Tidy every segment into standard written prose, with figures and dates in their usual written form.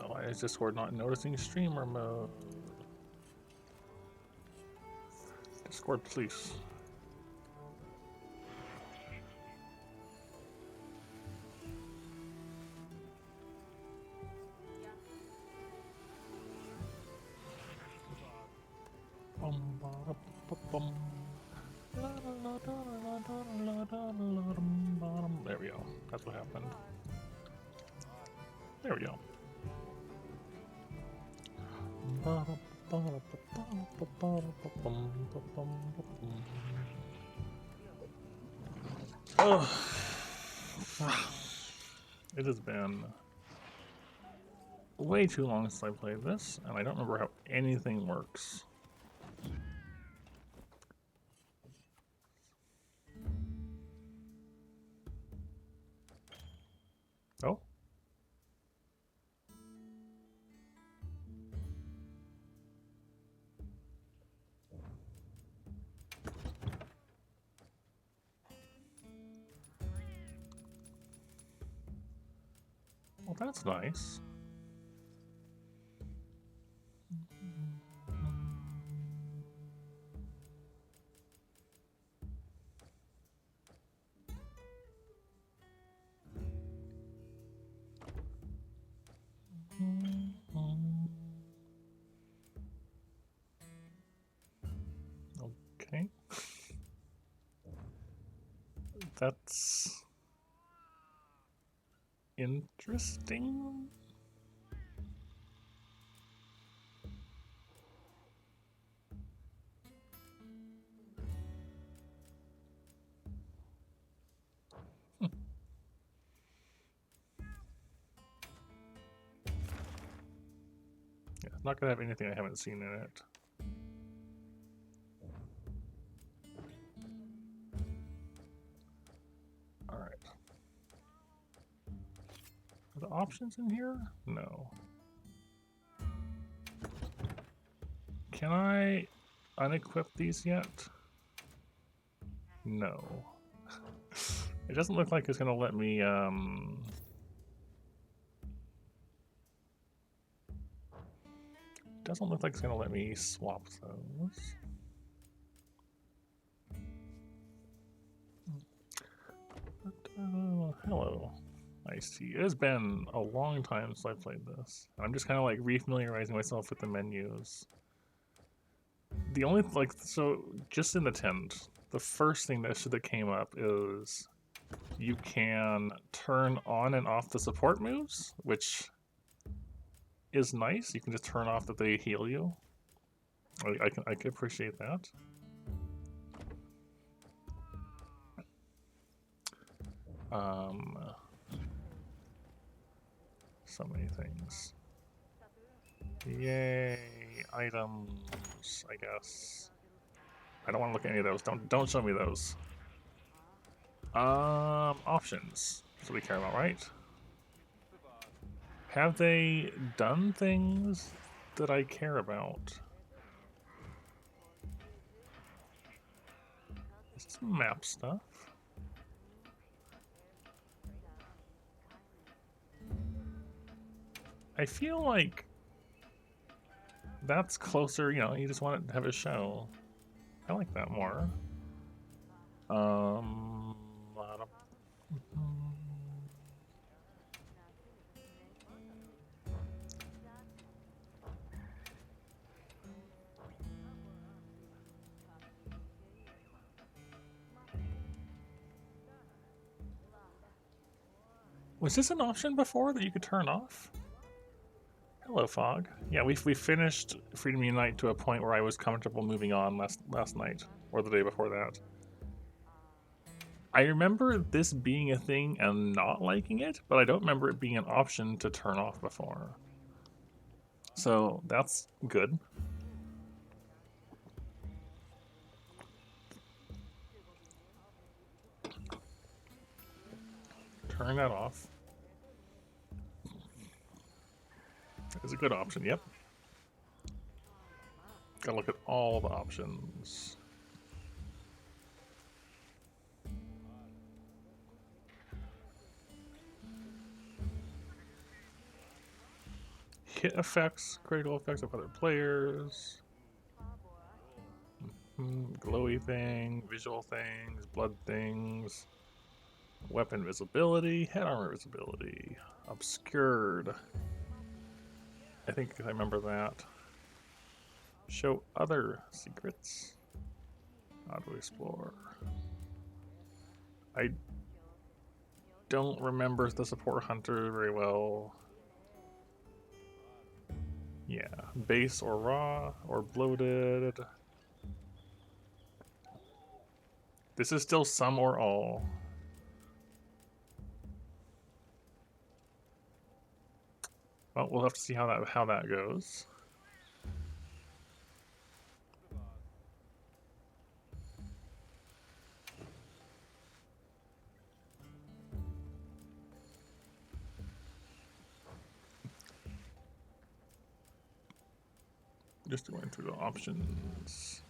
Why is Discord not noticing streamer mode? Discord, please. There we go. That's what happened. There we go. Oh. It has been way too long since I played this, and I don't remember how anything works. Oh? Well, that's nice. Okay. That's interesting. Yeah, not gonna have anything I haven't seen in it. Alright. Are the options in here? No. Can I unequip these yet? No. It doesn't look like it's gonna let me, doesn't look like it's gonna let me swap those. But, hello. I see. It has been a long time since I played this. I'm just kind of like refamiliarizing myself with the menus. The only, like, so just in the tent, the first thing that came up is you can turn on and off the support moves, which is nice. You can just turn off that they heal you. I can appreciate that. So many things. Yay, items, I guess. I don't want to look at any of those. Don't show me those. Options. That's what we care about, right? Have they done things that I care about? Is this map stuff? I feel like that's closer, you know, you just want to have a show. I like that more. Was this an option before that you could turn off? Hello, Fog. Yeah, we finished Freedom Unite to a point where I was comfortable moving on last night, or the day before that. I remember this being a thing and not liking it, but I don't remember it being an option to turn off before. So that's good. Turn that off. It's a good option, yep. Gotta look at all the options. hit effects, critical effects of other players. Glowy thing, visual things, blood things, weapon visibility, head armor visibility, obscured. I think I remember that. Show other secrets. Auto explore. I don't remember the support hunter very well. Yeah, base or raw or bloated. This is still some or all. Well, we'll have to see how that goes. Just going through the options.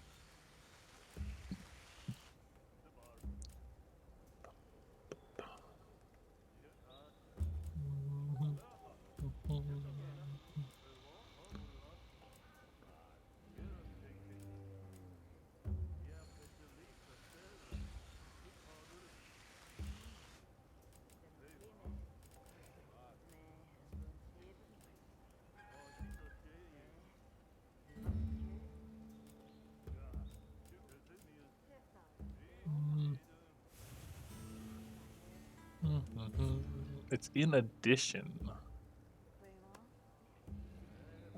It's in addition.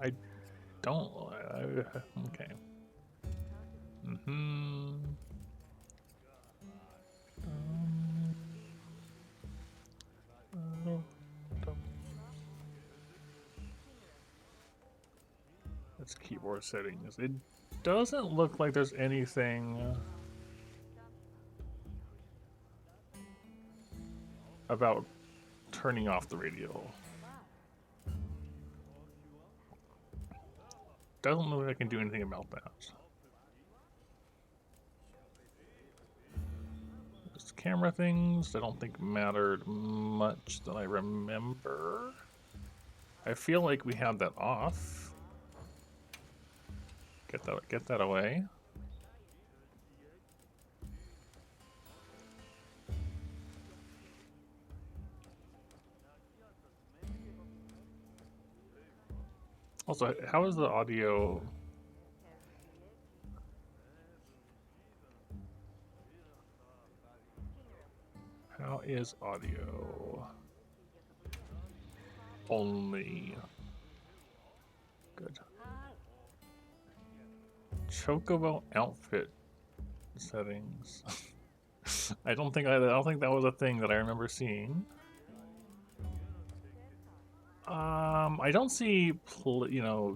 I don't. Okay. That's keyboard settings. It doesn't look like there's anything about turning off the radio. Doesn't look like I can do anything about that. There's camera things I don't think mattered much that I remember. I feel like we had that off. Get that away. Also, how is the audio? How is audio? Only. Good. Chocobo outfit settings. I don't think that was a thing that I remember seeing. I don't see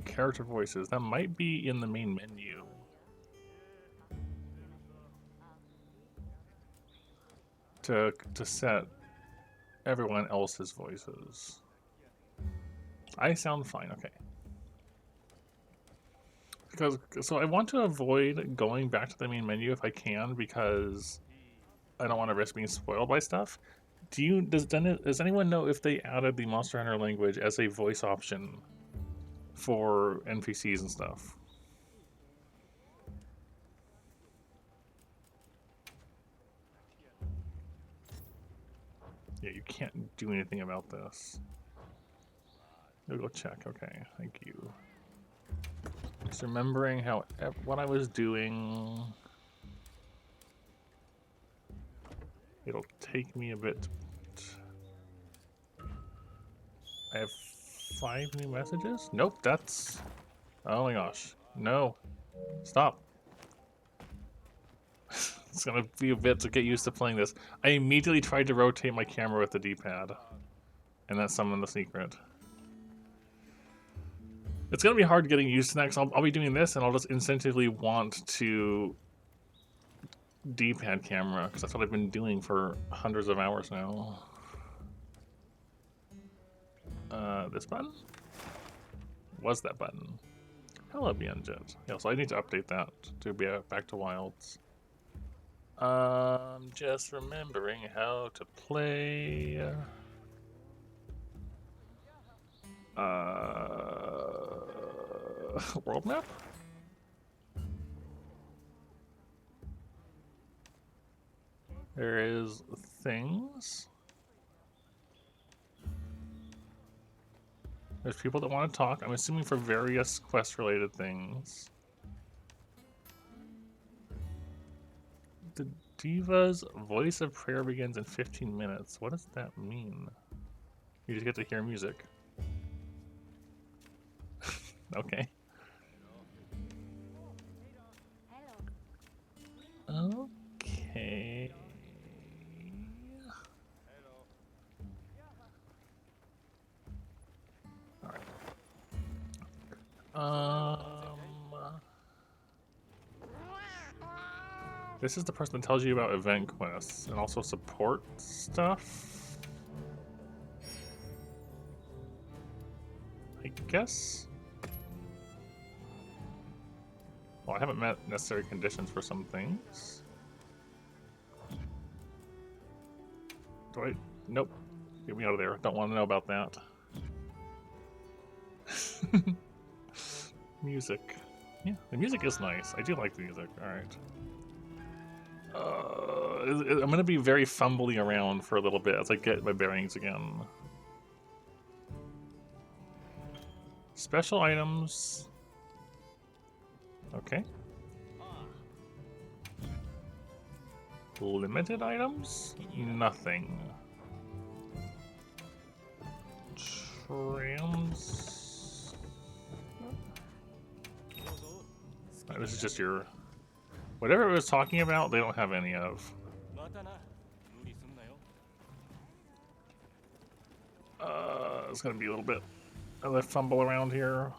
character voices. That might be in the main menu. To set everyone else's voices. I sound fine, okay. So I want to avoid going back to the main menu if I can, because I don't want to risk being spoiled by stuff. Does anyone know if they added the Monster Hunter language as a voice option for NPCs and stuff? Yeah, you can't do anything about this. We'll go check. Okay, thank you. Just remembering what I was doing. It'll take me a bit. I have 5 new messages? Nope, that's... Oh my gosh. No. Stop. It's gonna be a bit to get used to playing this. I immediately tried to rotate my camera with the D-pad. And that summoned the secret. It's gonna be hard getting used to that, because I'll be doing this and I'll just instinctively want to D-pad camera, because that's what I've been doing for hundreds of hours now. This button? Was that button? Hello, Bianjet. Yeah, so I need to update that to be back to Wilds. Just remembering how to play. World map? There is things. There's people that want to talk. I'm assuming for various quest-related things. The Diva's voice of prayer begins in 15 minutes. What does that mean? You just get to hear music. Okay. Okay. Alright. This is the person that tells you about event quests and also support stuff. I guess. Well, I haven't met necessary conditions for some things. Do I? Nope. Get me out of there. Don't want to know about that. Music. Yeah, the music is nice. I do like the music. Alright. I'm gonna be very fumbly around for a little bit as I get my bearings again. Special items. Okay. Limited items? Nothing. Trans. Right, this is just your. Whatever it was talking about, they don't have any of. It's gonna be a little bit of a fumble around here.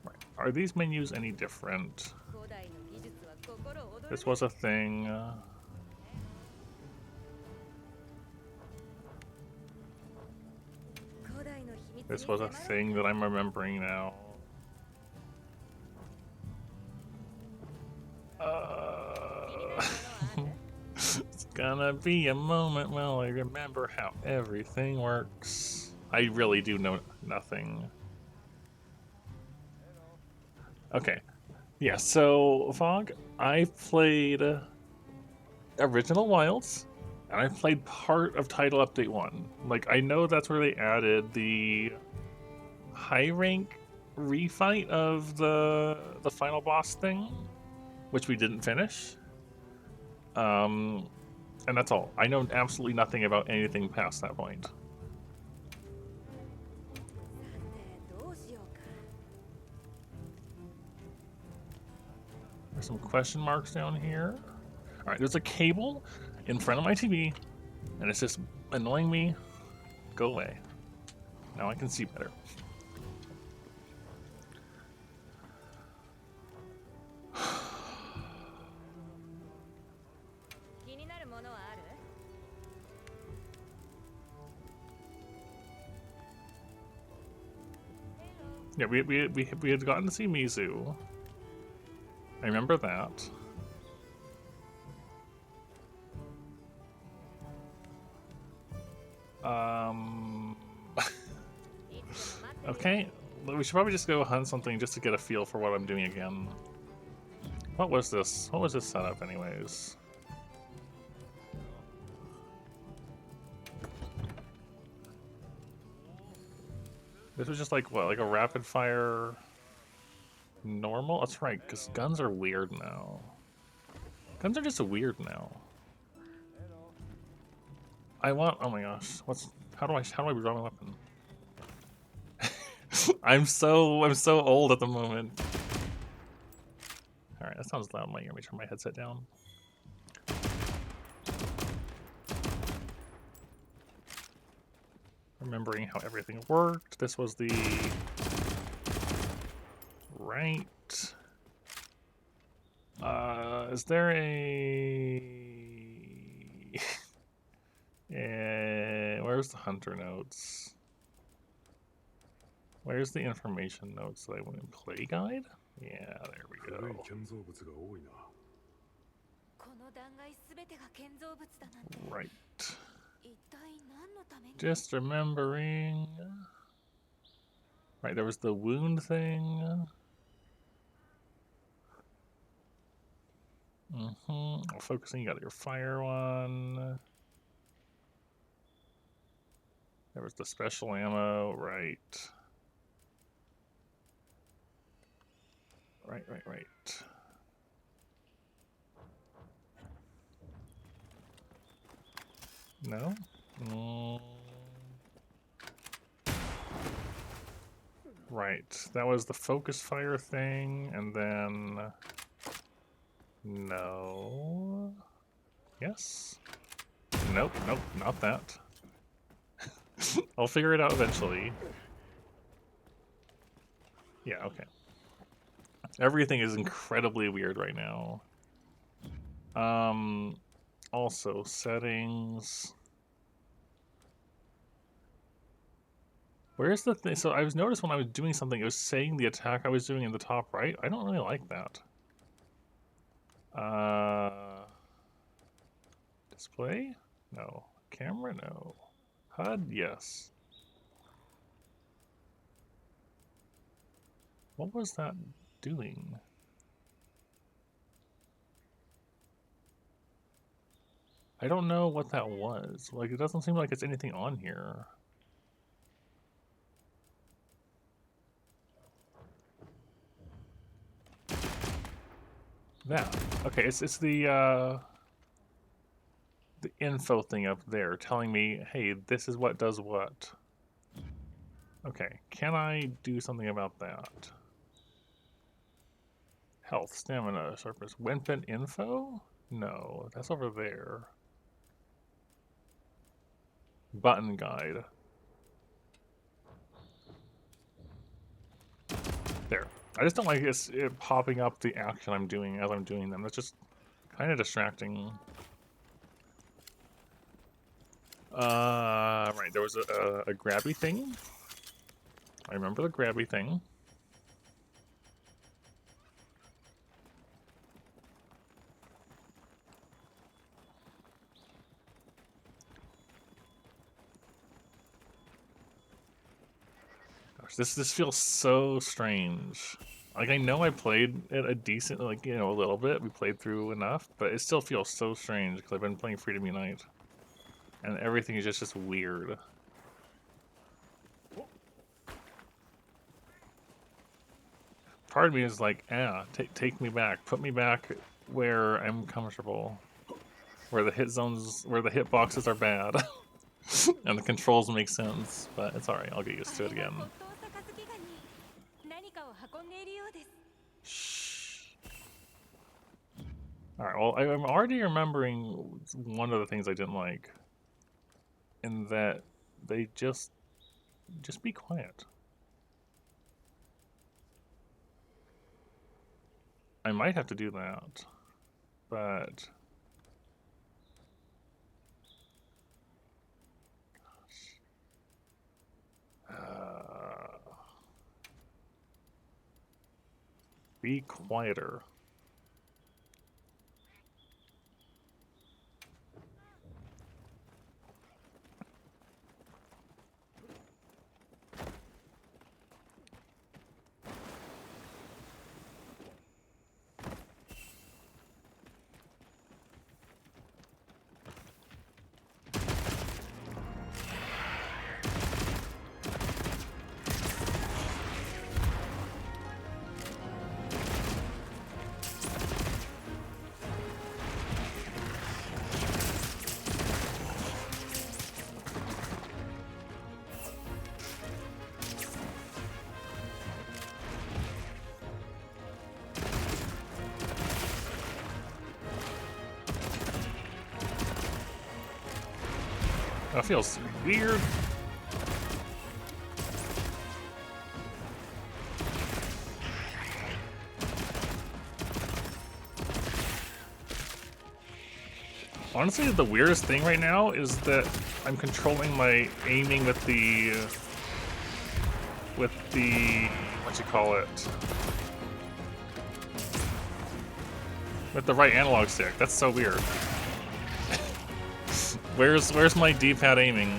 Right. Are these menus any different? This was a thing. This was a thing that I'm remembering now. It's gonna be a moment while I remember how everything works. I really do know nothing. Okay. Yeah, so, Fog, I played Original Wilds, and I played part of Title Update 1. Like, I know that's where they added the high rank refight of the final boss thing, which we didn't finish. And that's all. I know absolutely nothing about anything past that point. There's some question marks down here. Alright, there's a cable in front of my TV, and it's just annoying me. Go away. Now I can see better. Yeah, we had gotten to see Mizu. I remember that. Okay, we should probably just go hunt something just to get a feel for what I'm doing again. What was this? What was this setup, anyways? This was just like, what, like a rapid fire normal? That's right, because guns are weird now. Guns are just weird now. I want, oh my gosh, how do I redraw my weapon? I'm so old at the moment. Alright, that sounds loud in my ear. Let me turn my headset down. Remembering how everything worked. This was the right. Is there a where's the hunter notes? Where's the information notes that I want to play guide? Yeah, there we go. Right. Just remembering. Right, there was the wound thing. Focusing, you got your fire one. There was the special ammo, right. Right. No? Right, that was the focus fire thing, and then... No... Yes? Nope, not that. I'll figure it out eventually. Yeah, okay. Everything is incredibly weird right now. Also, settings... Where's the thing? So I was noticed when I was doing something, it was saying the attack I was doing in the top right. I don't really like that. Display? No. Camera? No. HUD? Yes. What was that doing? I don't know what that was. Like, it doesn't seem like it's anything on here. That. Okay, it's the info thing up there telling me, hey, this is what does what. Okay, can I do something about that? Health, stamina, surface, weapon info? No, that's over there. Button guide. There. I just don't like it popping up the action I'm doing as I'm doing them. That's just kind of distracting. Right, there was a grabby thing. I remember the grabby thing. Gosh, this feels so strange. Like, I know I played it a decent, like, you know, a little bit. We played through enough, but it still feels so strange because I've been playing Freedom Unite. And everything is just weird. Part of me is like, take me back. Put me back where I'm comfortable. Where the hit zones, where the hit boxes are bad. And the controls make sense, but it's alright, I'll get used to it again. Shh. Alright, well, I'm already remembering one of the things I didn't like. In that they just be quiet. I might have to do that, but... be quieter. That feels weird. Honestly, the weirdest thing right now is that I'm controlling my aiming with the what you call it? With the right analog stick. That's so weird. Where's my D-pad aiming?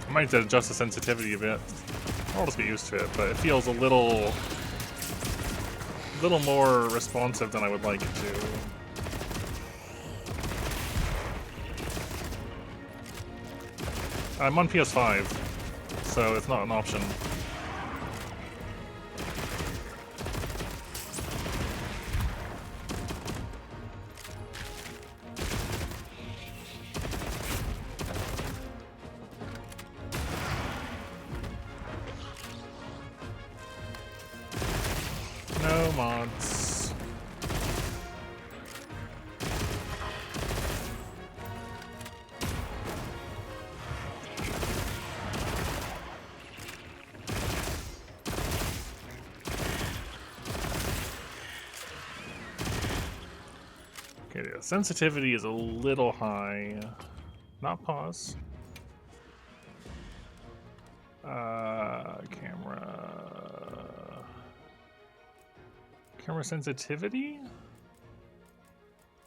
I might have to adjust the sensitivity a bit. I'll just get used to it, but it feels a little more responsive than I would like it to. I'm on PS5, so it's not an option. No mods. Okay, the sensitivity is a little high. Not pause. Camera sensitivity?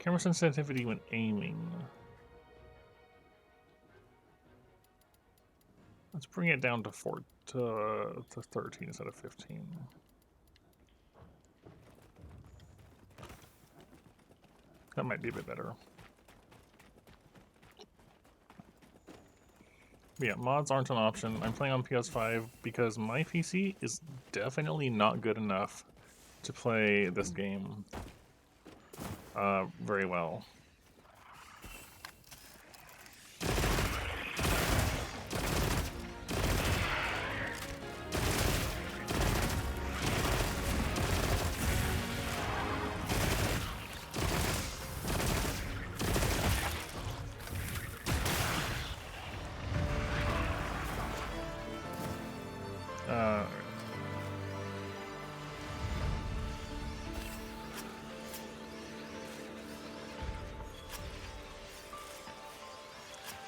Camera sensitivity when aiming. Let's bring it down to 13 instead of 15. That might be a bit better. But yeah, mods aren't an option. I'm playing on PS5 because my PC is definitely not good enough to play this game very well.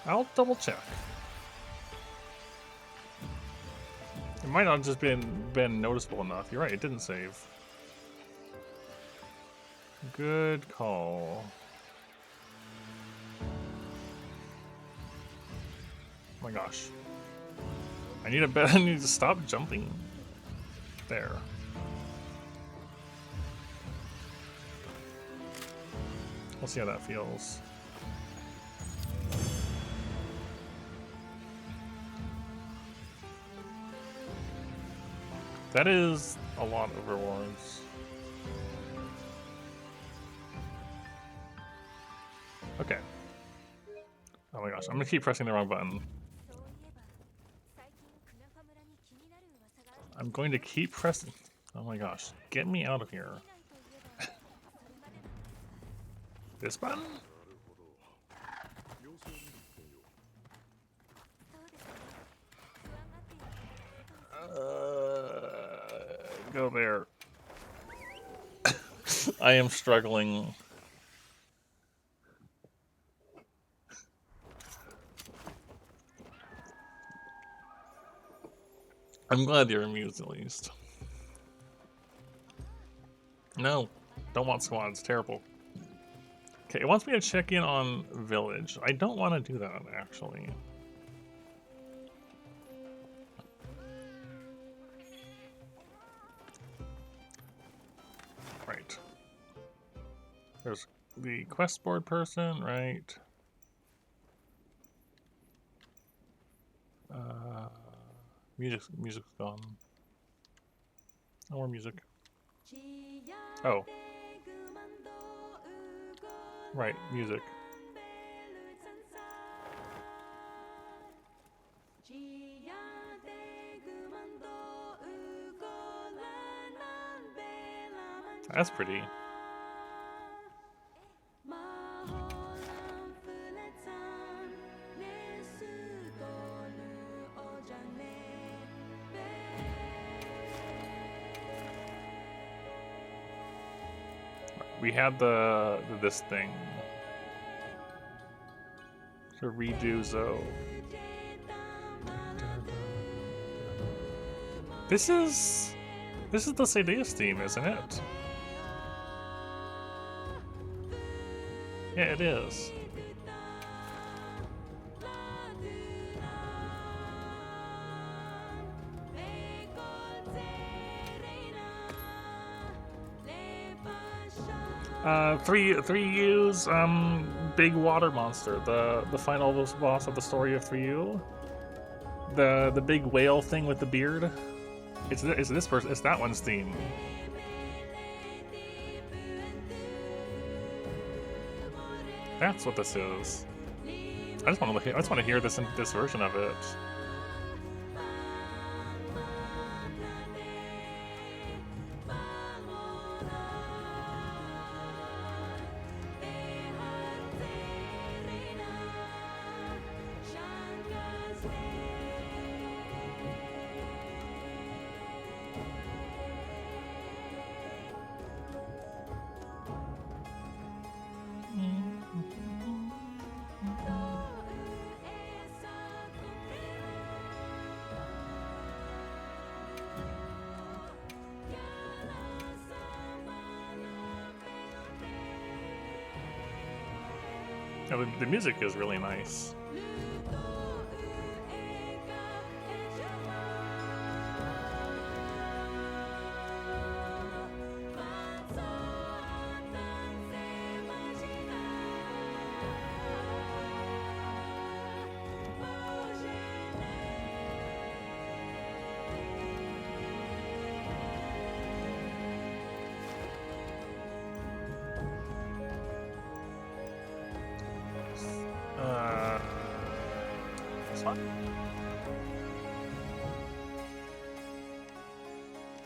I'll double check. It might not have just been noticeable enough. You're right, it didn't save. Good call. Oh my gosh. I need to stop jumping. There. We'll see how that feels. That is a lot of rewards. Okay. Oh my gosh, I'm gonna keep pressing the wrong button. I'm going to keep pressing. Oh my gosh, get me out of here. This button? Go there. I am struggling. I'm glad you're amused at least. No, don't want squads. Terrible. Okay, it wants me to check in on village. I don't want to do that, actually. the quest board person, right? Music's gone. No more music. Oh. Right, music. That's pretty. We had this thing to redo Zoe. This is the Sadeas theme, isn't it? Yeah, it is. Three U's big water monster, the final boss of the story of 3U. The big whale thing with the beard. It's this person. It's that one's theme. That's what this is. I just want to hear this version of it. Yeah, the music is really nice.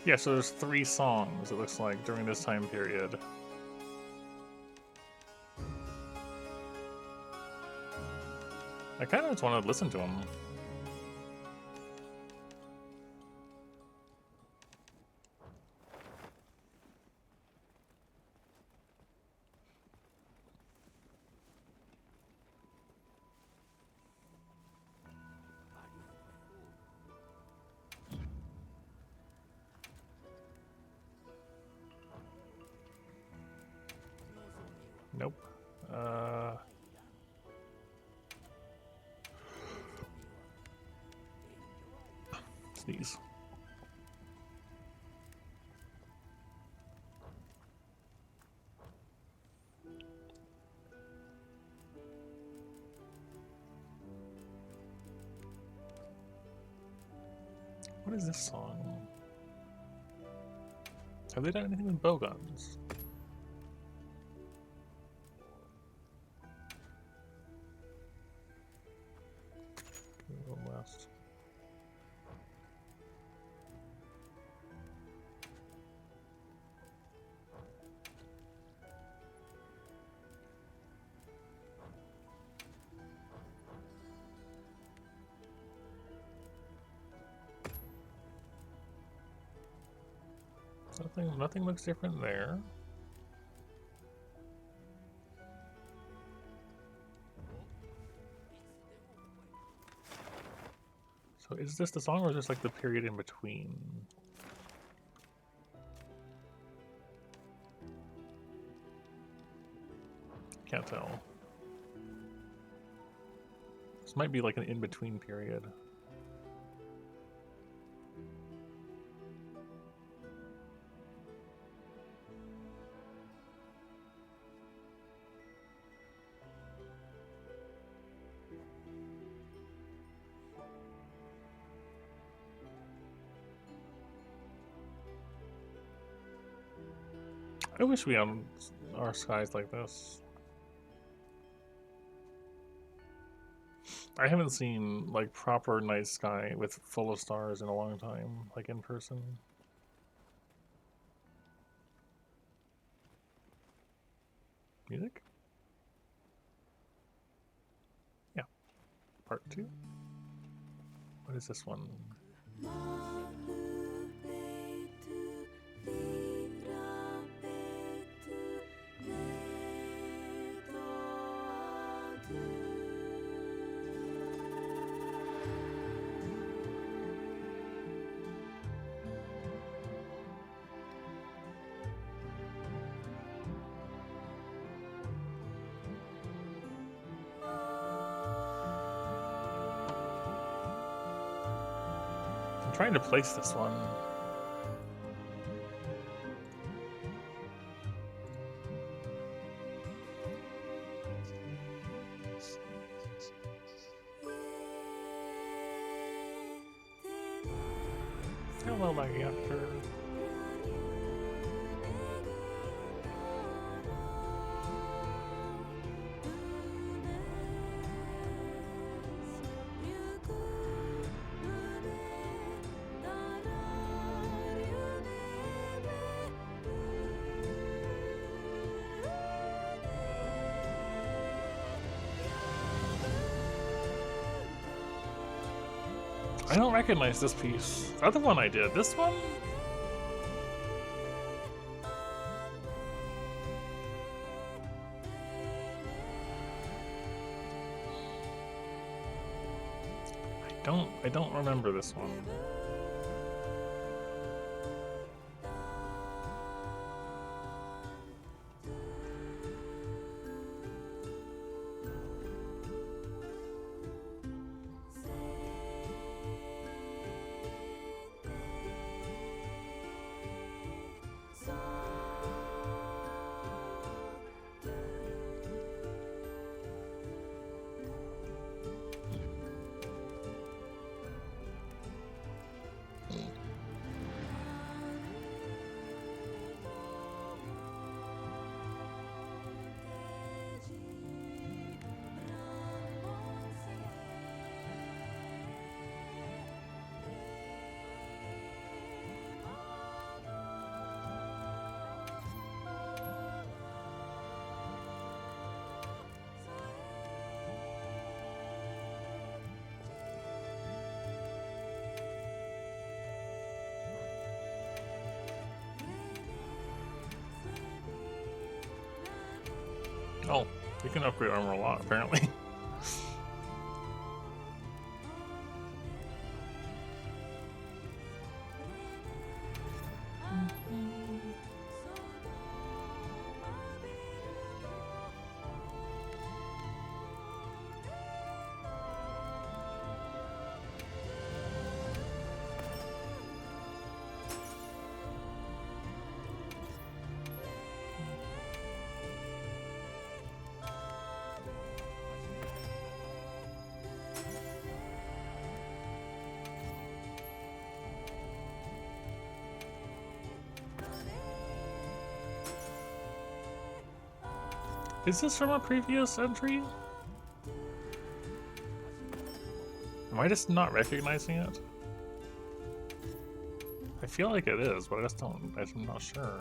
Yeah, so there's 3 songs, it looks like, during this time period. I kind of just want to listen to them. Nope. Sneeze. What is this song? Have they done anything with bowguns? Go west. Nothing looks different there. So is this the song or is this like the period in between? Can't tell. This might be like an in-between period. I wish we had our skies like this. I haven't seen like proper night sky with full of stars in a long time, like in person. Music? Yeah. Part 2. What is this one? I'm trying to place this one. Hello, my actor. I don't recognize this piece. The other one I did. This one? I don't remember this one. Oh, you can upgrade armor a lot, apparently. Is this from a previous entry? Am I just not recognizing it? I feel like it is, but I'm not sure.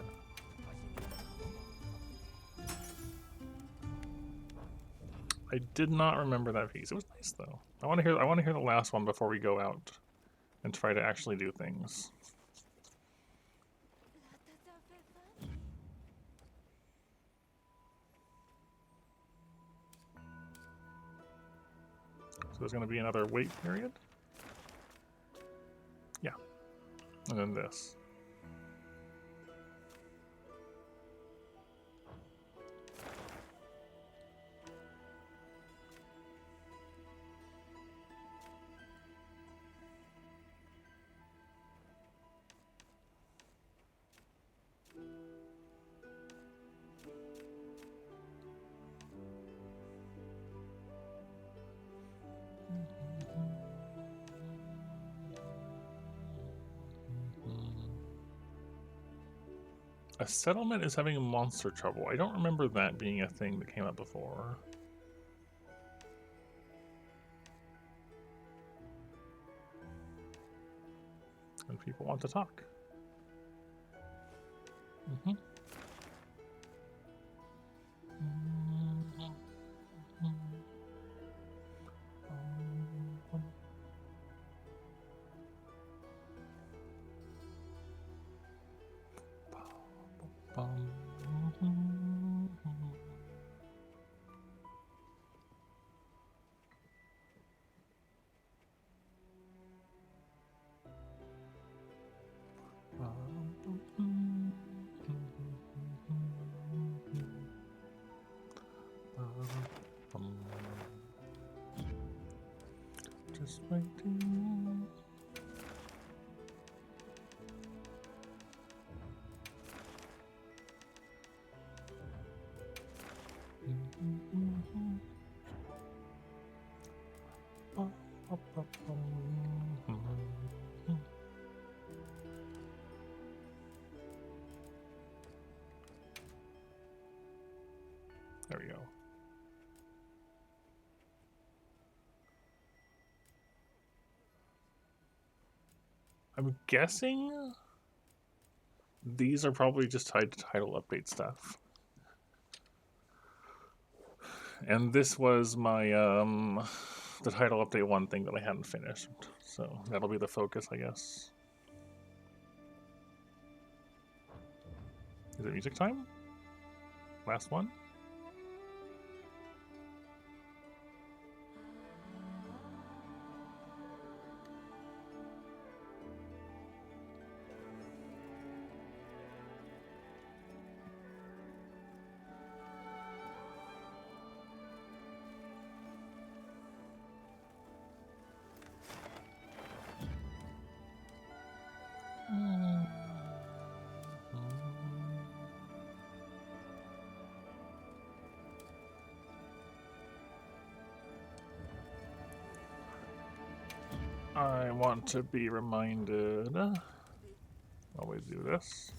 I did not remember that piece. It was nice though. I want to hear the last one before we go out and try to actually do things. So there's going to be another wait period. Yeah. And then this. A settlement is having monster trouble. I don't remember that being a thing that came up before. And people want to talk. Mm-hmm. Just waiting. There we go. I'm guessing these are probably just tied to title update stuff. And this was my the title update 1 thing that I hadn't finished. So that'll be the focus, I guess. Is it music time? Last one? I want to be reminded. Always do this.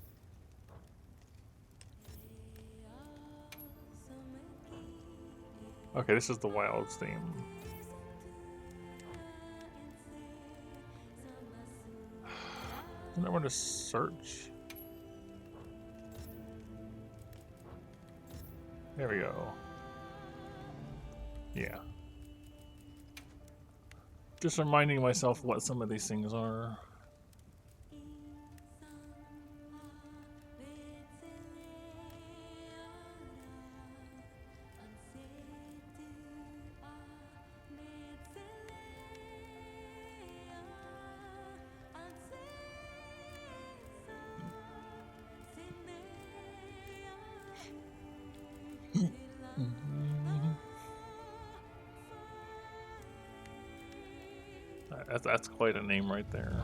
Okay, this is the Wilds theme. Isn't there one to search? There we go. Yeah. Just reminding myself what some of these things are. That's quite a name right there.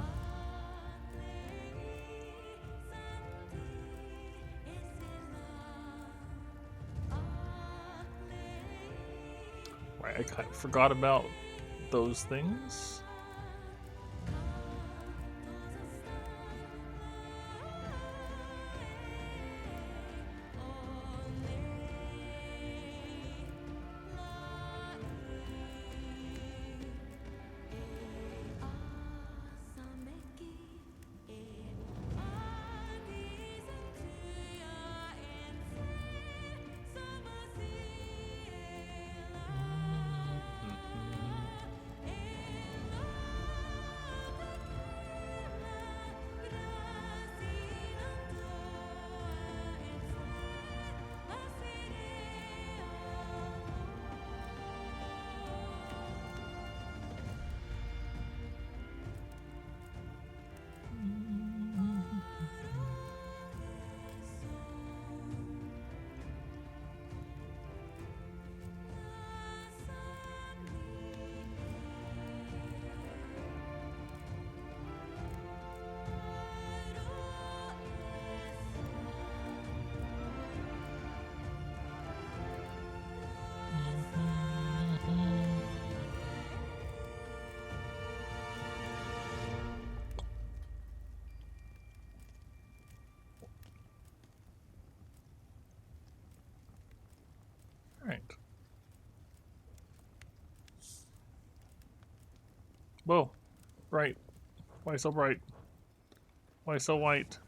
Right, I kind of forgot about those things. Whoa. Bright. Why so bright? Why so white?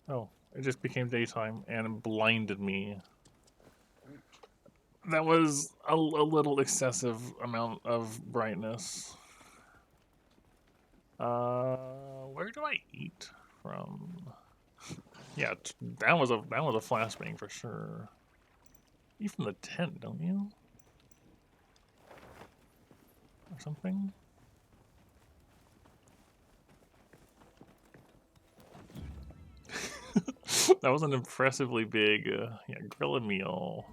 Oh, it just became daytime and blinded me. That was a little excessive amount of brightness. Where do I eat from? Yeah, that was a flashbang for sure. You from the tent, don't you? Or something? That was an impressively big, yeah, grill a meal.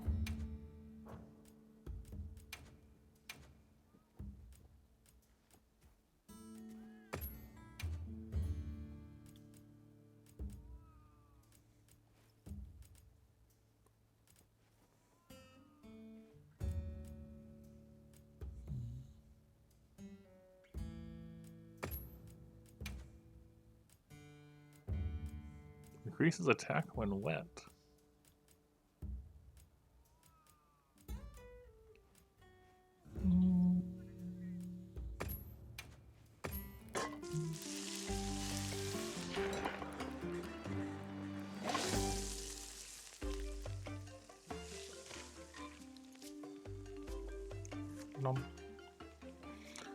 Increases attack when wet.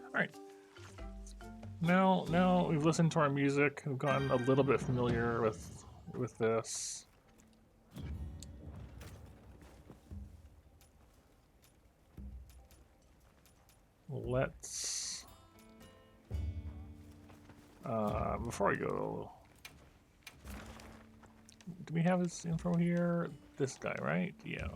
Alright. Now we've listened to our music, we've gotten a little bit familiar with this. Let's before I go, do we have his info here? This guy, right? Yeah.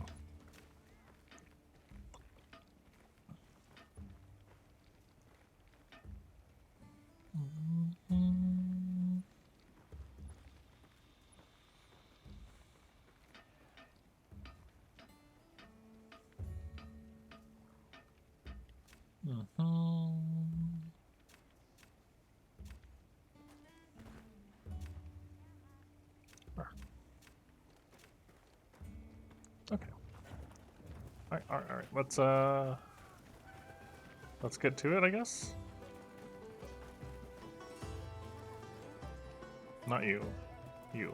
Okay. All right. Let's get to it, I guess. Not you. You.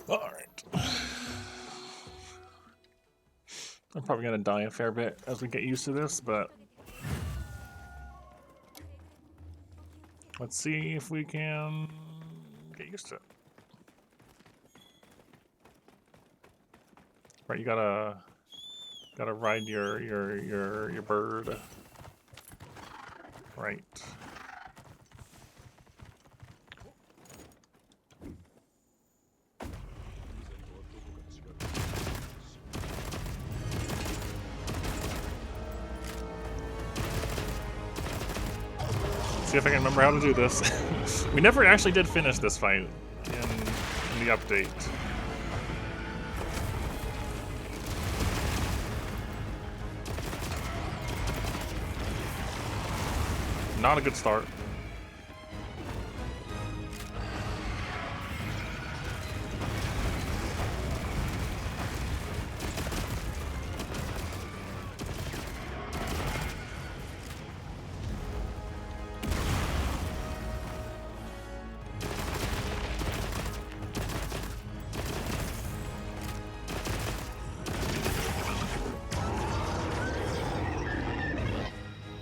All right. I'm probably gonna die a fair bit as we get used to this, but let's see if we can get used to it. Right, you gotta ride your bird. Right. See if I can remember how to do this. We never actually did finish this fight in the update. Not a good start.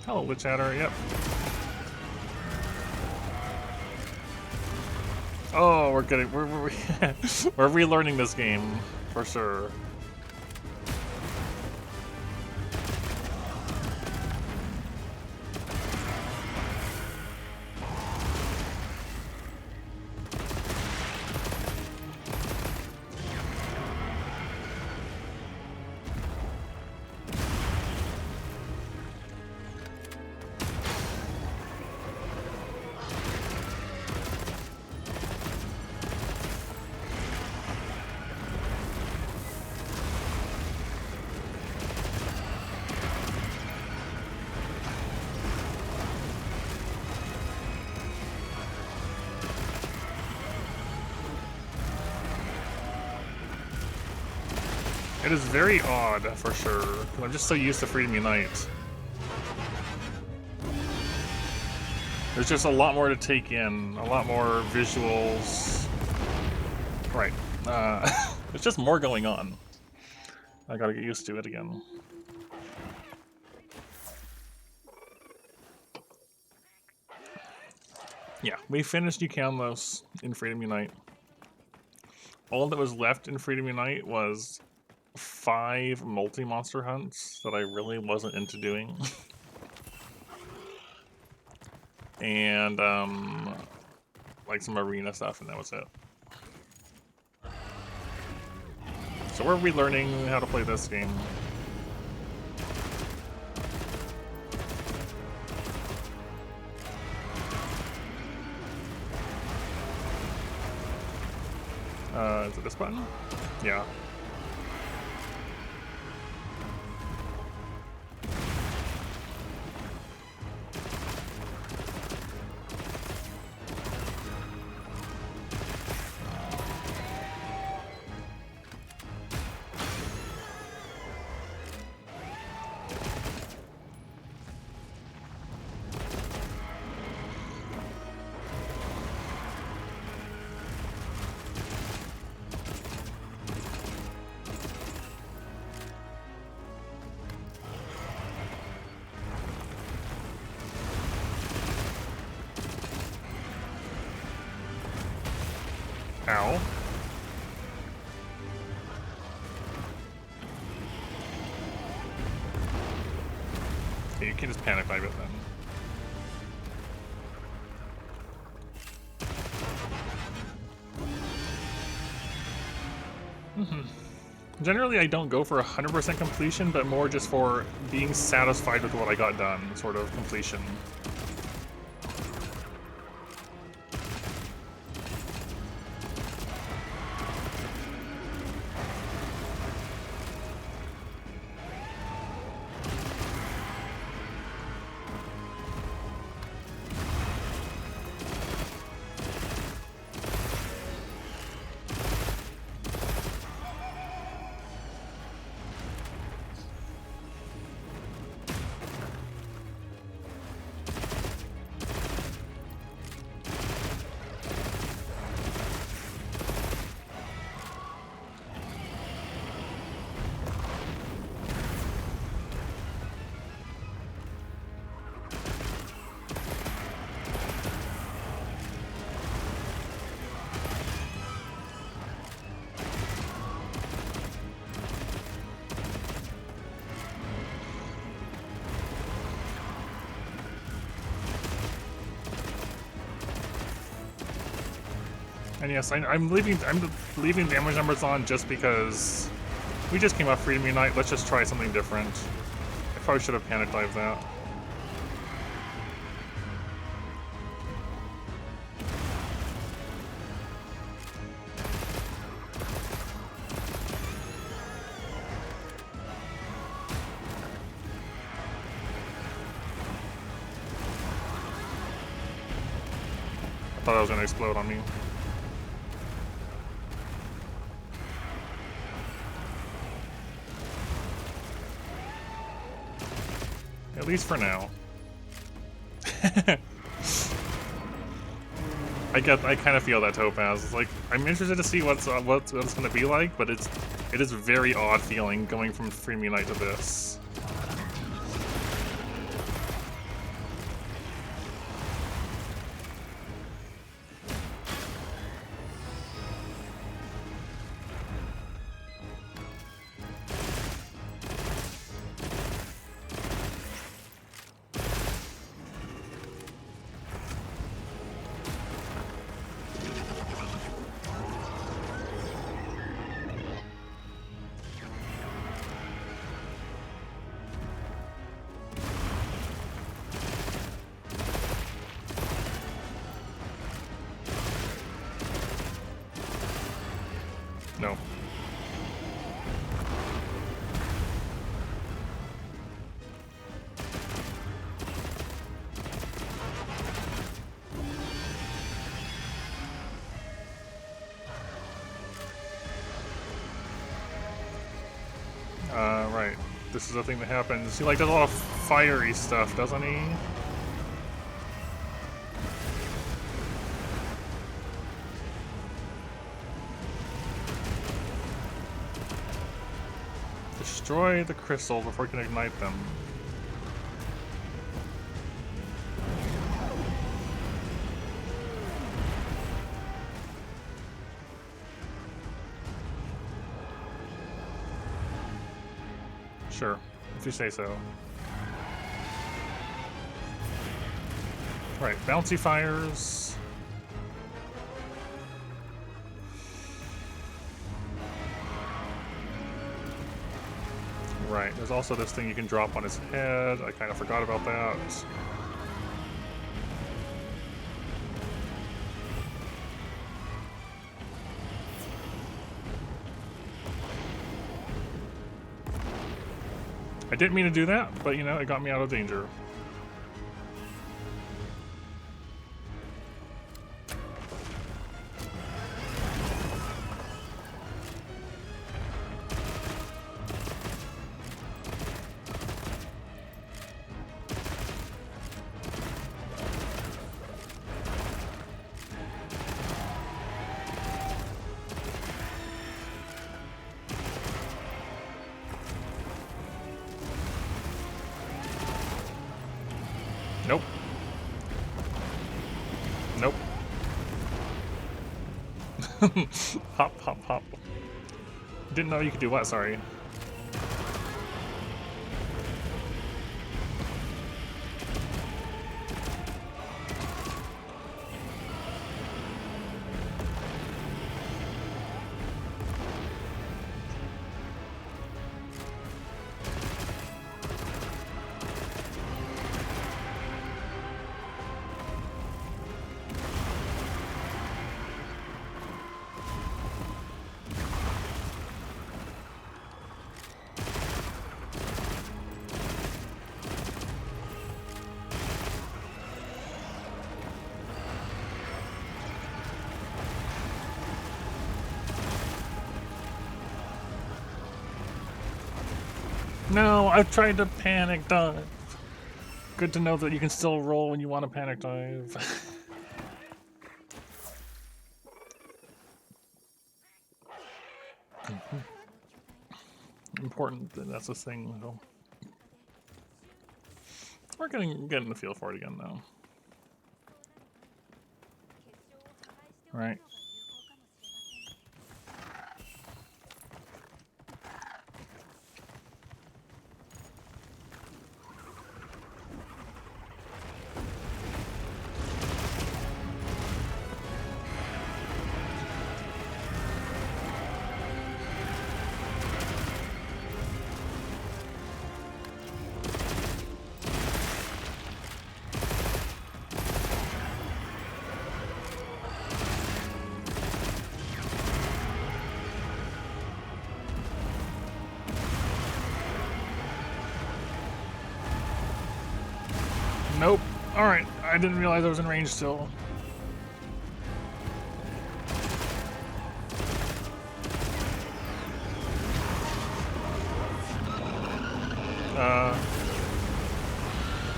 Hello, Witch Hatter, yep. Oh, we're getting we're relearning this game for sure. It is very odd, for sure, 'cause I'm just so used to Freedom Unite. There's just a lot more to take in, a lot more visuals. Right. There's just more going on. I gotta get used to it again. Yeah, we finished Ukamlos in Freedom Unite. All that was left in Freedom Unite was 5 multi-monster hunts that I really wasn't into doing. And, like some arena stuff, and that was it. So we're relearning how to play this game. Is it this button? Yeah. Ow. Okay, you can just panic dive it then. Generally, I don't go for 100% completion, but more just for being satisfied with what I got done, sort of completion. And yes, I'm leaving damage numbers on just because we just came off Freedom Unite. Let's just try something different. I probably should have panic dived that. I thought I was gonna explode on me. At least for now. I kind of feel that, Topaz. It's like, I'm interested to see what's gonna be like, but it is a very odd feeling going from Freedom Unite to this. Right. This is the thing that happens. He like does a lot of fiery stuff, doesn't he? Destroy the crystal before you can ignite them. Sure, if you say so. Right, bouncy fires. Right, there's also this thing you can drop on his head. I kind of forgot about that. I didn't mean to do that, but you know, it got me out of danger. Nope. Nope. Hop, hop, hop. Didn't know you could do what, sorry. No, I've tried to panic dive. Good to know that you can still roll when you want to panic dive. Important that that's a thing, though. We're getting the feel for it again now. Right. Nope. Alright, I didn't realize I was in range still. I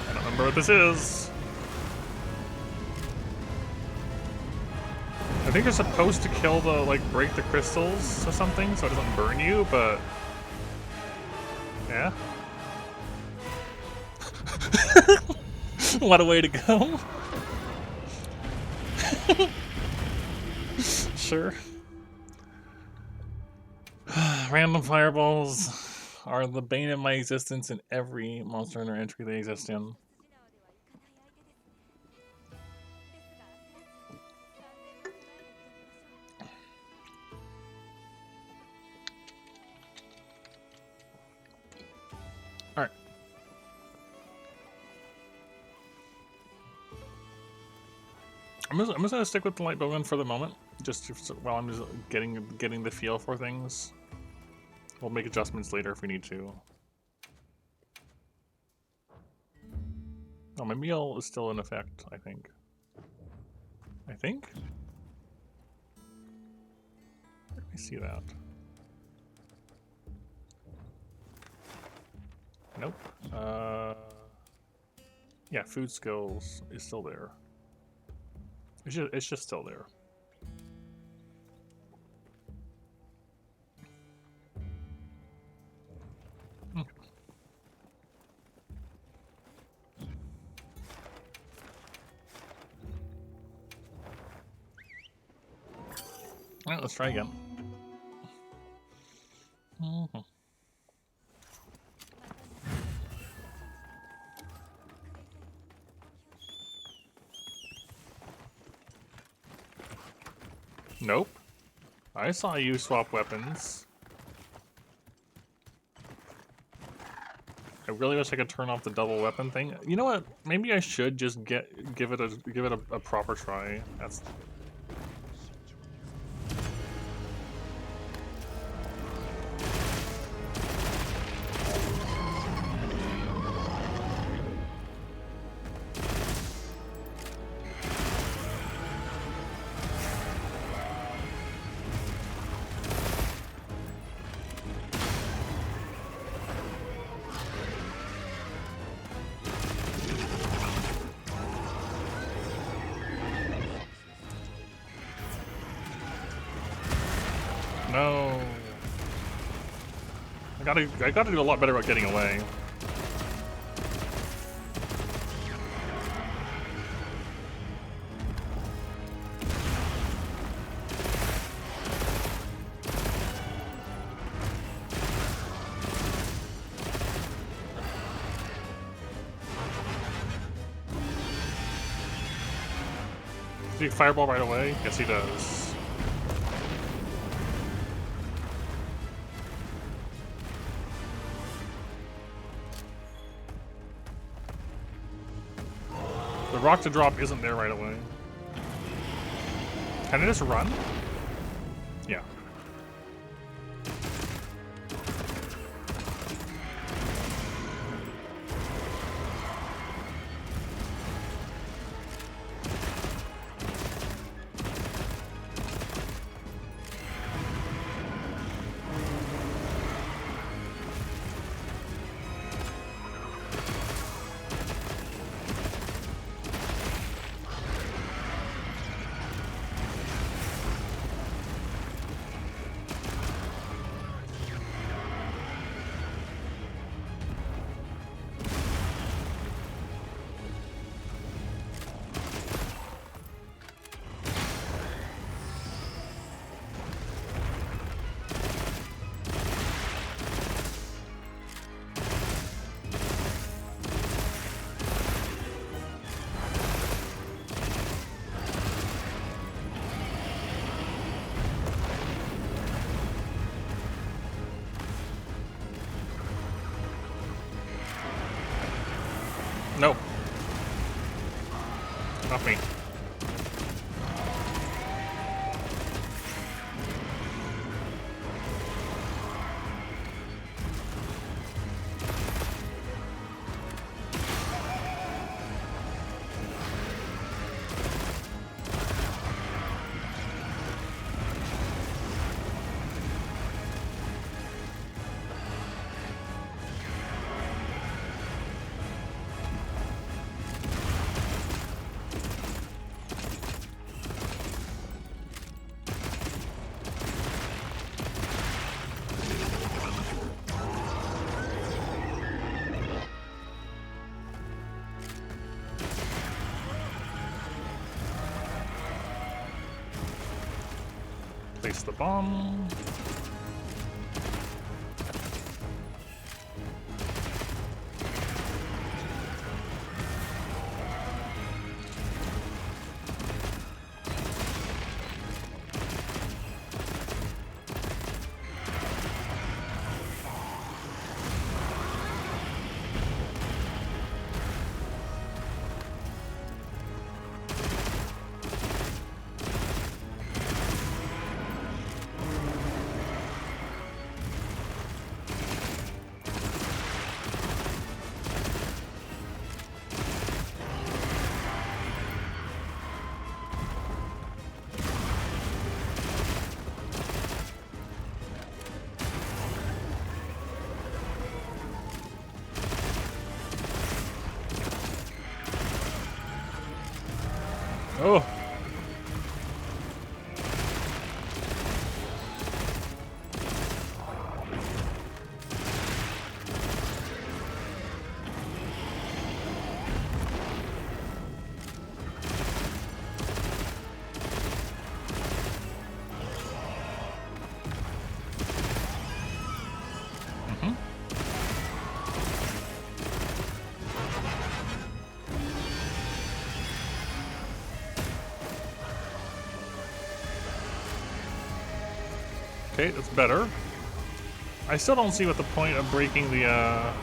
don't remember what this is. I think you're supposed to kill the, like, break the crystals or something so it doesn't burn you, but... Yeah? What a way to go. Sure. Random fireballs are the bane of my existence in every Monster Hunter entry they exist in. Alright. I'm just gonna stick with the light bowgun for the moment, just while I'm just getting the feel for things. We'll make adjustments later if we need to. Oh, my meal is still in effect, I think. Where do I see that? Nope. Yeah, food skills is still there. It's just still there. Alright, let's try again. Nope. I saw you swap weapons. I really wish I could turn off the double weapon thing. You know what? Maybe I should just give it a proper try. That's no. I gotta do a lot better at getting away. Does he fireball right away? Yes, he does. The rock to drop isn't there right away. Can I just run? Yeah. No. Not me. Place the bomb. Oh! Okay, that's better. I still don't see what the point of breaking the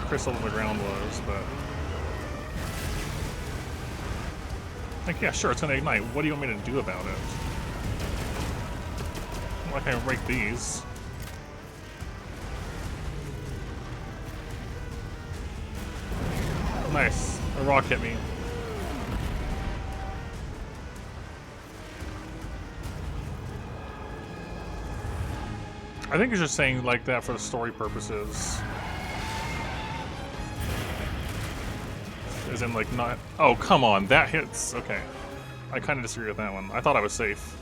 crystal on the ground was, but... Like, yeah, sure, it's gonna ignite. What do you want me to do about it? I'm not gonna break these. Nice. A rock hit me. I think it's just saying like that for the story purposes. As in like not... Oh, come on, that hits. Okay. I kind of disagree with that one. I thought I was safe.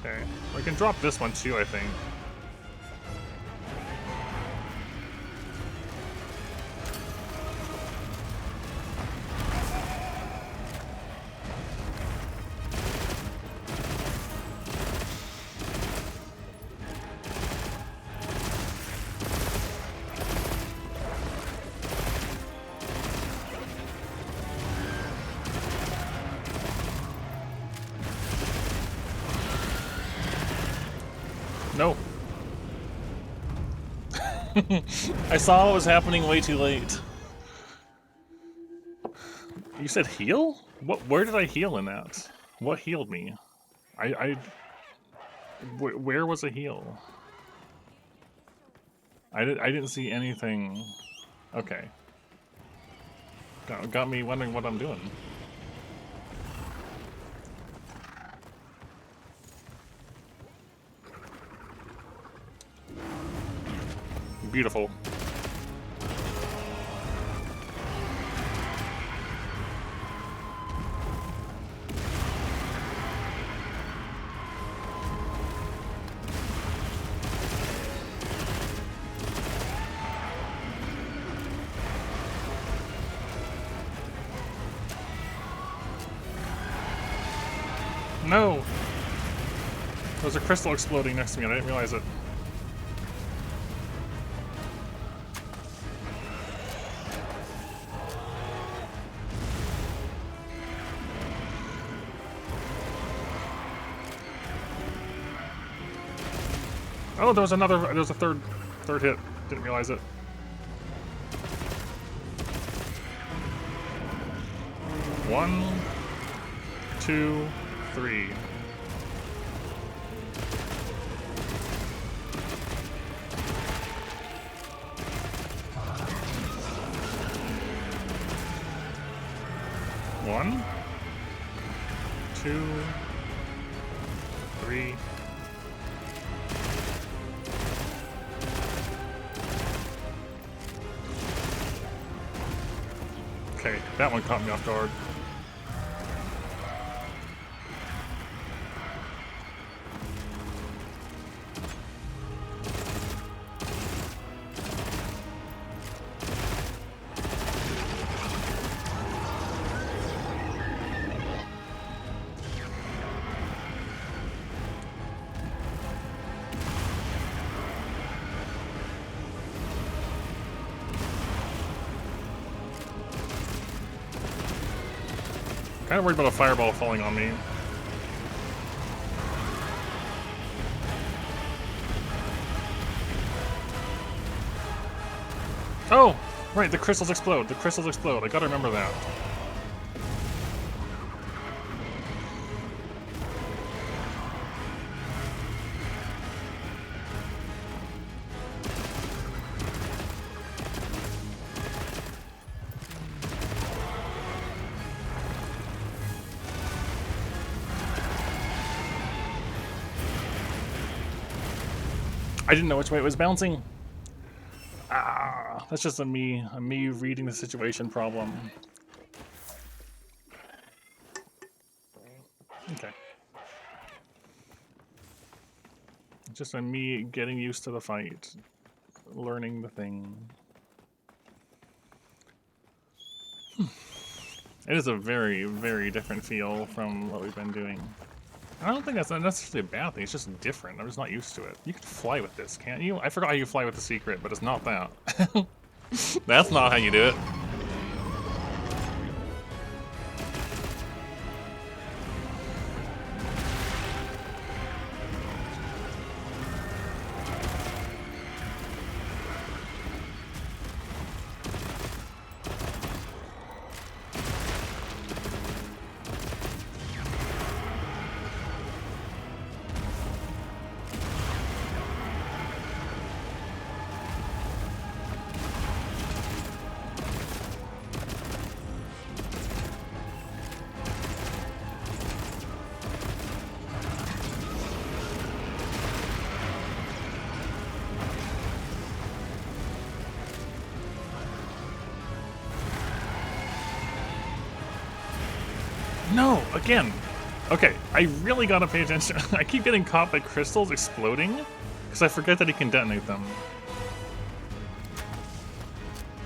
Okay. I can drop this one too, I think. No. I saw what was happening way too late. You said heal? Where did I heal in that? What healed me? Where was a heal? I didn't see anything. Okay. Got me wondering what I'm doing. Beautiful. No! There's a crystal exploding next to me and I didn't realize it. Oh, there was a third hit. Didn't realize it. One, two, three. One, two, three. Okay, that one caught me off guard. Kind of worried about a fireball falling on me. Oh! Right, the crystals explode. The crystals explode. I gotta remember that. I didn't know which way it was bouncing. Ah, that's just a me reading the situation problem. Okay. Just a me getting used to the fight, learning the thing. It is a very, very different feel from what we've been doing. I don't think that's necessarily a bad thing, it's just different. I'm just not used to it. You can fly with this, can't you? I forgot how you fly with the secret, but it's not that. That's not how you do it. No, again. Okay, I really gotta pay attention. I keep getting caught by crystals exploding because I forget that he can detonate them.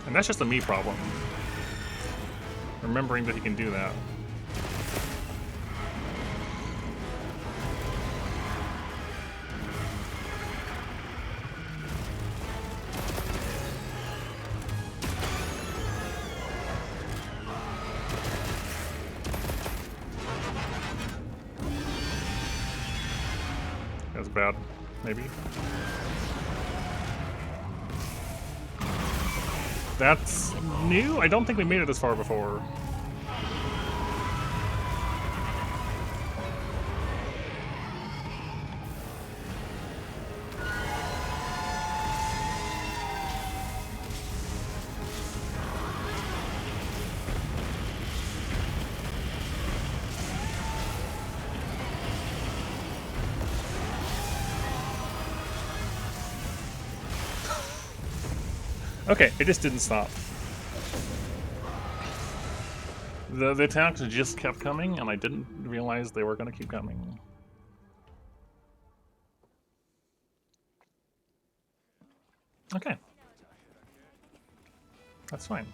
And that's just a me problem. Remembering that he can do that. That's bad, maybe. That's new? I don't think we made it this far before. Okay, it just didn't stop. The attacks just kept coming, and I didn't realize they were going to keep coming. Okay. That's fine.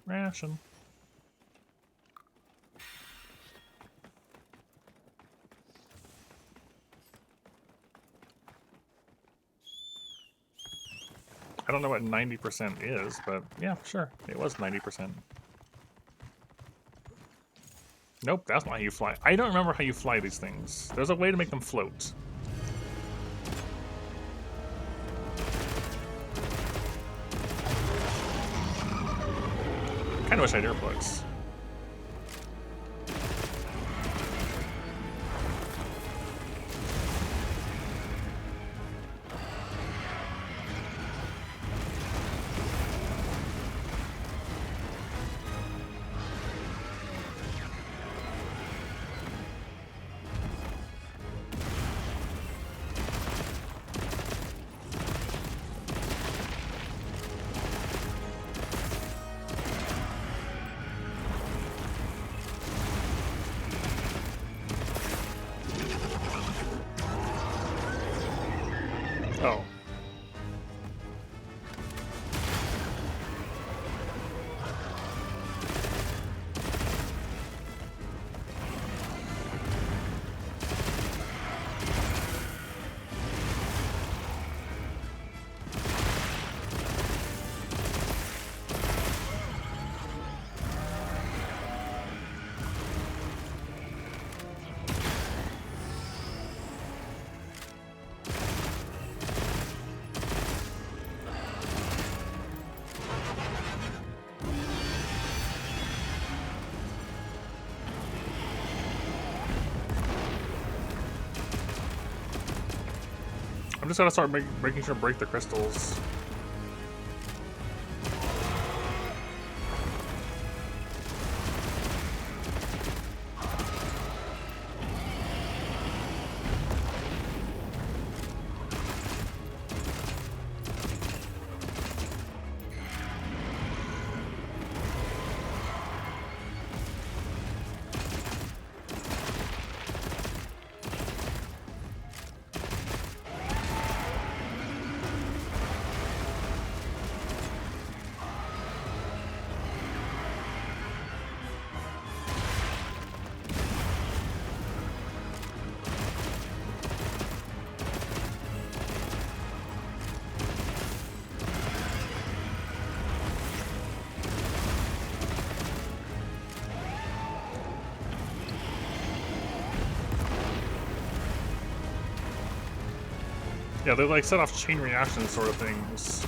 Ration. I don't know what 90% is, but yeah, sure. It was 90%. Nope, that's not how you fly. I don't remember how you fly these things. There's a way to make them float. Kinda wish I had earplugs. Oh. I'm just gonna start making sure to break the crystals. Yeah, they like set off chain reaction sort of things.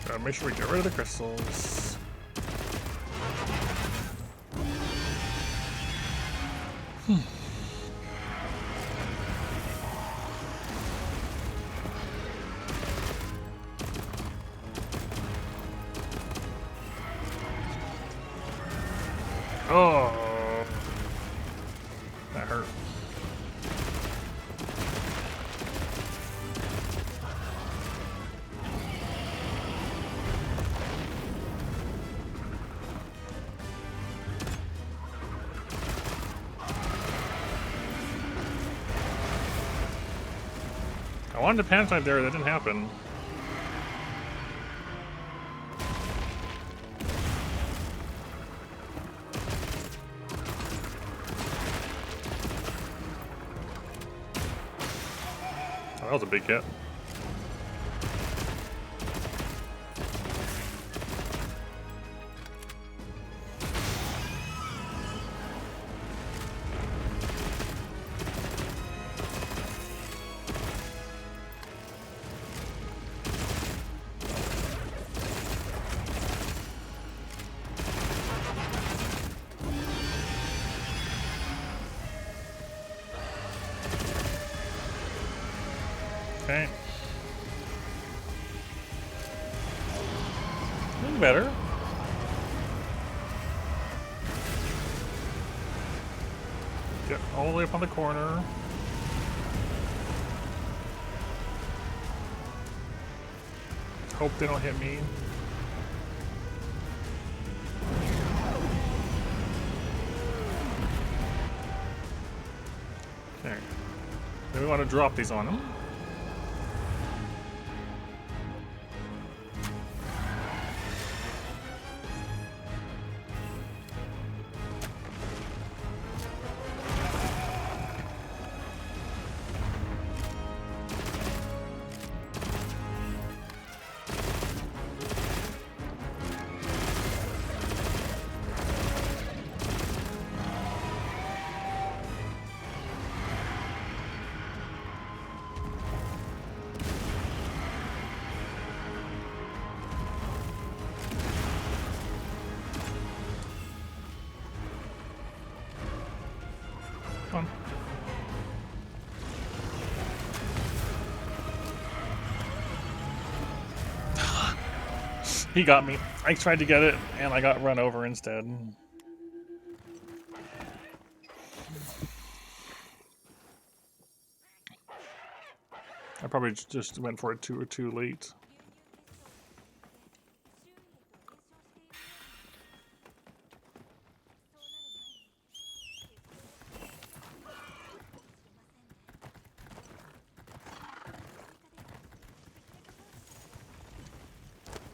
Gotta make sure we get rid of the crystals. Oh, that hurt. I wanted to panic there, that didn't happen. Oh, that was a big hit. Okay. Doing better. Get all the way up on the corner. Hope they don't hit me. Okay. Then we want to drop these on them. Come on. He got me. I tried to get it, and I got run over instead. I probably just went for it too late.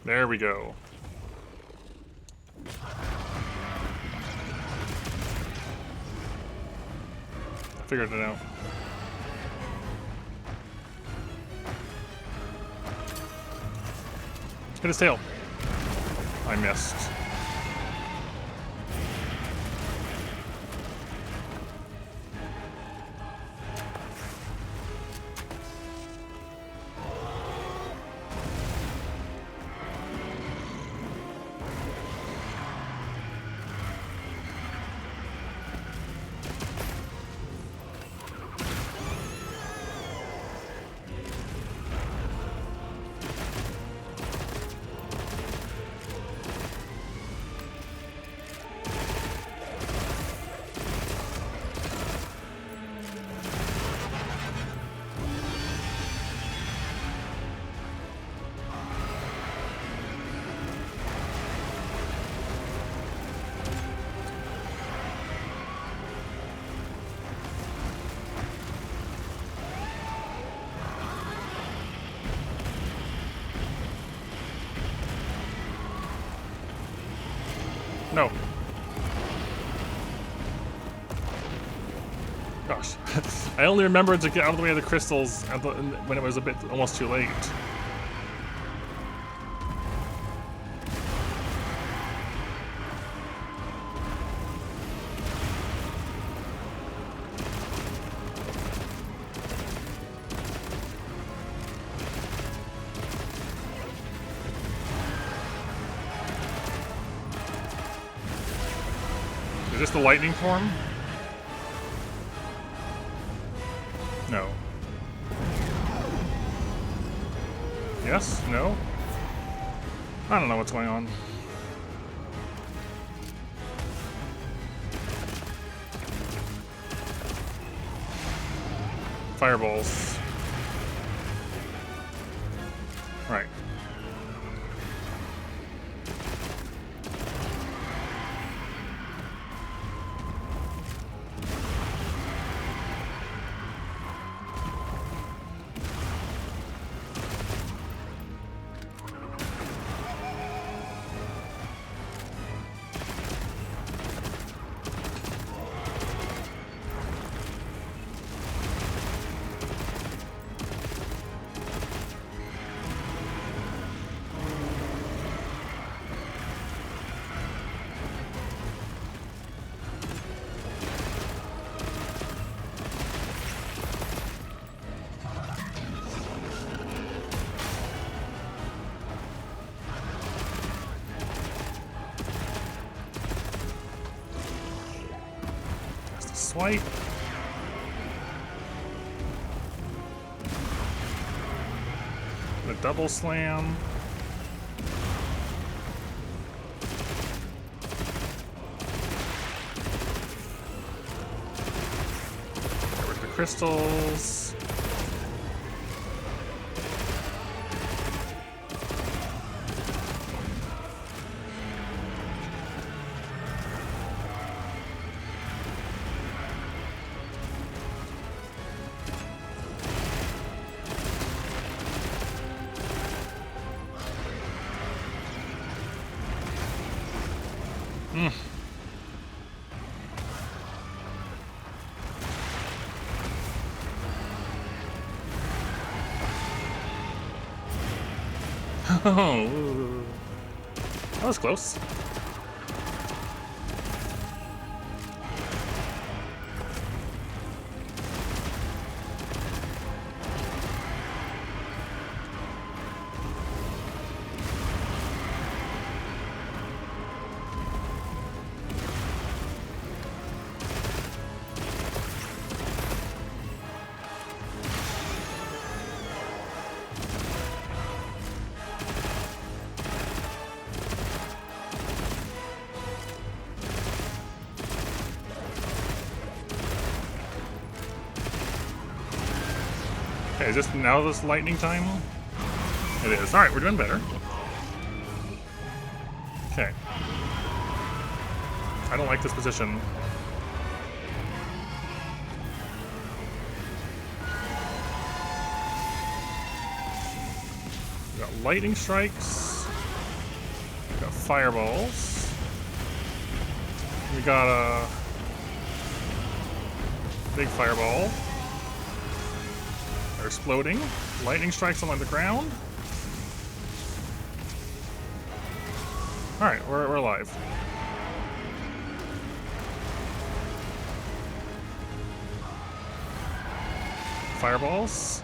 There we go. I figured it out. Hit his tail. I missed. No. Gosh. I only remembered to get out of the way of the crystals when it was a bit almost too late. Is this the lightning form? No. Yes? No? I don't know what's going on. Fireballs. Right. Swipe. The double slam. Get rid of the crystals. Oh, that was close. Okay, is this now this lightning time? It is. Alright, we're doing better. Okay. I don't like this position. We got lightning strikes. fireballs. We got a big fireball. They're exploding. Lightning strikes along the ground. Alright, we're alive. Fireballs.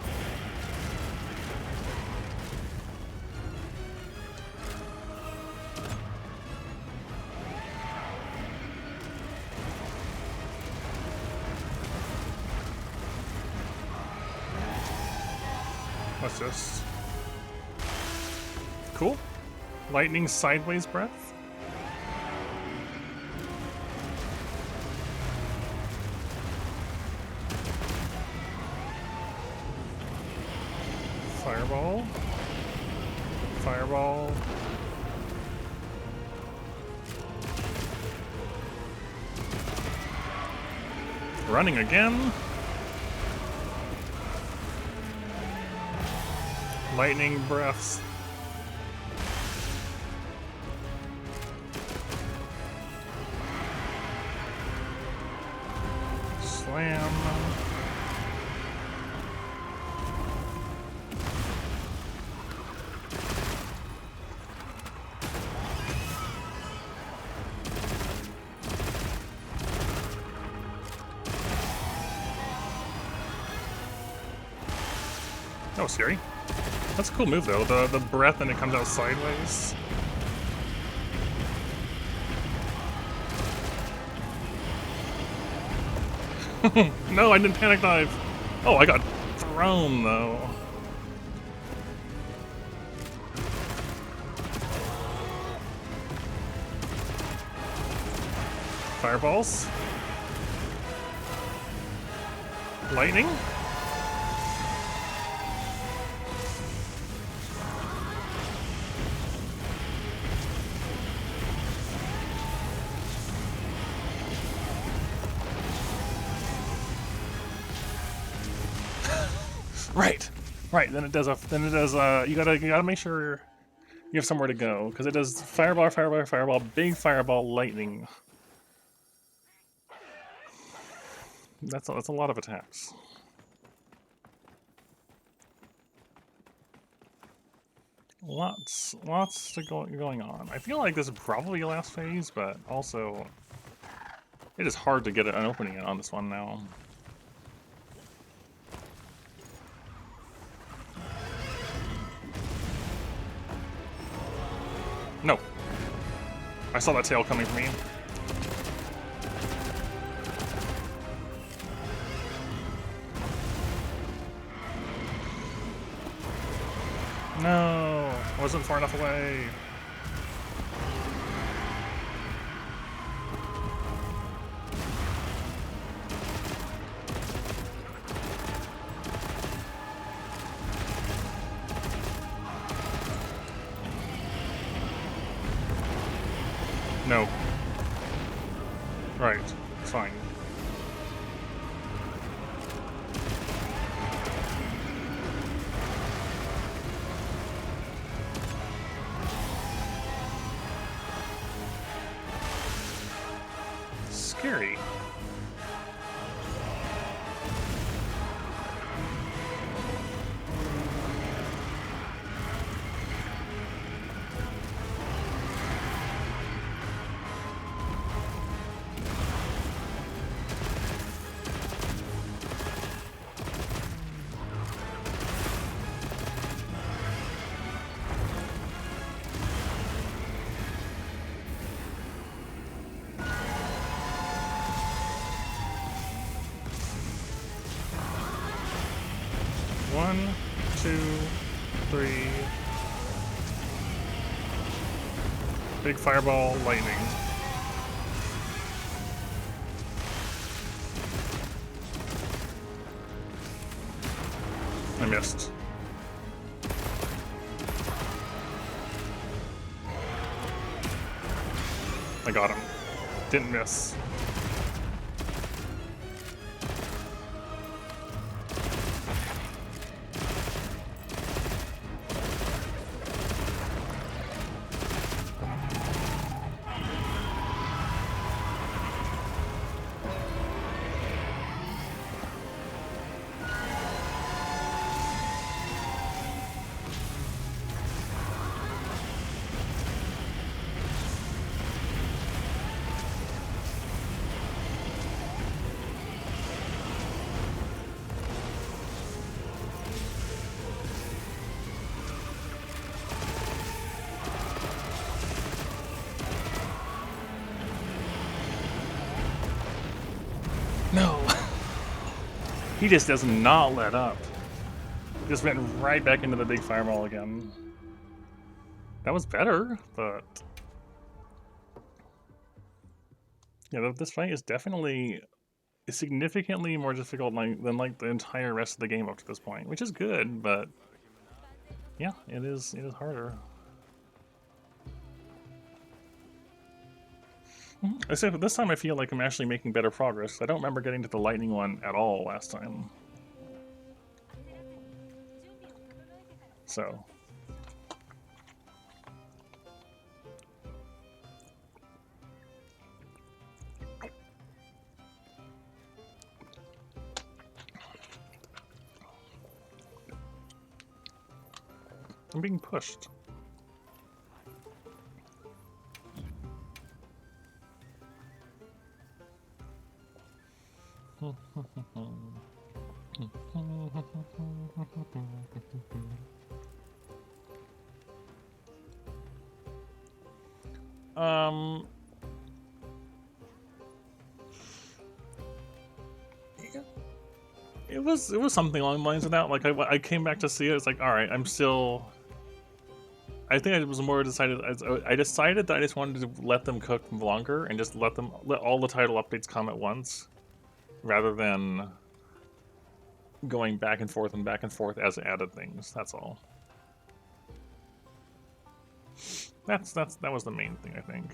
What's this? Cool. Lightning sideways breath. Fireball. Fireball. Running again. Lightning breaths. Slam. That was scary. That's a cool move though, the breath and it comes out sideways. No, I didn't panic dive. Oh, I got thrown though. Fireballs. Lightning. Right. Then it does you gotta make sure you have somewhere to go because it does fireball, fireball, fireball, big fireball, lightning. That's a lot of attacks. Lots to going on. I feel like this is probably the last phase, but also it is hard to get an opening on this one now. No. I saw that tail coming for me. No, I wasn't far enough away. No. Right, it's fine. Scary. One, two, three. Big fireball, lightning. I missed. I got him. Didn't miss. He just does not let up. Just went right back into the big fireball again. That was better, but yeah, this fight is definitely significantly more difficult than like the entire rest of the game up to this point, which is good, but yeah, it is harder. Except this time I feel like I'm actually making better progress. I don't remember getting to the lightning one at all last time. So. I'm being pushed. It was something along the lines of that. Like I came back to see it. It's like, all right, I'm still. I think I was more decided. I decided that I just wanted to let them cook longer and just let all the title updates come at once, rather than going back and forth as added things. That's all. That was the main thing, I think.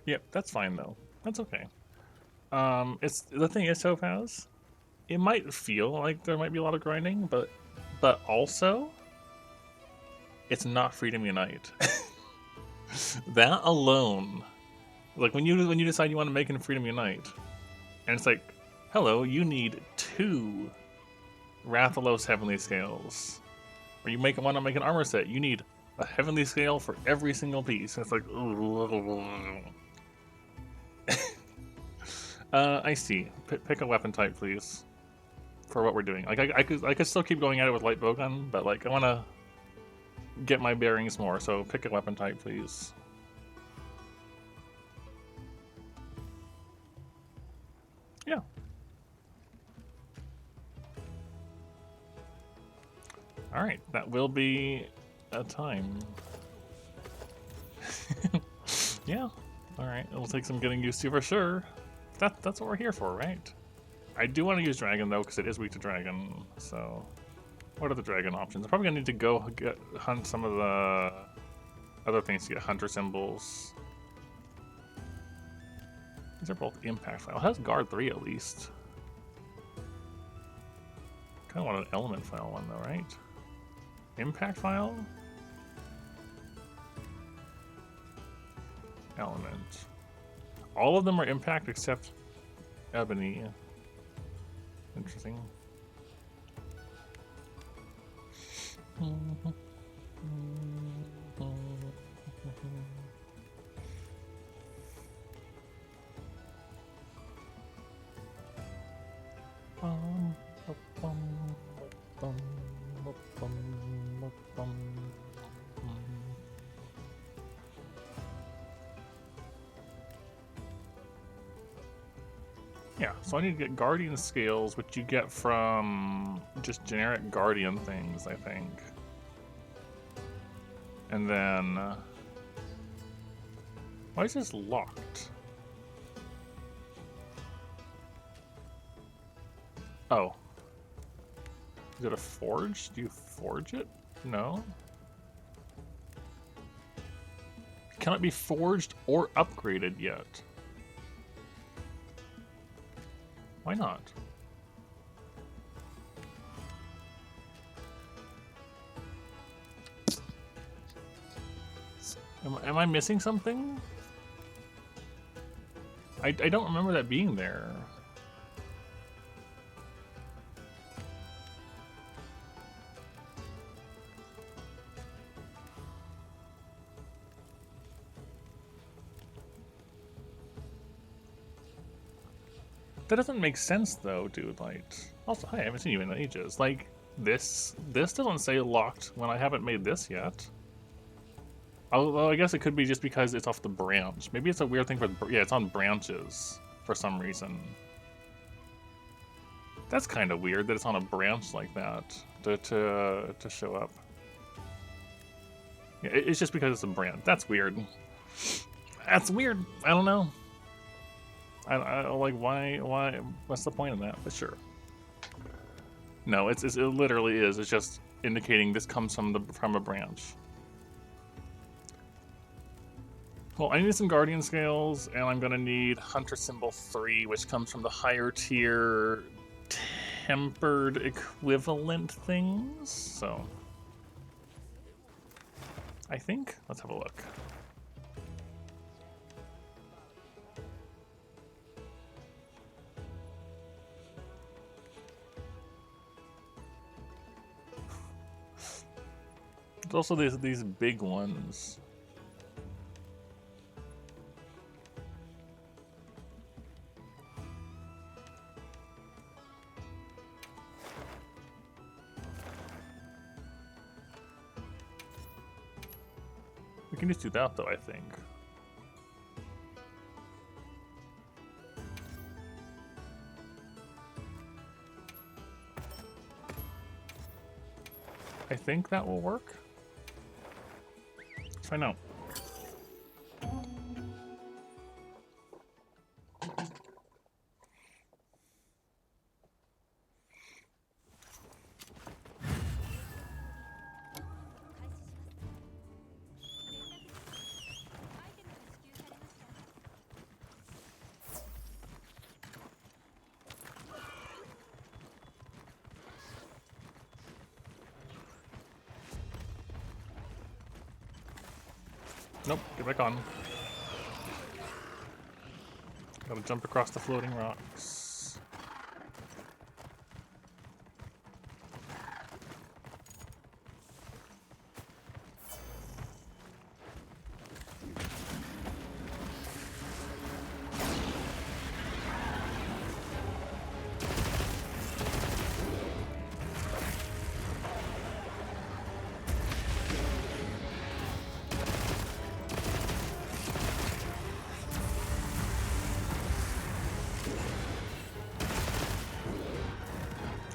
Yep, that's fine though. That's okay. It's the thing is, Topaz, it might feel like there might be a lot of grinding, but also it's not Freedom Unite. That alone, like when you decide you want to make a Freedom Unite, and it's like, hello, you need 2 Rathalos Heavenly Scales. Or you want to make an armor set, you need a Heavenly Scale for every single piece. And it's like, I see. Pick a weapon type, please, for what we're doing. Like I could still keep going at it with light bowgun, but like I want to get my bearings more. So pick a weapon type, please. Yeah. All right, that will be a time. Yeah. All right, it'll take some getting used to for sure. That's what we're here for, right? I do want to use dragon though, because it is weak to dragon. So, what are the dragon options? I'm probably gonna need to go hunt some of the other things to get hunter symbols. These are both impact file. It has guard 3 at least. Kind of want an element file one though, right? Impact file? Element. All of them are impact except ebony. Interesting. Yeah, so I need to get Guardian Scales, which you get from just generic Guardian things, I think. And then... why is this locked? Oh. Is it a forge? Do you forge it? No. It cannot be forged or upgraded yet. Why not? Am I missing something? I don't remember that being there. That doesn't make sense though, dude. Like, also, hi, I haven't seen you in ages. Like, this doesn't say locked when I haven't made this yet. Although I guess it could be just because it's off the branch. Maybe it's a weird thing for, yeah, it's on branches for some reason. That's kind of weird that it's on a branch like that to show up. Yeah, it's just because it's a branch. That's weird. That's weird. I don't know. I like why what's the point in that? But sure. No, it literally is. It's just indicating this comes from a branch. Well, I need some Guardian Scales, and I'm gonna need Hunter Symbol 3, which comes from the higher tier tempered equivalent things. So I think let's have a look. There's also these big ones. We can just do that though, I think. I think that will work. Let's find out. Nope, get back on. Gotta jump across the floating rocks.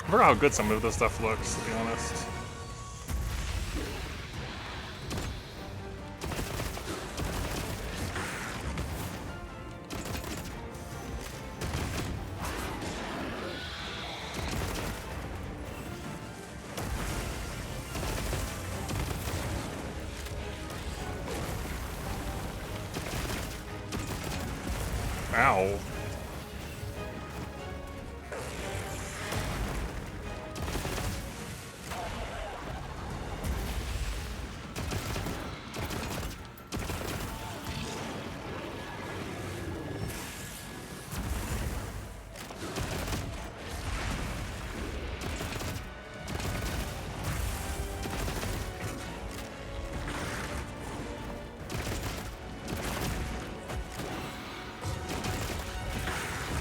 I forgot how good some of this stuff looks, to be honest. Ow.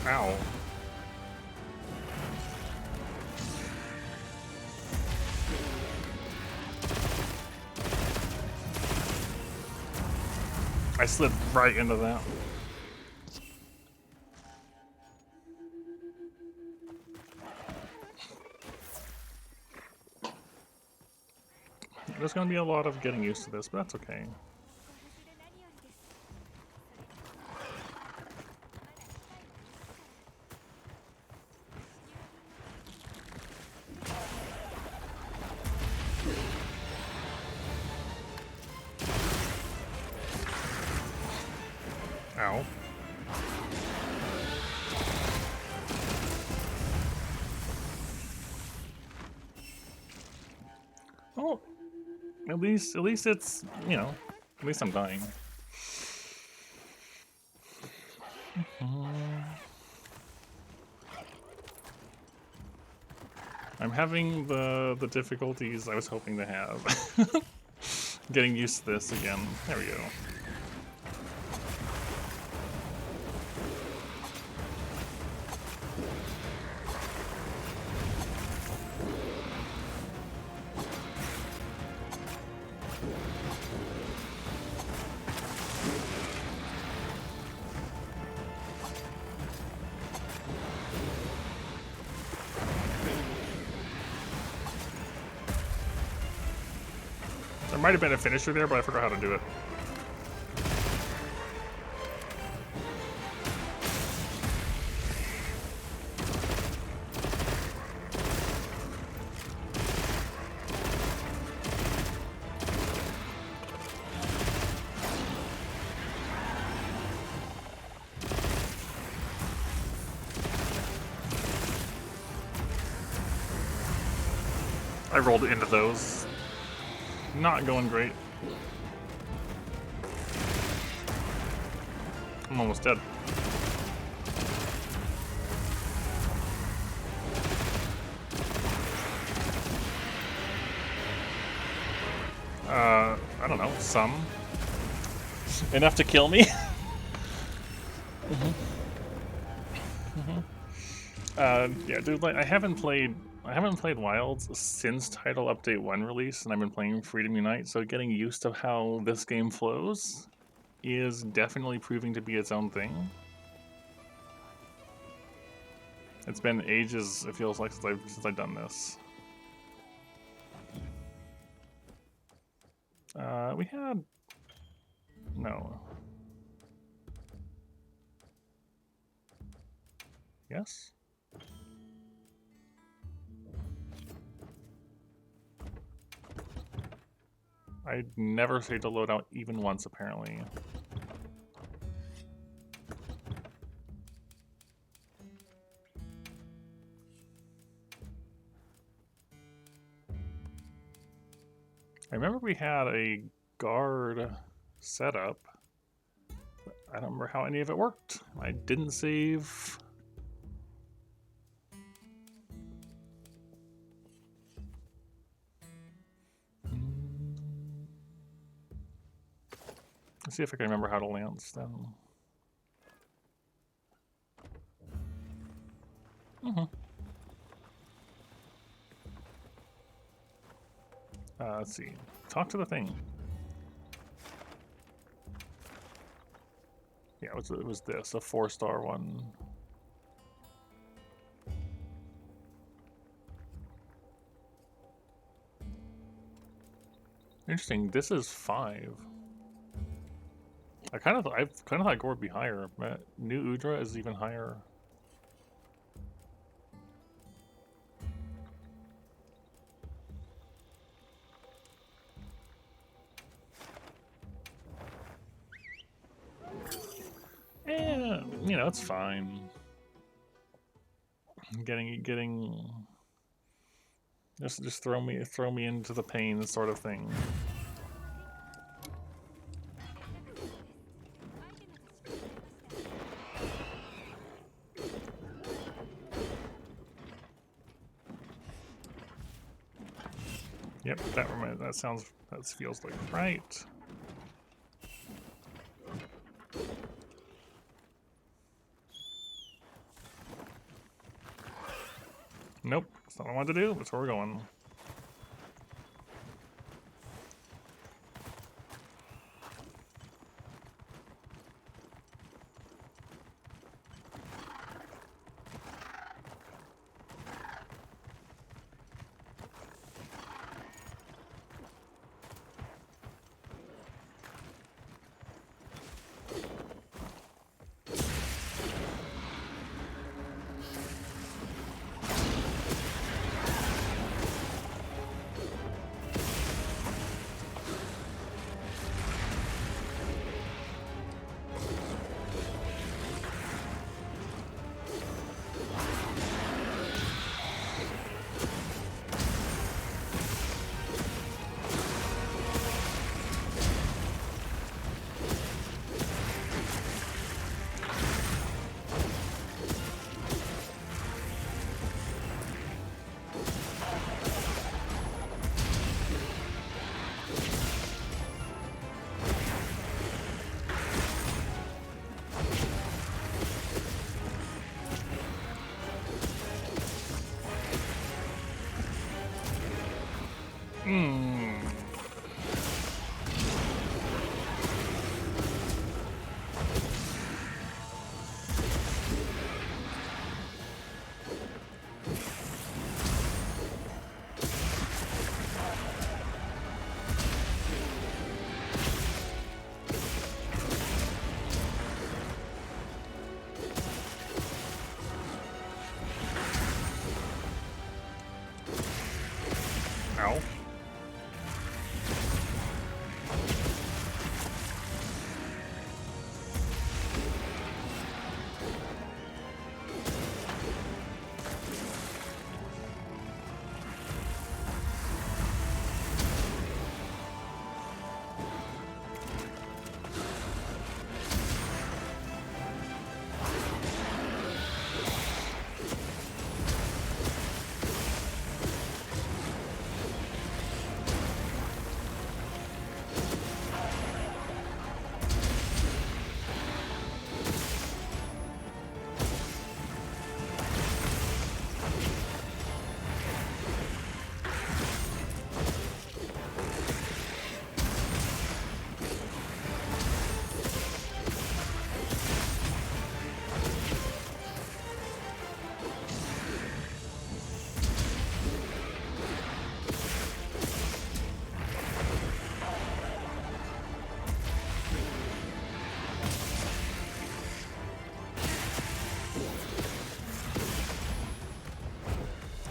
Ow. I slid right into that. There's gonna be a lot of getting used to this, but that's okay. Ow. Oh, at least it's, you know, at least I'm dying. I'm having the difficulties I was hoping to have. Getting used to this again. There we go. There might have been a finisher there, but I forgot how to do it. I rolled into those. Not going great. I'm almost dead. I don't know, some. Enough to kill me? Yeah, dude, like, I haven't played Wilds since Title Update 1 release, and I've been playing Freedom Unite, so getting used to how this game flows is definitely proving to be its own thing. It's been ages, it feels like, since I've done this. We had... No. Yes? I never saved a loadout even once, apparently. I remember we had a guard setup. I don't remember how any of it worked. I didn't save. Let's see if I can remember how to lance them. Let's see. Talk to the thing. Yeah, it was this, a 4-star one. Interesting. This is 5. I've kind of thought Gore would be higher. But New Udra is even higher. Yeah, you know, it's fine. Getting just throw me into the pain sort of thing. Yep, that feels like right. Nope, that's not what I wanted to do. That's where we're going.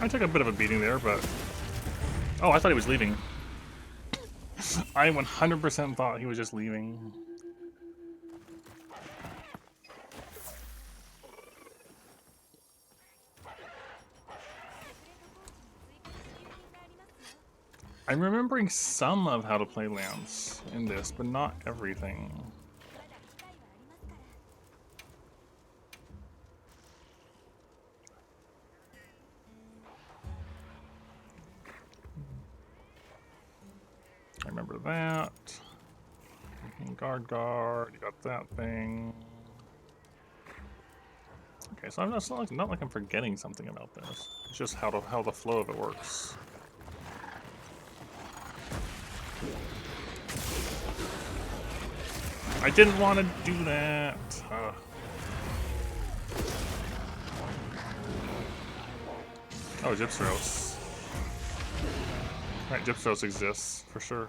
I took a bit of a beating there, but... Oh, I thought he was leaving. I 100% thought he was just leaving. I'm remembering some of how to play Lance in this, but not everything. I remember that. Guard, you got that thing. Okay, so it's not like I'm forgetting something about this. It's just how the flow of it works. I didn't want to do that. Oh, Gypsros. Right, Gypsros exists, for sure.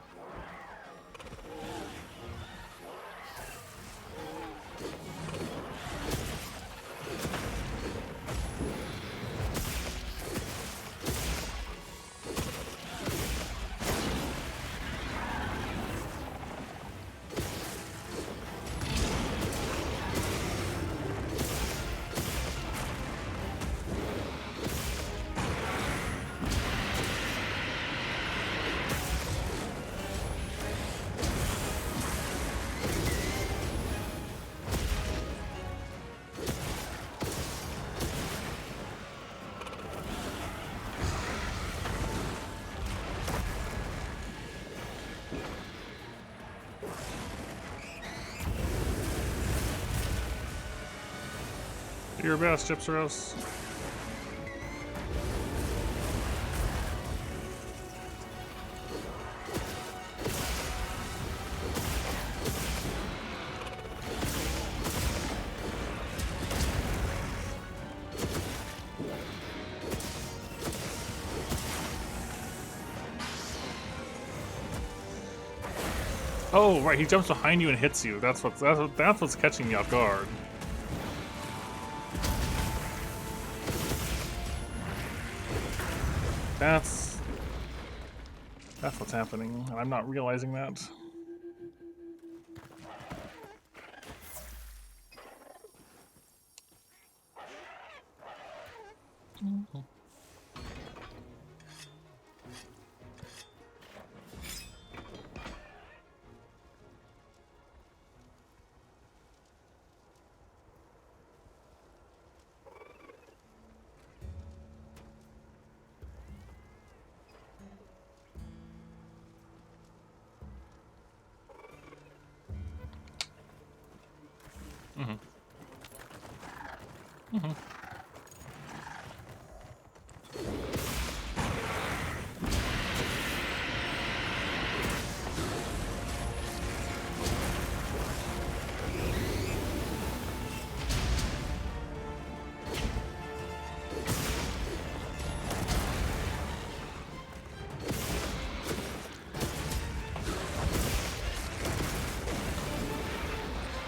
Do your best, Gypsros. Oh, right, he jumps behind you and hits you. That's what's catching me off guard. That's what's happening, and I'm not realizing that.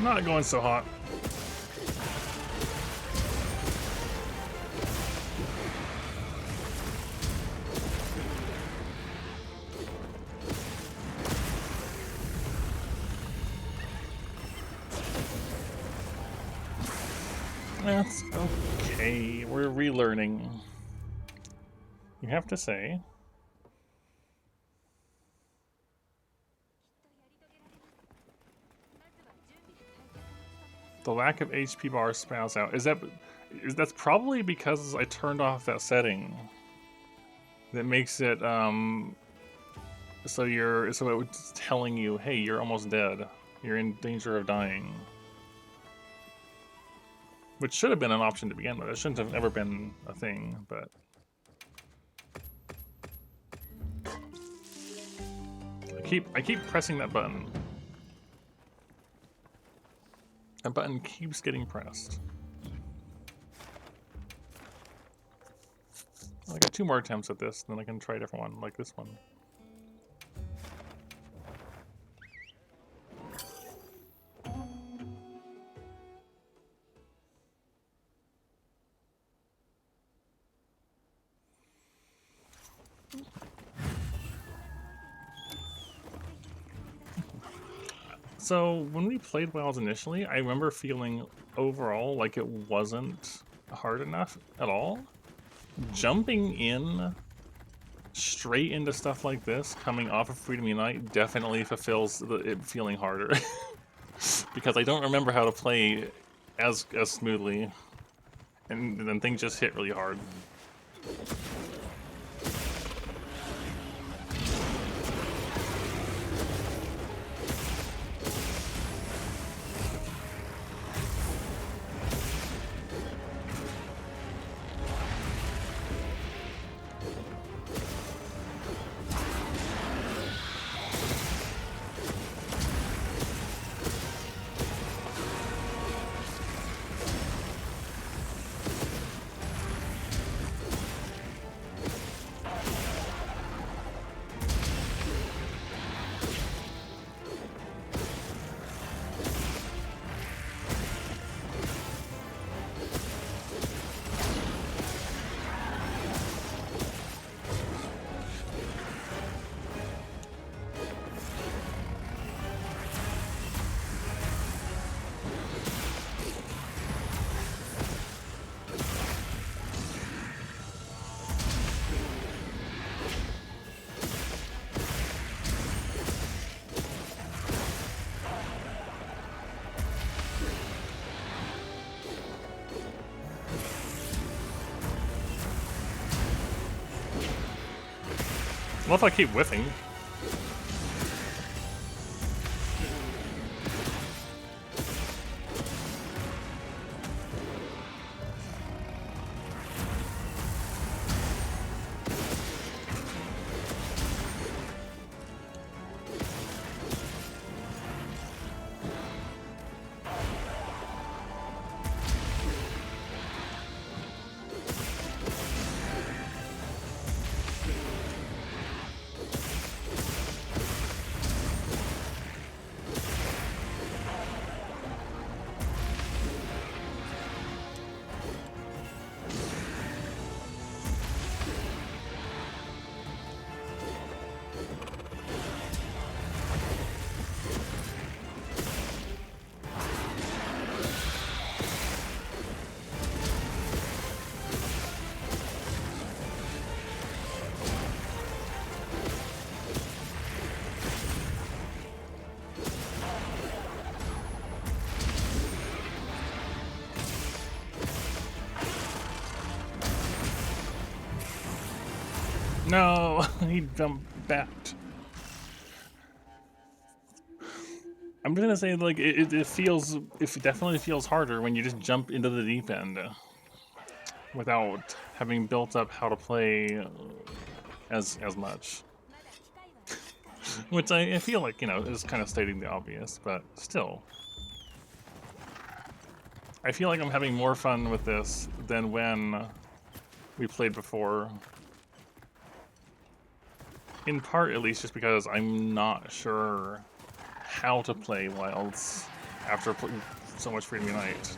Not going so hot. That's okay. We're relearning. You have to say. The lack of HP bar spouts out. That's probably because I turned off that setting that makes it so it's telling you, hey, you're almost dead. You're in danger of dying. Which should have been an option to begin with. It shouldn't have ever been a thing, but I keep pressing that button. That button keeps getting pressed. I got 2 more attempts at this, then I can try a different one, like this one. So when we played Wilds initially, I remember feeling overall like it wasn't hard enough at all. Jumping in straight into stuff like this, coming off of Freedom Unite, definitely fulfills it feeling harder. Because I don't remember how to play as smoothly, and then things just hit really hard. What if I keep whiffing? No, he jumped back. I'm just gonna say, like, it definitely feels harder when you just jump into the deep end without having built up how to play as much. Which I feel like, you know, is kind of stating the obvious, but still. I feel like I'm having more fun with this than when we played before. In part, at least, just because I'm not sure how to play Wilds after playing so much Freedom Unite.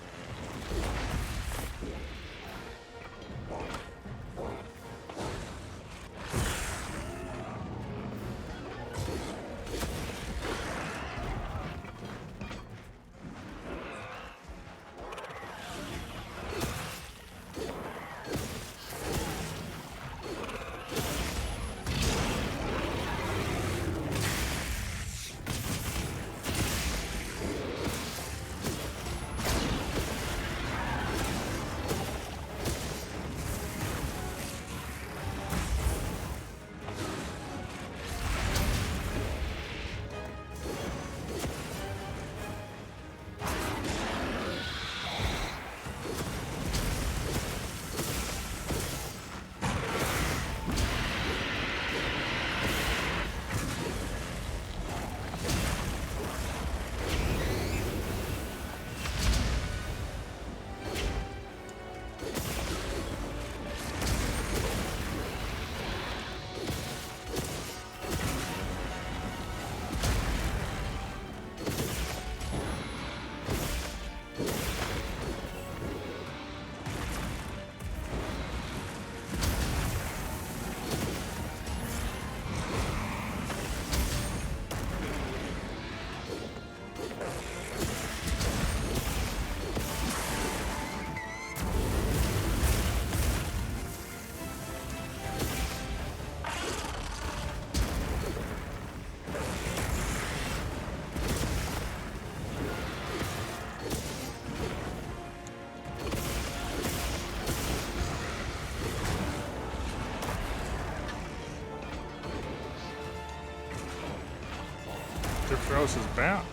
Gyarados is back.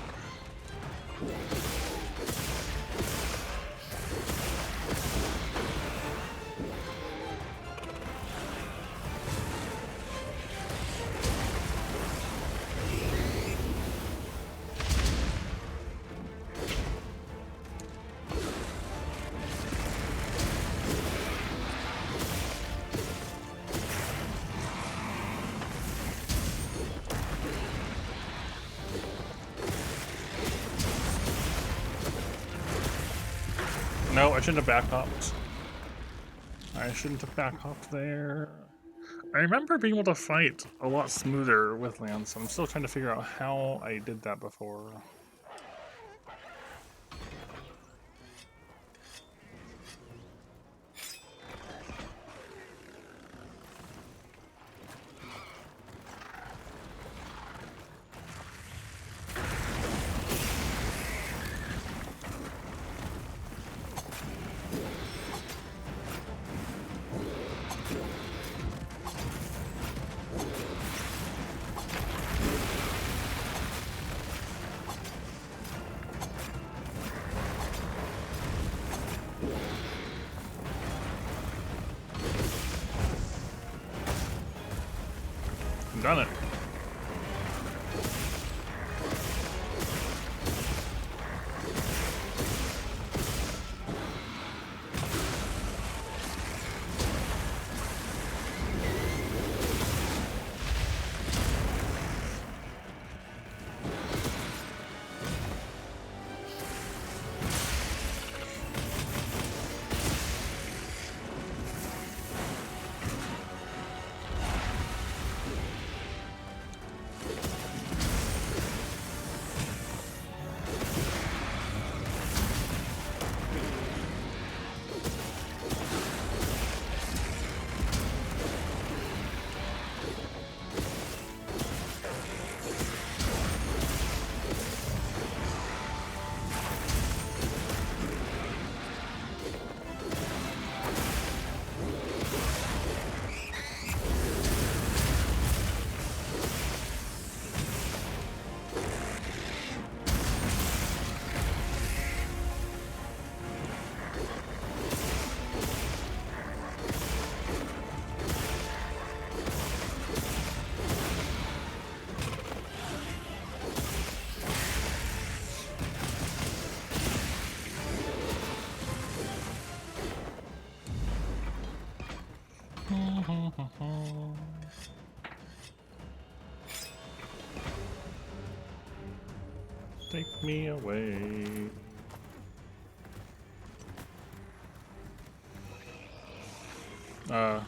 No, I shouldn't have back hopped. I shouldn't have back hopped there. I remember being able to fight a lot smoother with Lance. I'm still trying to figure out how I did that before. Done it. Take me away. I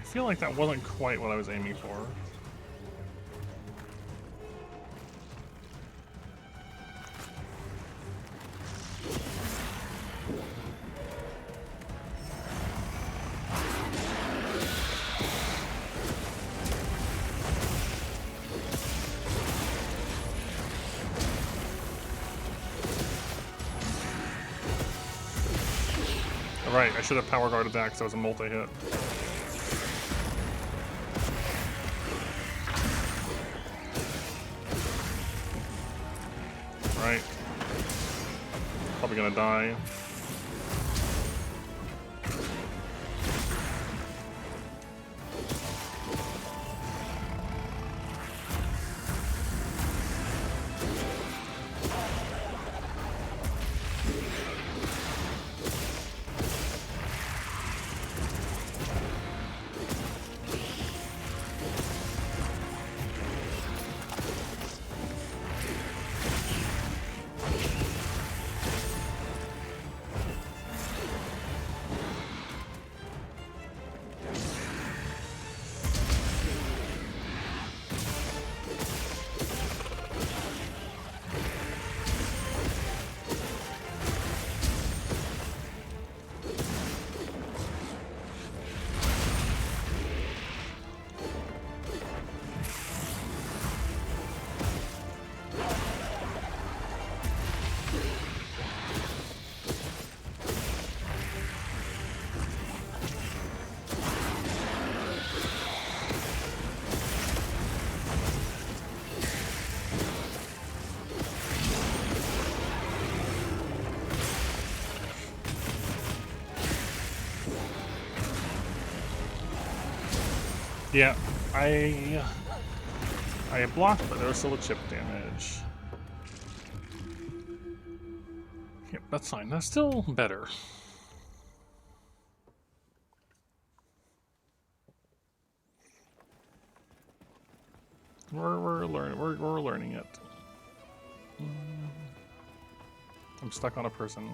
feel like that wasn't quite what I was aiming for. Right, I should have power guarded that because it was a multi-hit. Right. Probably gonna die. Yeah, I blocked, but there was still a chip damage. Yep, that's fine. That's still better. We're learning it. I'm stuck on a person.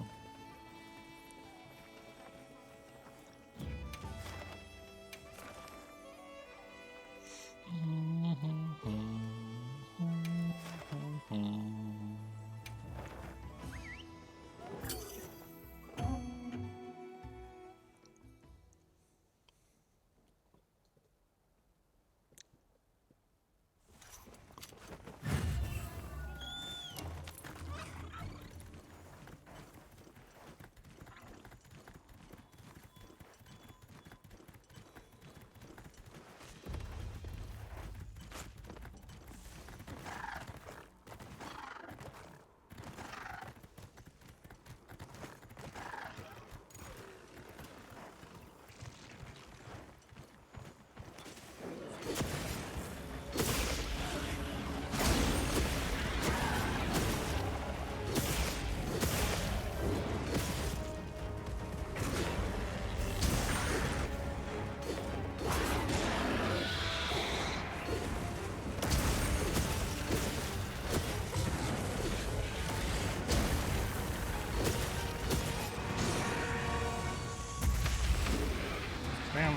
Damn.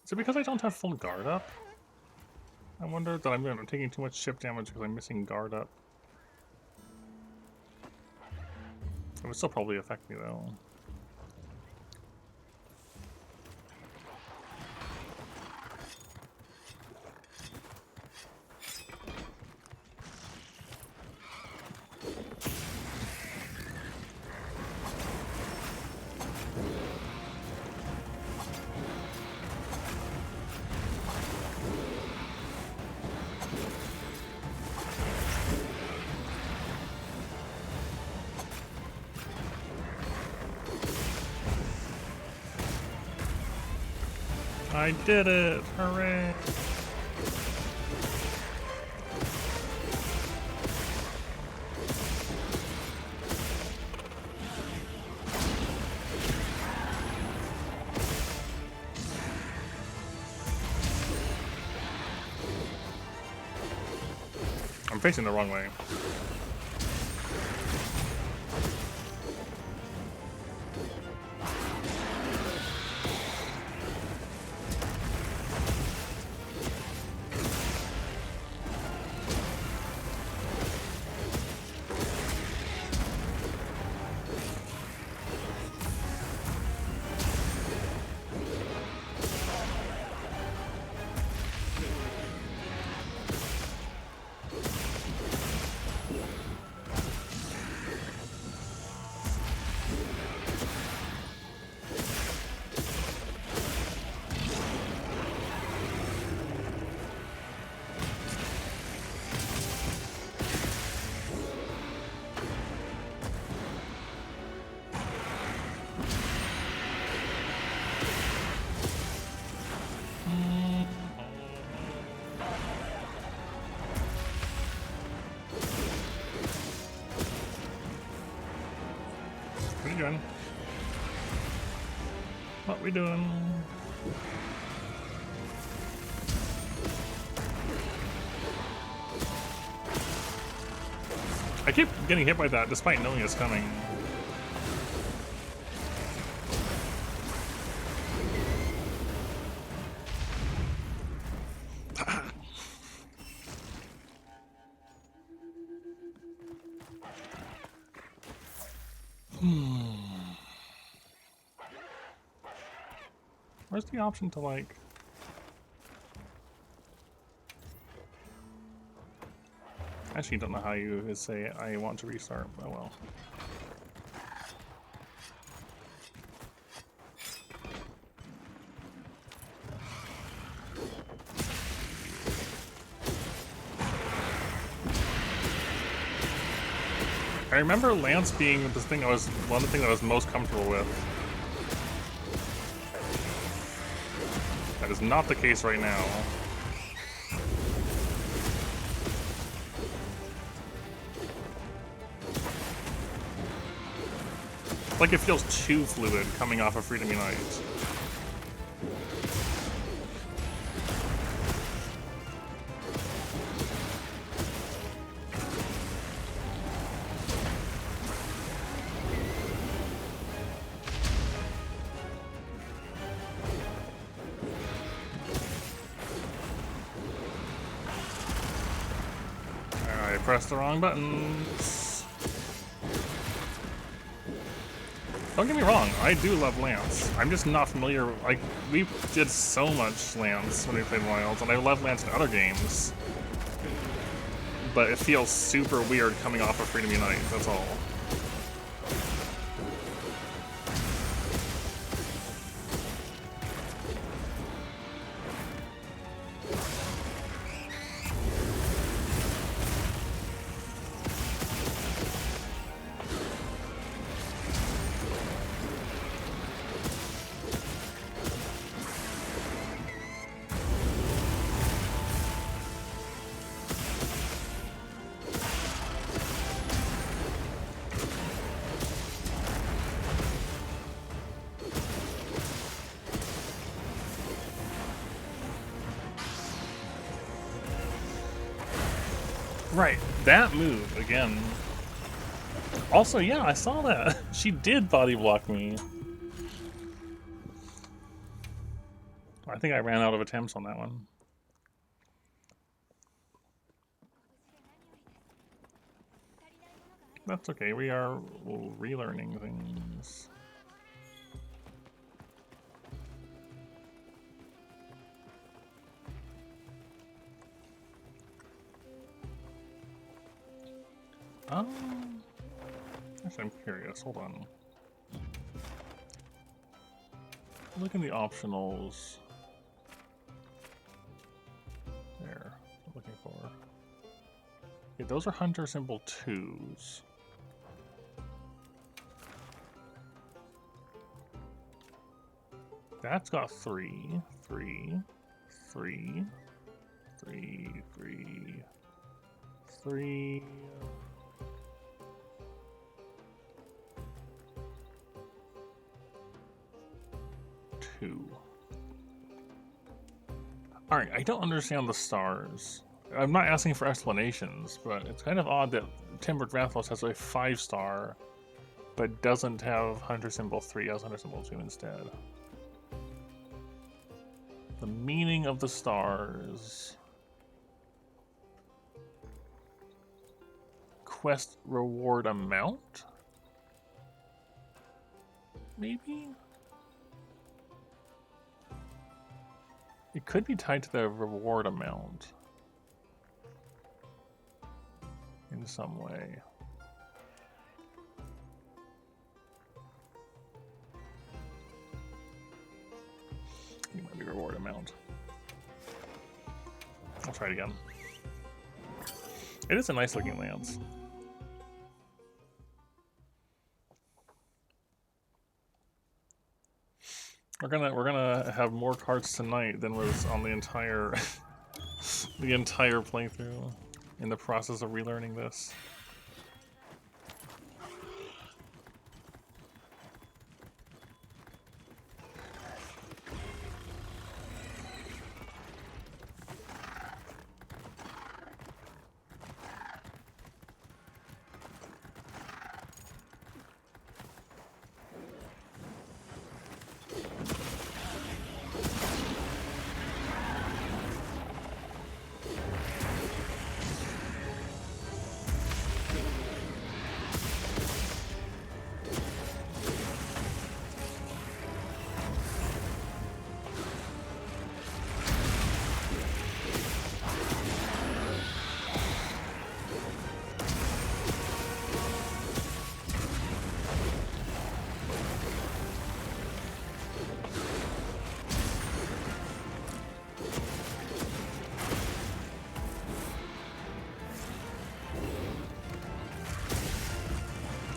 Is it because I don't have full guard up? I wonder that I'm taking too much chip damage because I'm missing guard up. It would still probably affect me though. I did it! Hooray! I'm facing the wrong way. What are you doing? What we doing? I keep getting hit by that despite knowing it's coming. Where's the option to like... I actually don't know how you say I want to restart. Oh well. I remember Lance being the thing one of the things I was most comfortable with. That is not the case right now. Like it feels too fluid coming off of Freedom Unite. I pressed the wrong buttons. Don't get me wrong, I do love Lance. I'm just not familiar. Like, we did so much Lance when we played Wilds, and I love Lance in other games. But it feels super weird coming off of Freedom Unite, that's all. Right, that move, again. Also, yeah, I saw that. She did body block me. I think I ran out of attempts on that one. That's okay, we are relearning things. Actually, I'm curious. Hold on. Look in the optionals. There. I'm looking for. Okay, those are Hunter symbol 2s. That's got 3, 3, 3, 3, 3, 3. 2. Alright, I don't understand the stars. I'm not asking for explanations, but it's kind of odd that Timbered Rathalos has a 5-star, but doesn't have Hunter symbol 3, has Hunter symbol 2 instead. The meaning of the stars. Quest reward amount? Maybe? It could be tied to the reward amount in some way. It might be reward amount. I'll try it again. It is a nice looking lance. We're gonna have more cards tonight than was on the entire the entire playthrough in the process of relearning this.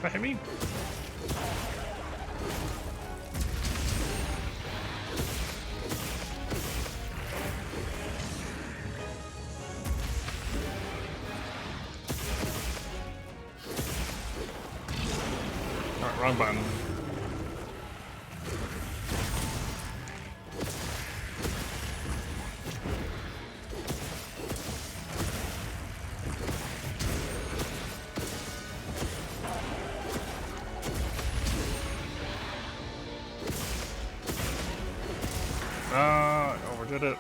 That hit me? Alright, wrong button. Overdid it.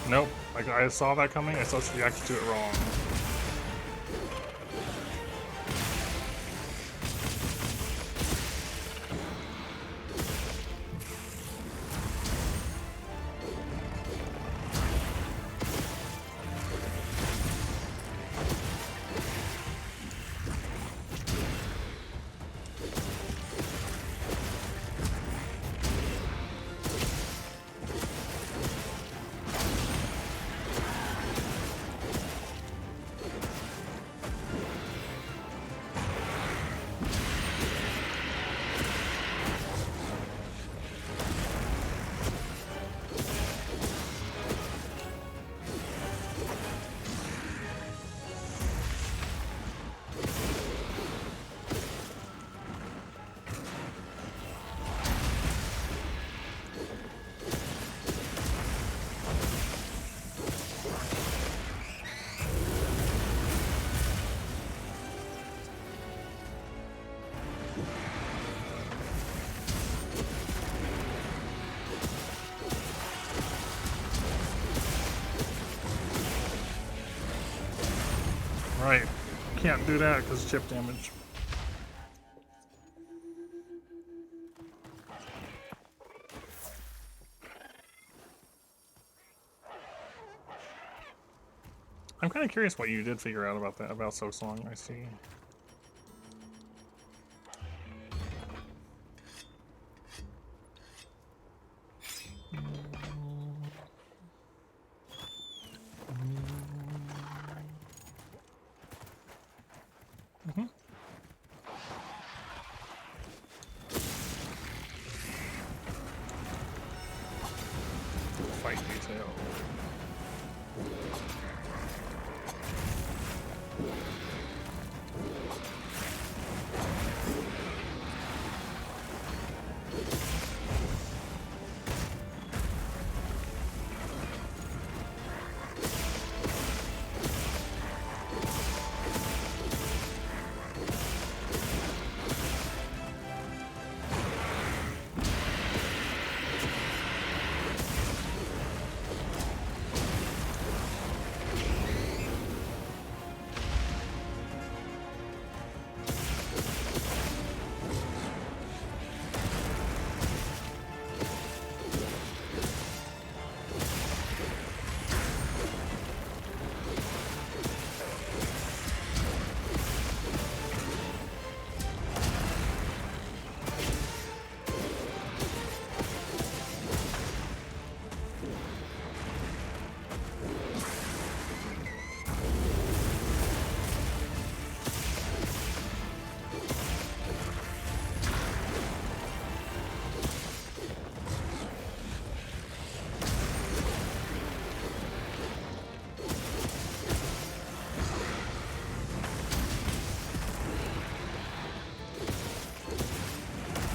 Nope. Like, I saw that coming, I just reacted to it wrong. Right. Can't do that because of chip damage. I'm kind of curious what you did figure out about that, about So Song, I see. Fight detail.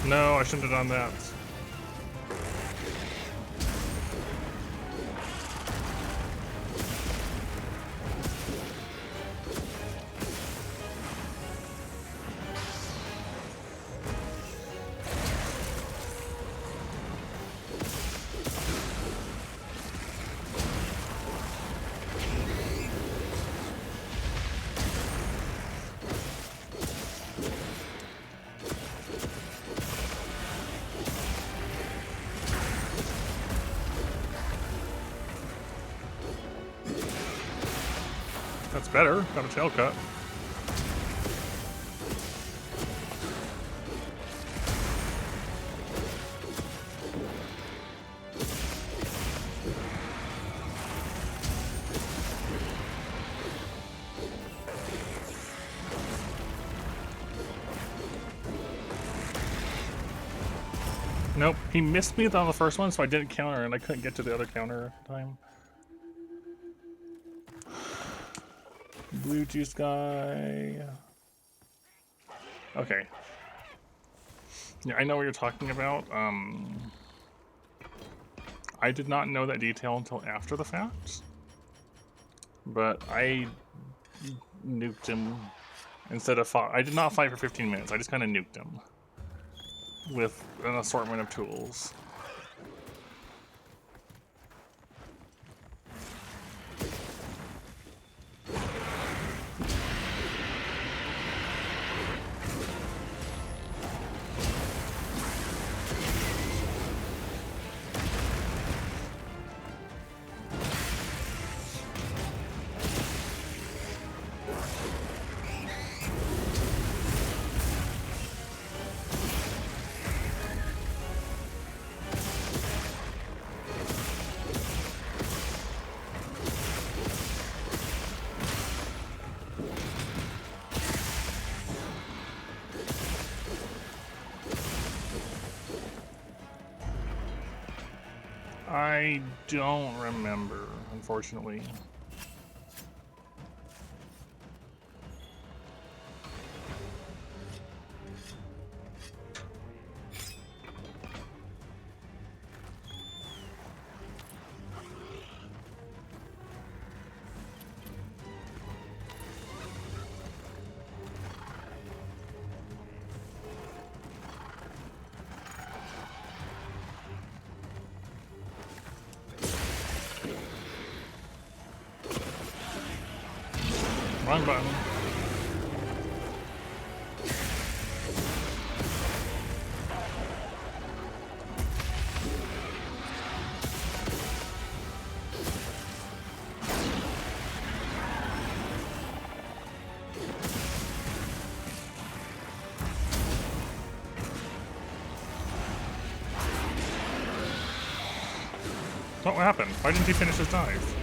No, I shouldn't have done that. That's better. Got a tail cut. Nope, he missed me on the first one, so I didn't counter, and I couldn't get to the other counter time. Blue juice guy. Okay. Yeah, I know what you're talking about. I did not know that detail until after the fact, but I nuked him instead of fight. I did not fight for 15 minutes. I just kind of nuked him with an assortment of tools. I don't remember, unfortunately. Wrong button. What happened? Why didn't he finish his dive?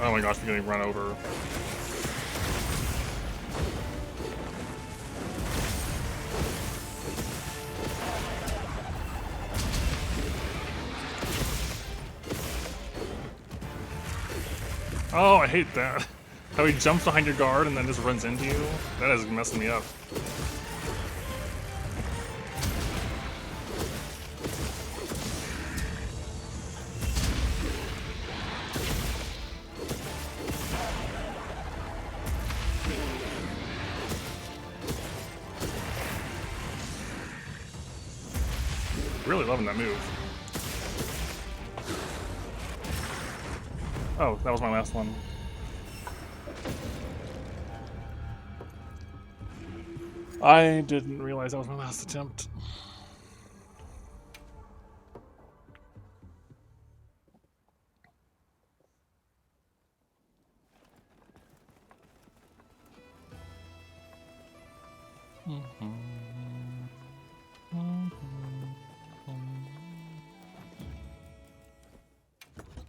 Oh my gosh, we're getting run over. Oh, I hate that. How he jumps behind your guard and then just runs into you. That is messing me up. Really loving that move. Oh, that was my last one. I didn't realize that was my last attempt.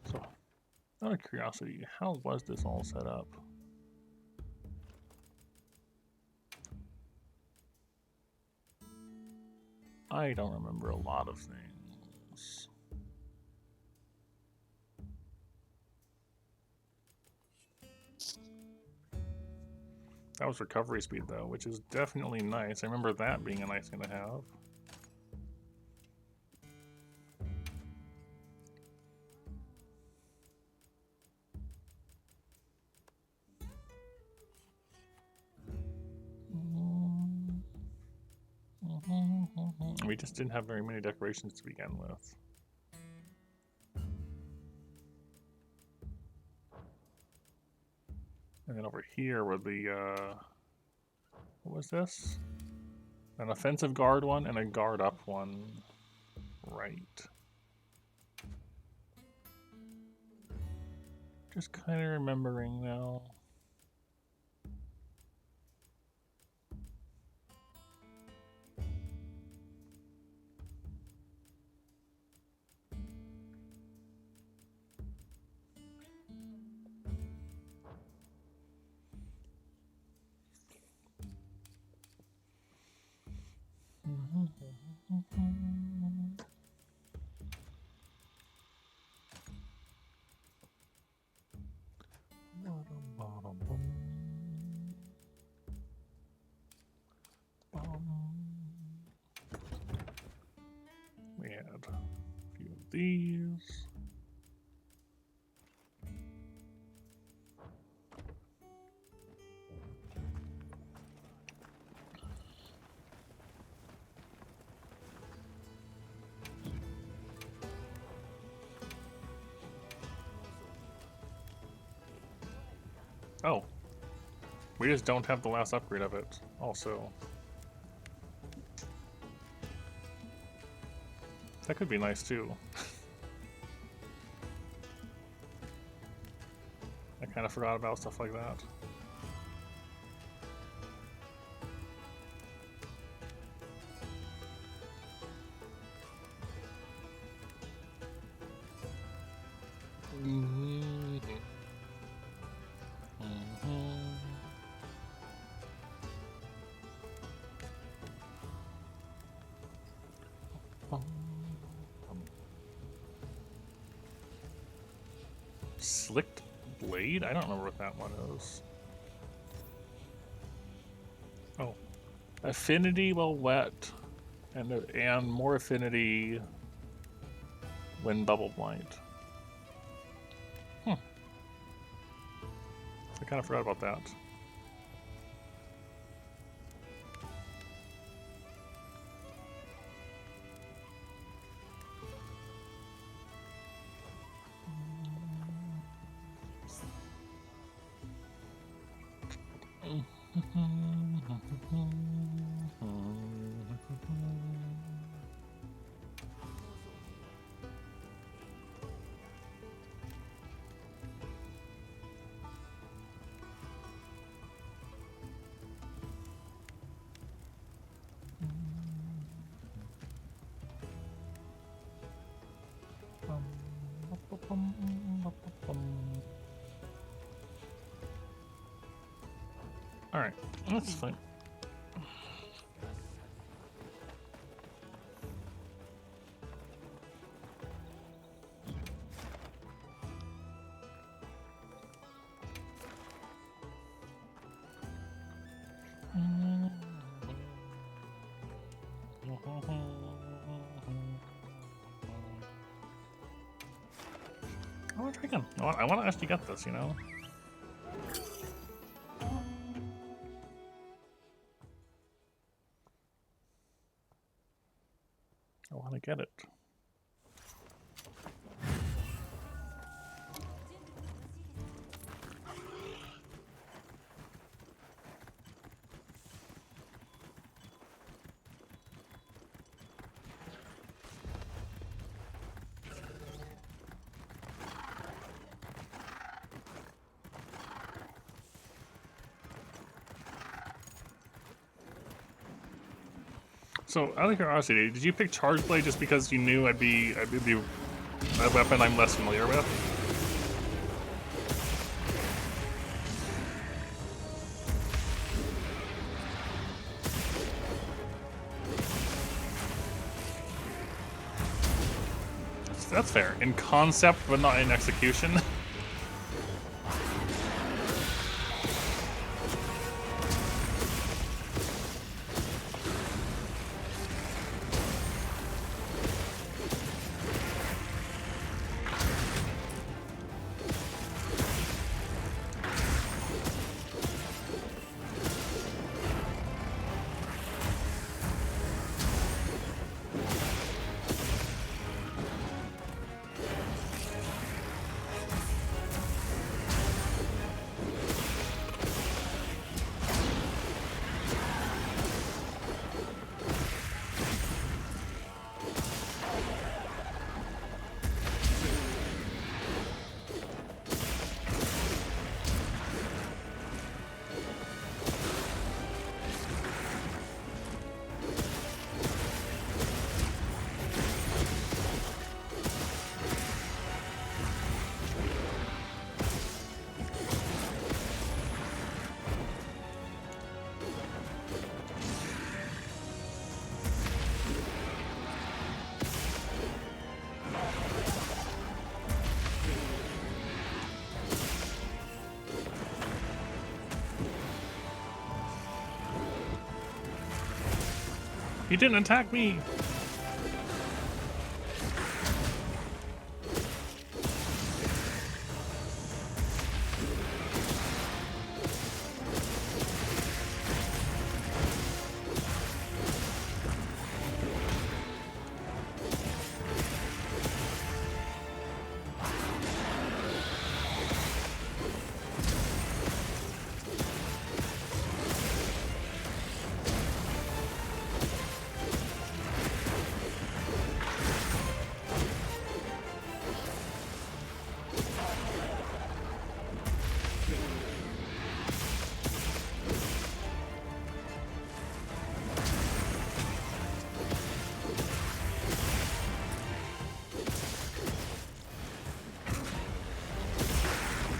So, out of curiosity, how was this all set up? I don't remember a lot of things. That was recovery speed though, which is definitely nice. I remember that being a nice thing to have. We just didn't have very many decorations to begin with. And then over here were the, what was this? An offensive guard one and a guard up one. Right. Just kind of remembering now. We had a few of these. Oh. We just don't have the last upgrade of it, also. That could be nice, too. I kind of forgot about stuff like that. Slicked Blade? I don't remember what that one is. Oh. Affinity while wet. And more affinity when bubble blind. I kind of forgot about that. Alright, that's fine. I want to try again. I want to actually get this, you know? I want to get it. So, out of curiosity, did you pick Charge Blade just because you knew I'd be a weapon I'm less familiar with? That's fair. In concept, but not in execution. He didn't attack me!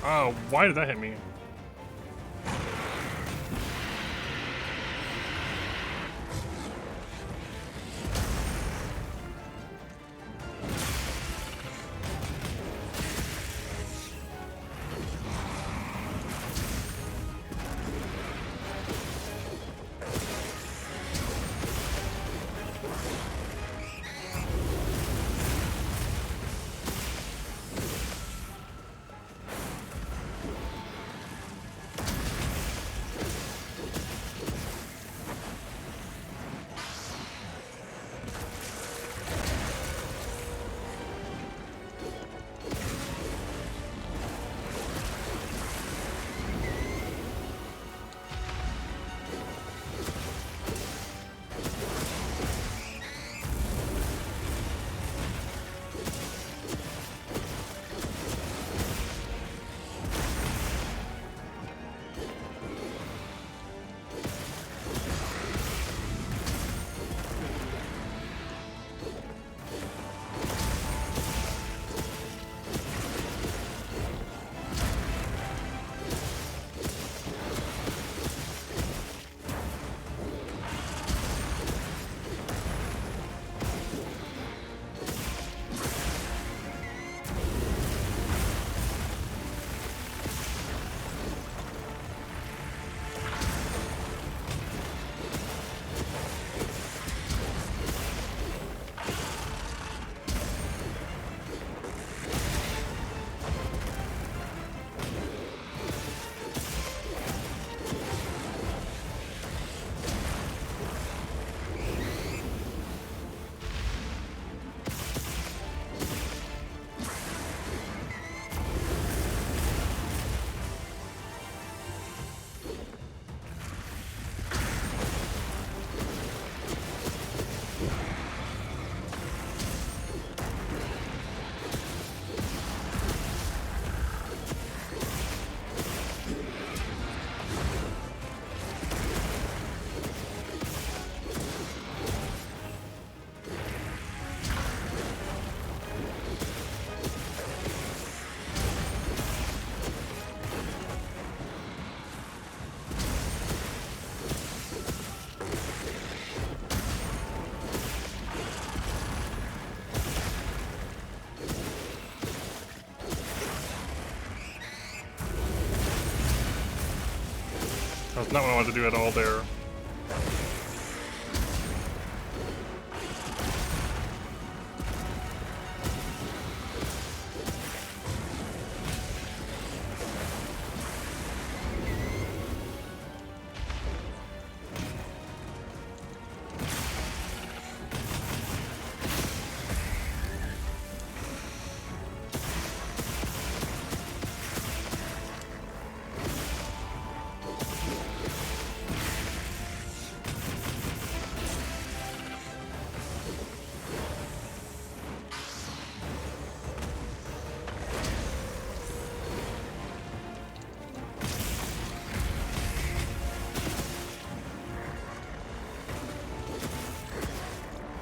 Oh, why did that hit me? That's not what I wanted to do at all there.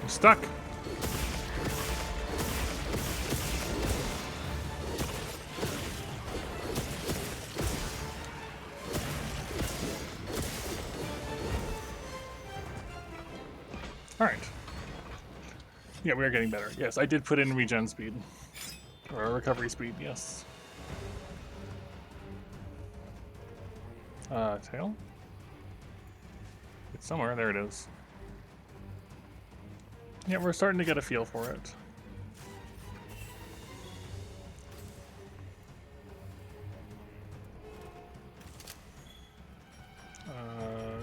I'm stuck. Alright. Yeah, we are getting better. Yes, I did put in regen speed. Or recovery speed, yes. Tail? It's somewhere. There it is. Yeah, we're starting to get a feel for it.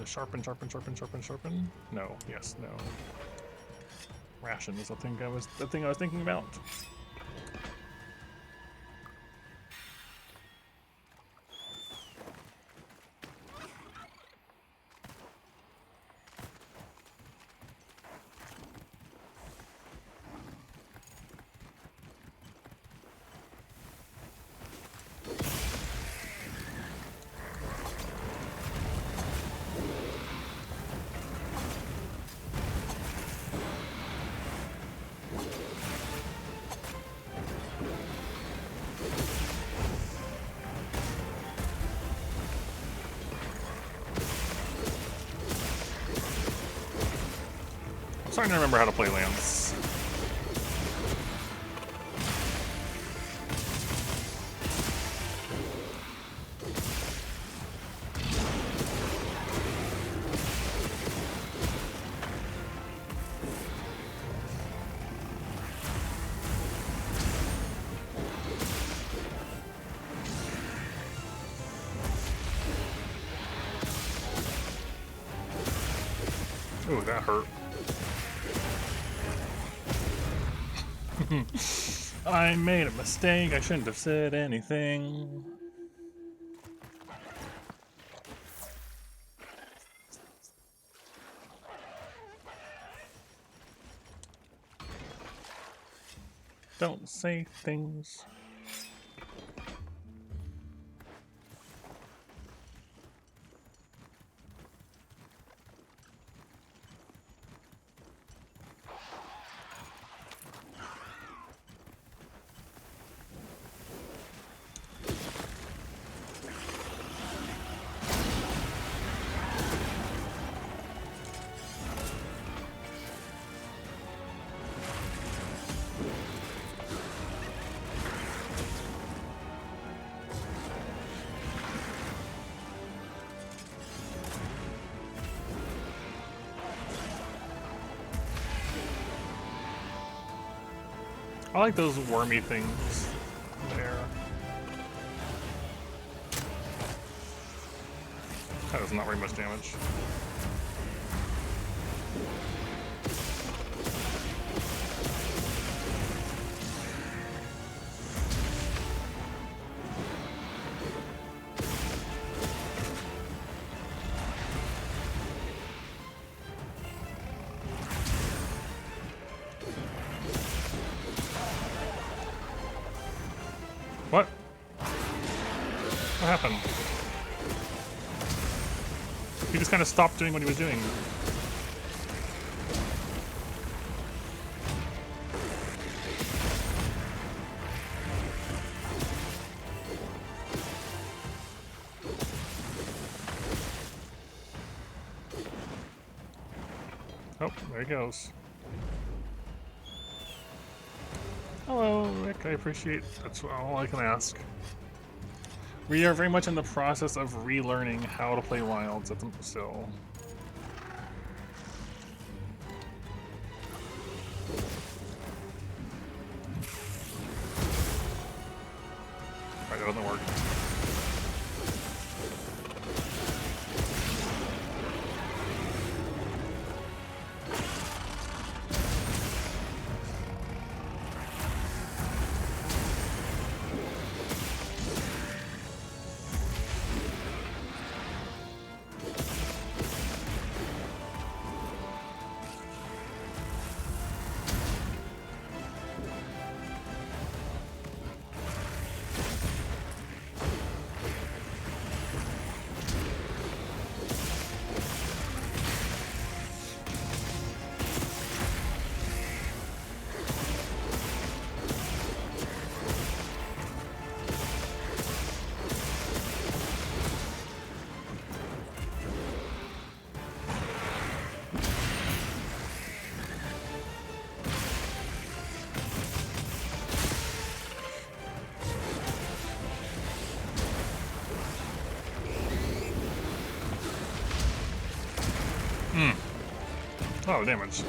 Sharpen, sharpen, sharpen, sharpen, sharpen. No, yes, no. Ration is the thing I was thinking about. I'm starting to remember how to play Lance. Ooh, that hurt. I made a mistake. I shouldn't have said anything. Don't say things. I like those wormy things there. That does not very much damage. What? What happened? He just kind of stopped doing what he was doing. Oh, there he goes. Hello, Rick. I appreciate that's all I can ask. We are very much in the process of relearning how to play Wilds at the still. Alright, that doesn't work. Oh, damage.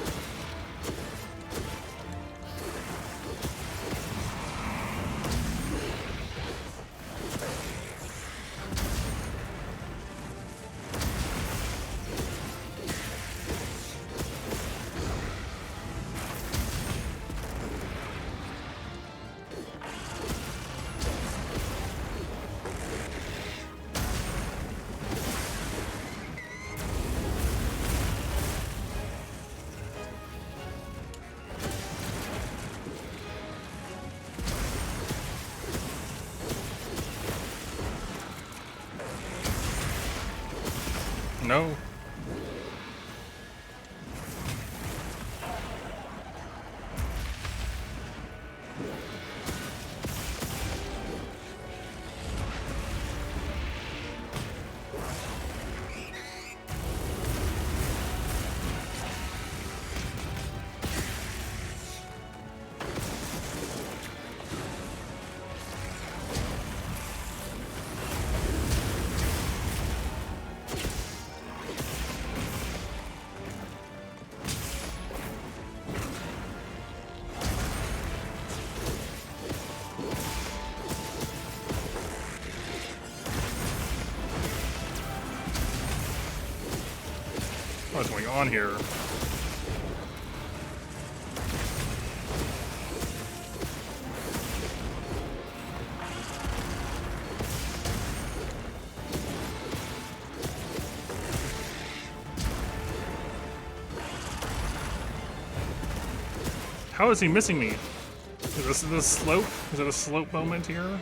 No. What's going on here? How is he missing me? Is this slope? Is it a slope moment here?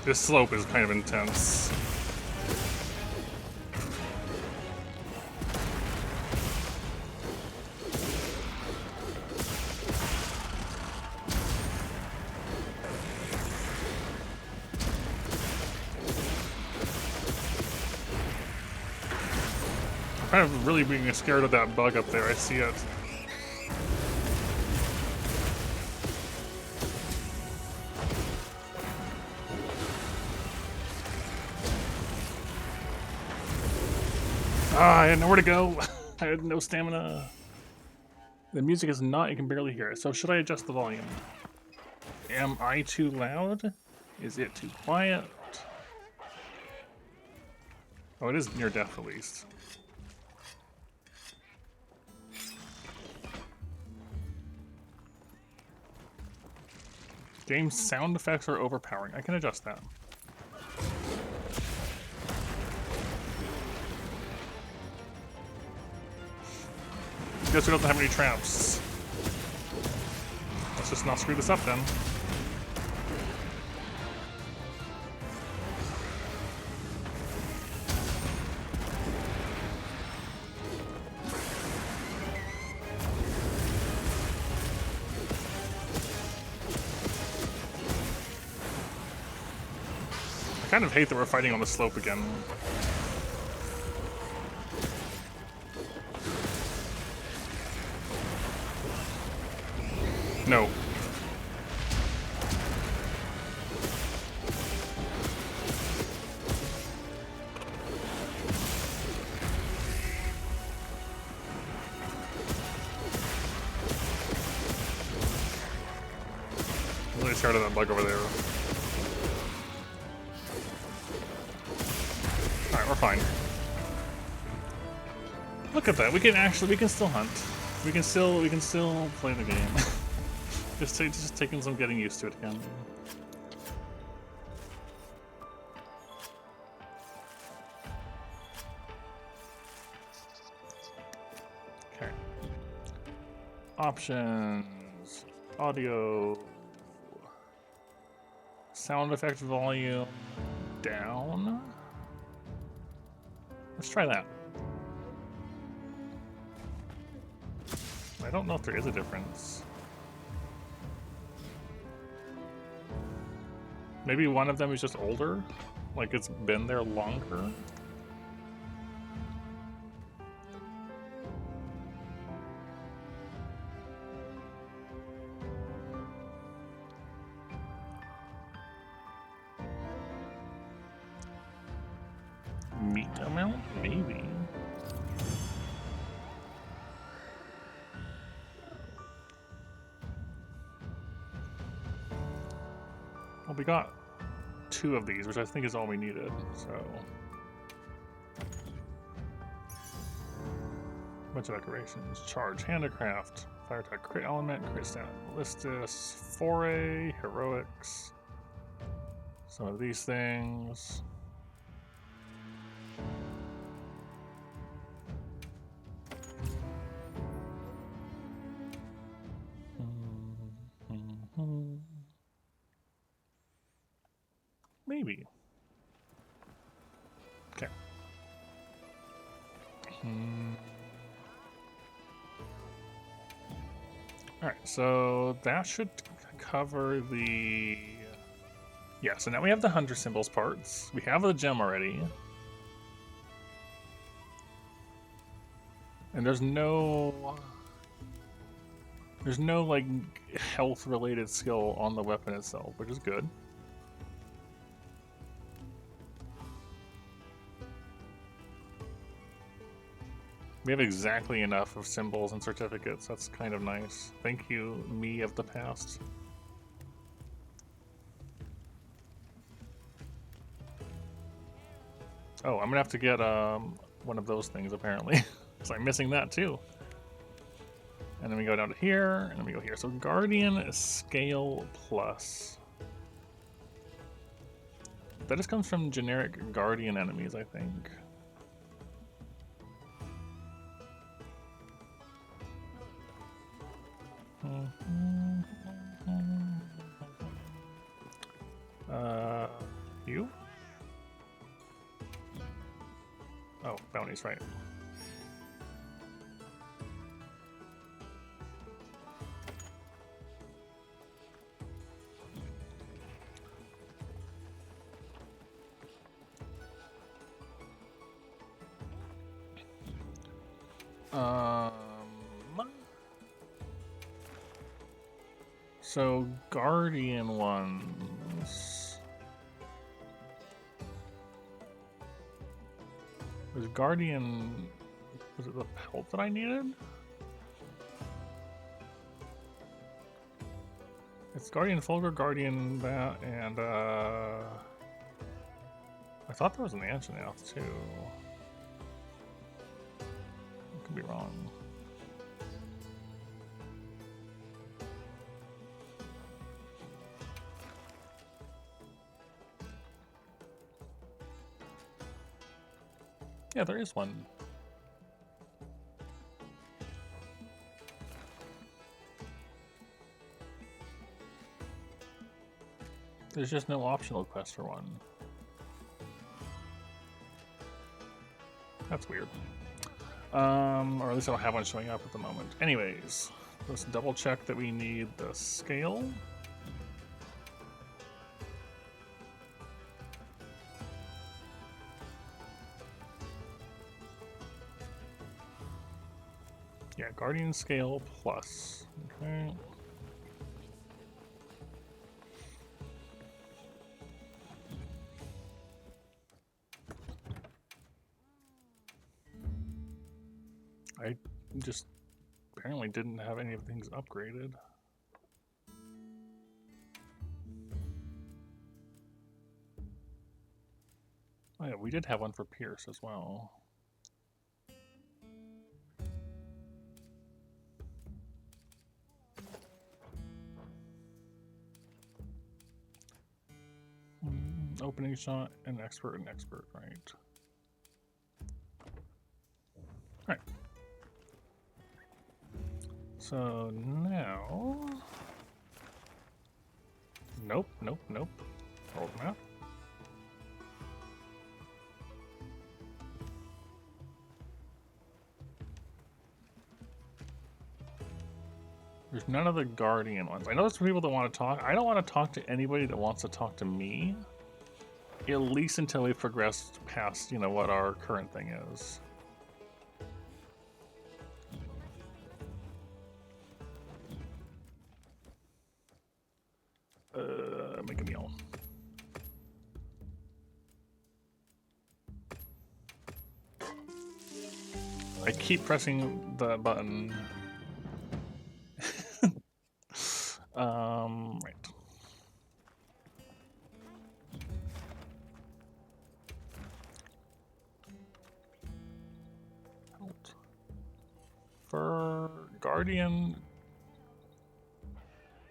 This slope is kind of intense. I'm kind of really being scared of that bug up there. I see it. Ah, I had nowhere to go. I had no stamina. The music is not, you can barely hear it. So should I adjust the volume? Am I too loud? Is it too quiet? Oh, it is near death at least. Game's sound effects are overpowering. I can adjust that. Guess we don't have any traps. Let's just not screw this up then. I kind of hate that we're fighting on the slope again. No. Really scared of that bug over there. Alright, we're fine. Look at that. We can still hunt. We can still play the game. just taking some getting used to it again. Okay. Options. Audio. Sound effect volume down. Let's try that. I don't know if there is a difference. Maybe one of them is just older? Like it's been there longer? Meat amount? Maybe. Well, we got 2 of these, which I think is all we needed, so. Bunch of decorations. Charge, handicraft, fire attack, crit element, crit stat, ballistus, foray, heroics. Some of these things. Maybe. Okay. Alright, so that should cover the... Yeah, so now we have the Hunter Symbols parts. We have the gem already. And there's no... There's no, like, health-related skill on the weapon itself, which is good. We have exactly enough of symbols and certificates. That's kind of nice. Thank you, me of the past. Oh, I'm gonna have to get one of those things apparently. So I'm missing that too. And then we go down to here, and then we go here. So Guardian Scale Plus. That just comes from generic Guardian enemies, I think. You? Oh, bounties, right. So Guardian ones. Was Guardian... Was it the pelt that I needed? It's Guardian Fulgur, Guardian that, and I thought there was an Anjanath too. I could be wrong. Yeah, there is one. There's just no optional quest for one. That's weird. Or at least I don't have one showing up at the moment. Anyways, let's double check that we need the scale. Yeah, Guardian Scale Plus. Okay. I just apparently didn't have any of the things upgraded. Oh yeah, we did have one for Pierce as well. Opening shot and expert, right? Alright. So now... Nope. Old map. There's none of the Guardian ones. I know there's some people that want to talk. I don't want to talk to anybody that wants to talk to me. At least until we've progressed past, you know, what our current thing is. Make a meal. I keep pressing the button. Right. Guardian.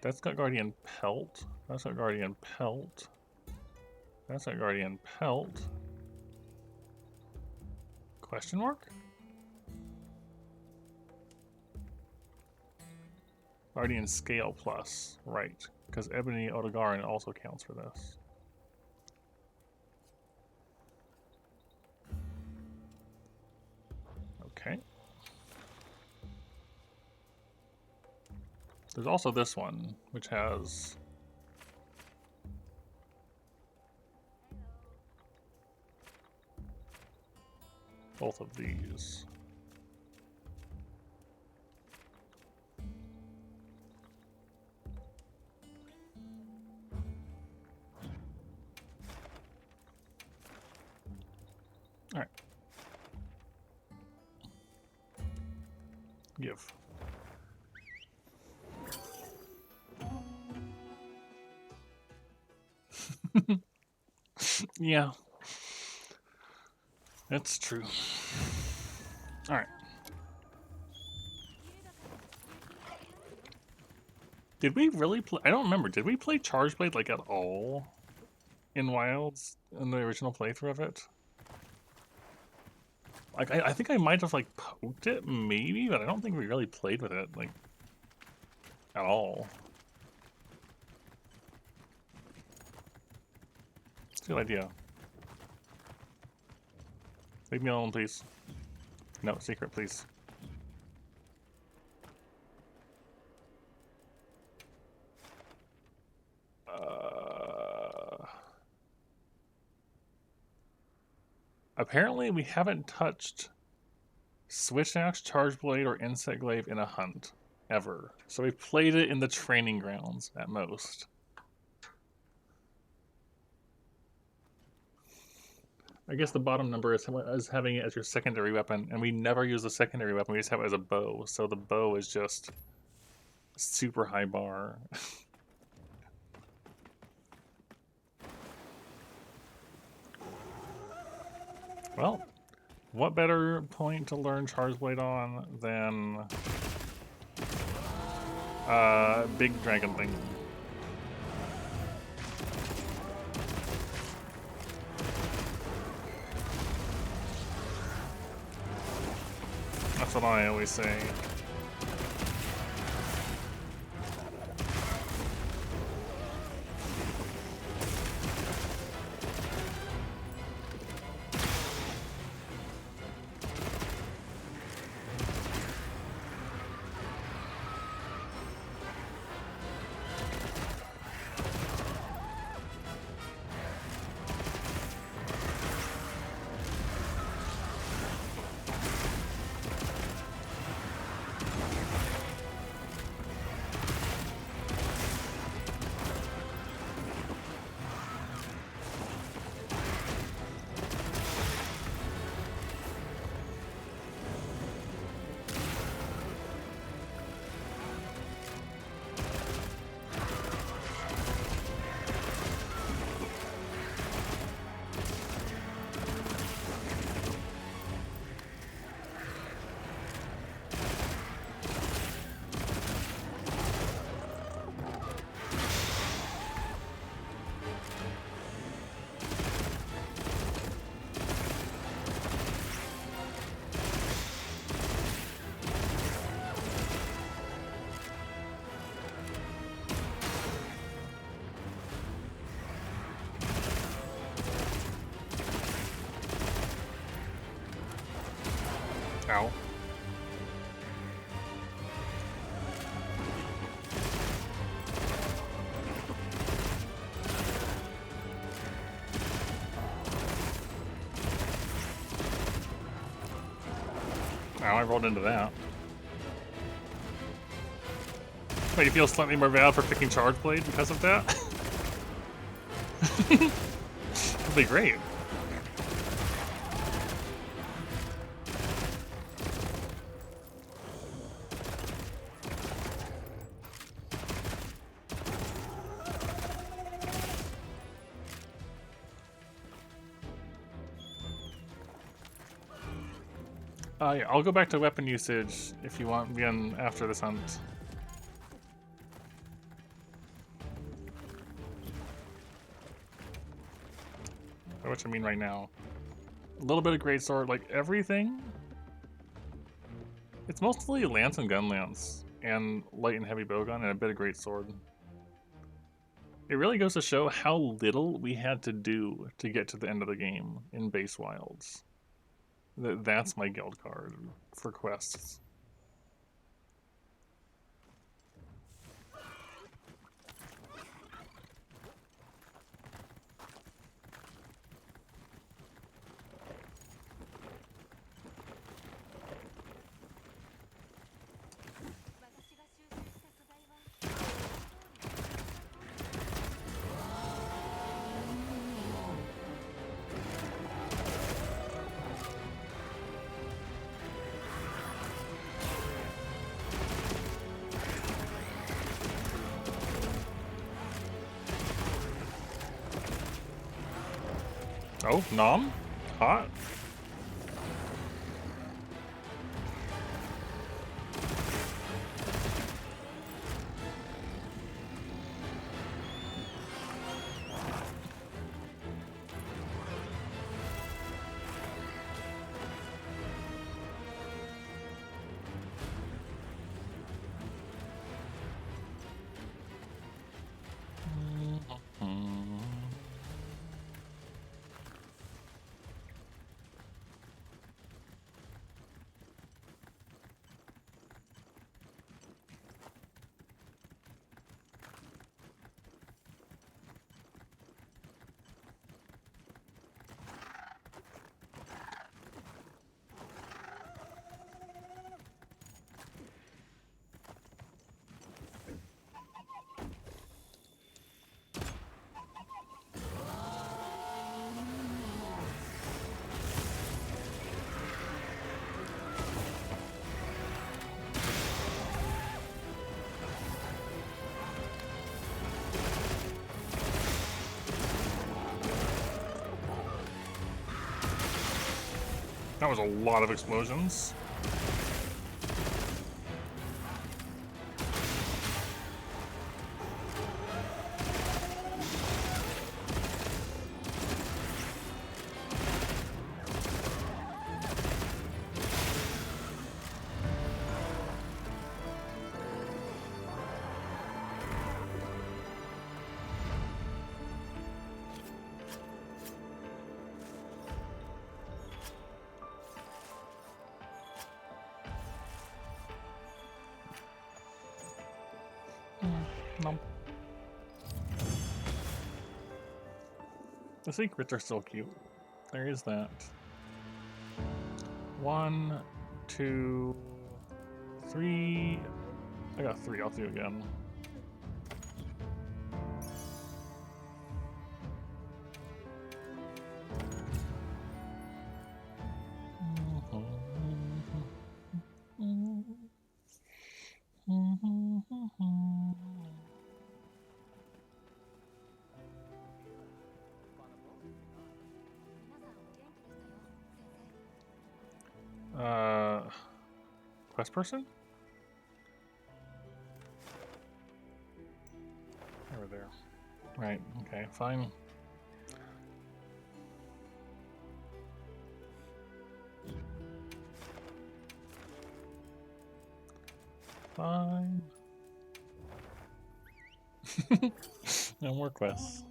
That's got Guardian Pelt. That's got Guardian Pelt. That's got Guardian Pelt. Question mark? Guardian Scale Plus. Right. Because Ebony Odogaron also counts for this. Okay. There's also this one, which has both of these. All right. Give. Yeah. That's true. All right. Did we really play? I don't remember. Did we play Charge Blade like at all in Wilds in the original playthrough of it? Like, I think I might have like poked it, maybe, but I don't think we really played with it like at all. It's a good idea. Leave me alone, please. No, secret, please. Apparently, we haven't touched Switch Axe, Charge Blade, or Insect Glaive in a hunt, ever. So we've played it in the training grounds, at most. I guess the bottom number is having it as your secondary weapon, and we never use the secondary weapon, we just have it as a bow, so the bow is just super high bar. Well, what better point to learn Charge Blade on than big dragon thing? That's what I always say. Ow. Ow, I rolled into that. Wait, you feel slightly more bad for picking Charge Blade because of that? That'd be great. Yeah, I'll go back to weapon usage if you want again after this hunt. Or what I mean right now. A little bit of greatsword, like everything. It's mostly lance and gun lance, and light and heavy bowgun, and a bit of greatsword. It really goes to show how little we had to do to get to the end of the game in base wilds. That's my guild card for quests. Oh, Nom? Hot? That was a lot of explosions. No. The secrets are still cute. There is that. 1, 2, 3. I got 3. I'll do it again. Quest person? Over there. Right, okay, fine. Fine. No more quests.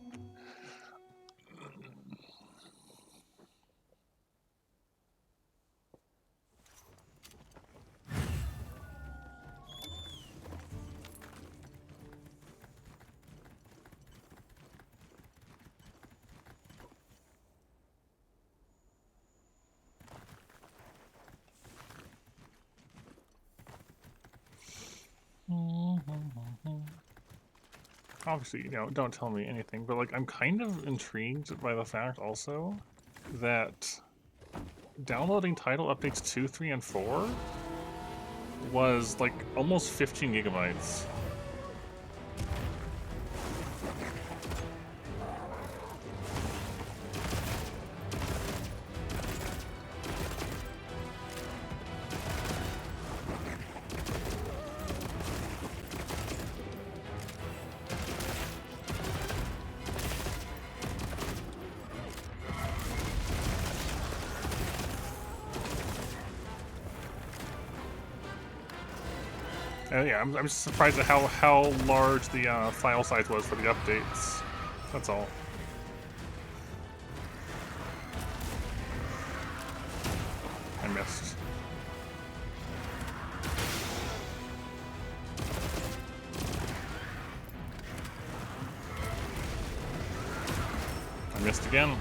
Obviously, don't tell me anything, but like I'm kind of intrigued by the fact also that downloading title updates 2, 3, and 4 was like almost 15 gigabytes. And yeah, I'm just surprised at how large the file size was for the updates. That's all. I missed. I missed again.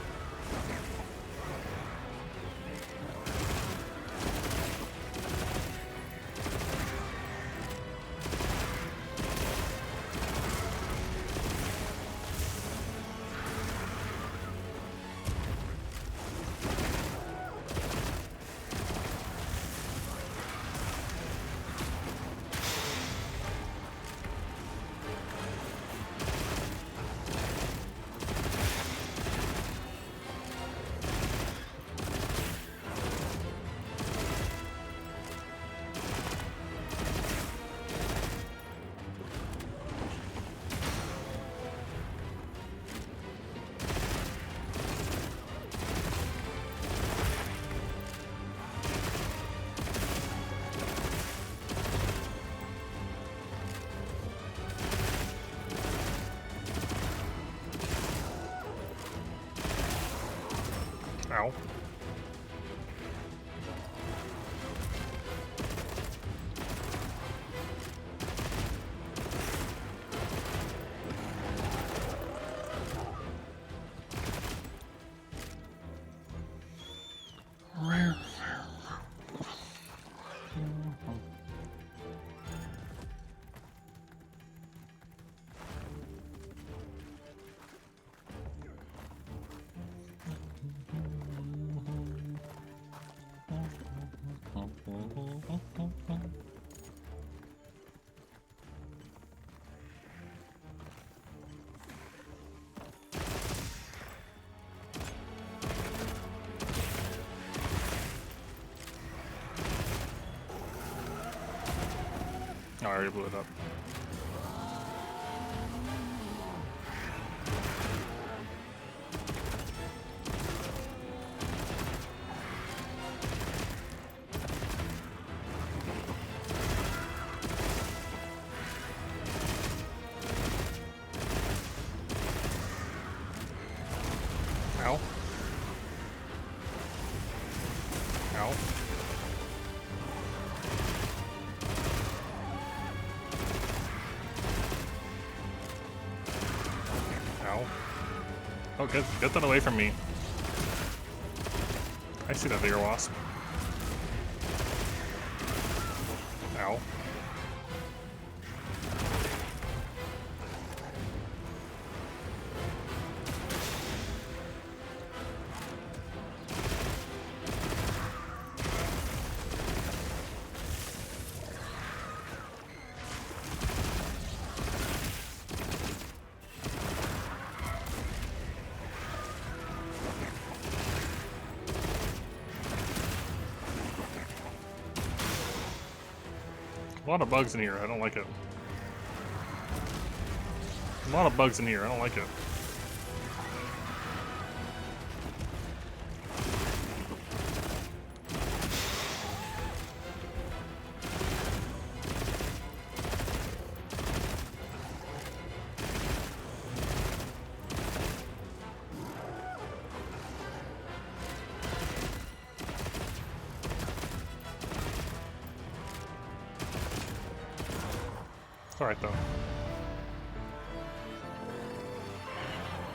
Ow. Oh, I already blew it up. Ow. Ow. Ow. Oh, get that away from me. I see that bigger wasp. Ow. A lot of bugs in here. I don't like it. A lot of bugs in here. I don't like it. It's alright though.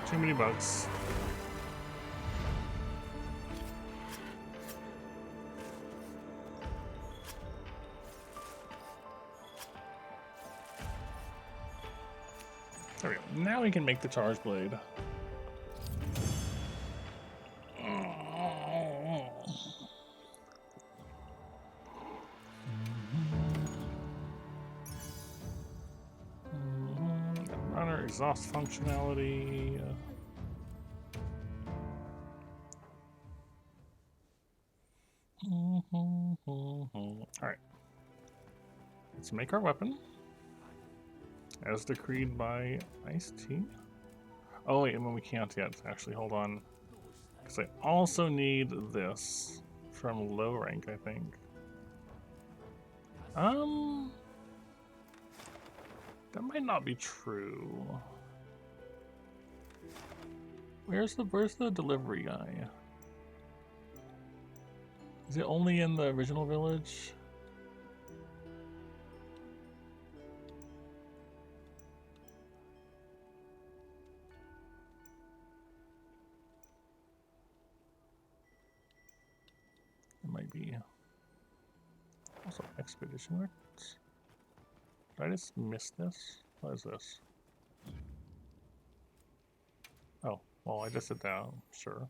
Too many bugs. There we go. Now we can make the charge blade. Runner exhaust functionality. Alright. Let's make our weapon. As decreed by Ice-T. Oh wait, we can't yet. Actually, hold on. Because I also need this from low rank, I think. That might not be true. Where's the delivery guy? Is it only in the original village? It might be. Also, expedition records. Did I just miss this? What is this? Oh, well, I just did that. Sure.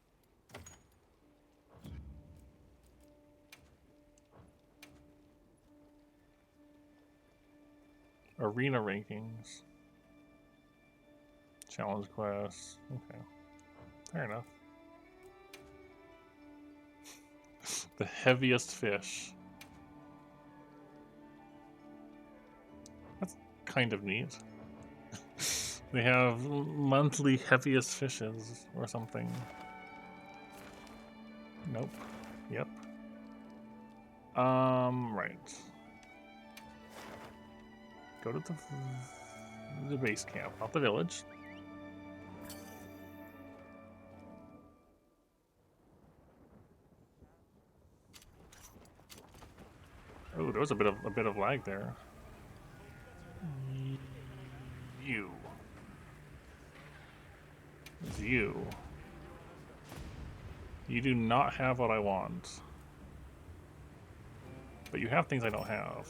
Arena rankings. Challenge quests. Okay. Fair enough. The heaviest fish. That's kind of neat. They have monthly heaviest fishes or something. Nope. Yep. Right. Go to the base camp, not the village. Oh, there was a bit of lag there. You. It's you. You do not have what I want. But you have things I don't have.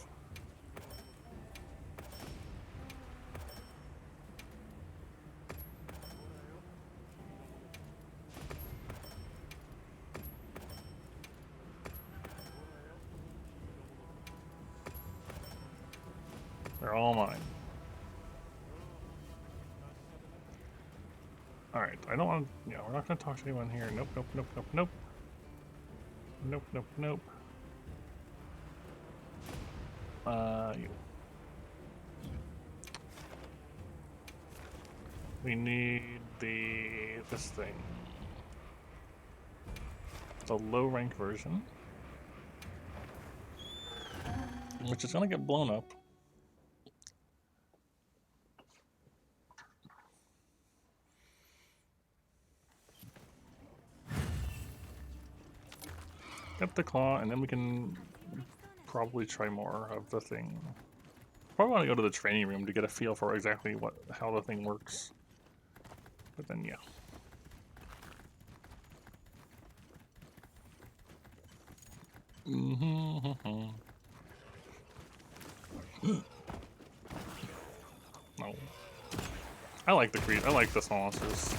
They're all mine. Alright, I don't want to... Yeah, we're not going to talk to anyone here. Nope, nope, nope, nope, nope. Nope, nope, nope. You. We need this thing. The low rank version. Which is gonna get blown up. Get the claw, and then we can probably try more of the thing. Probably want to go to the training room to get a feel for exactly how the thing works. But then, yeah. No. I like the small monsters.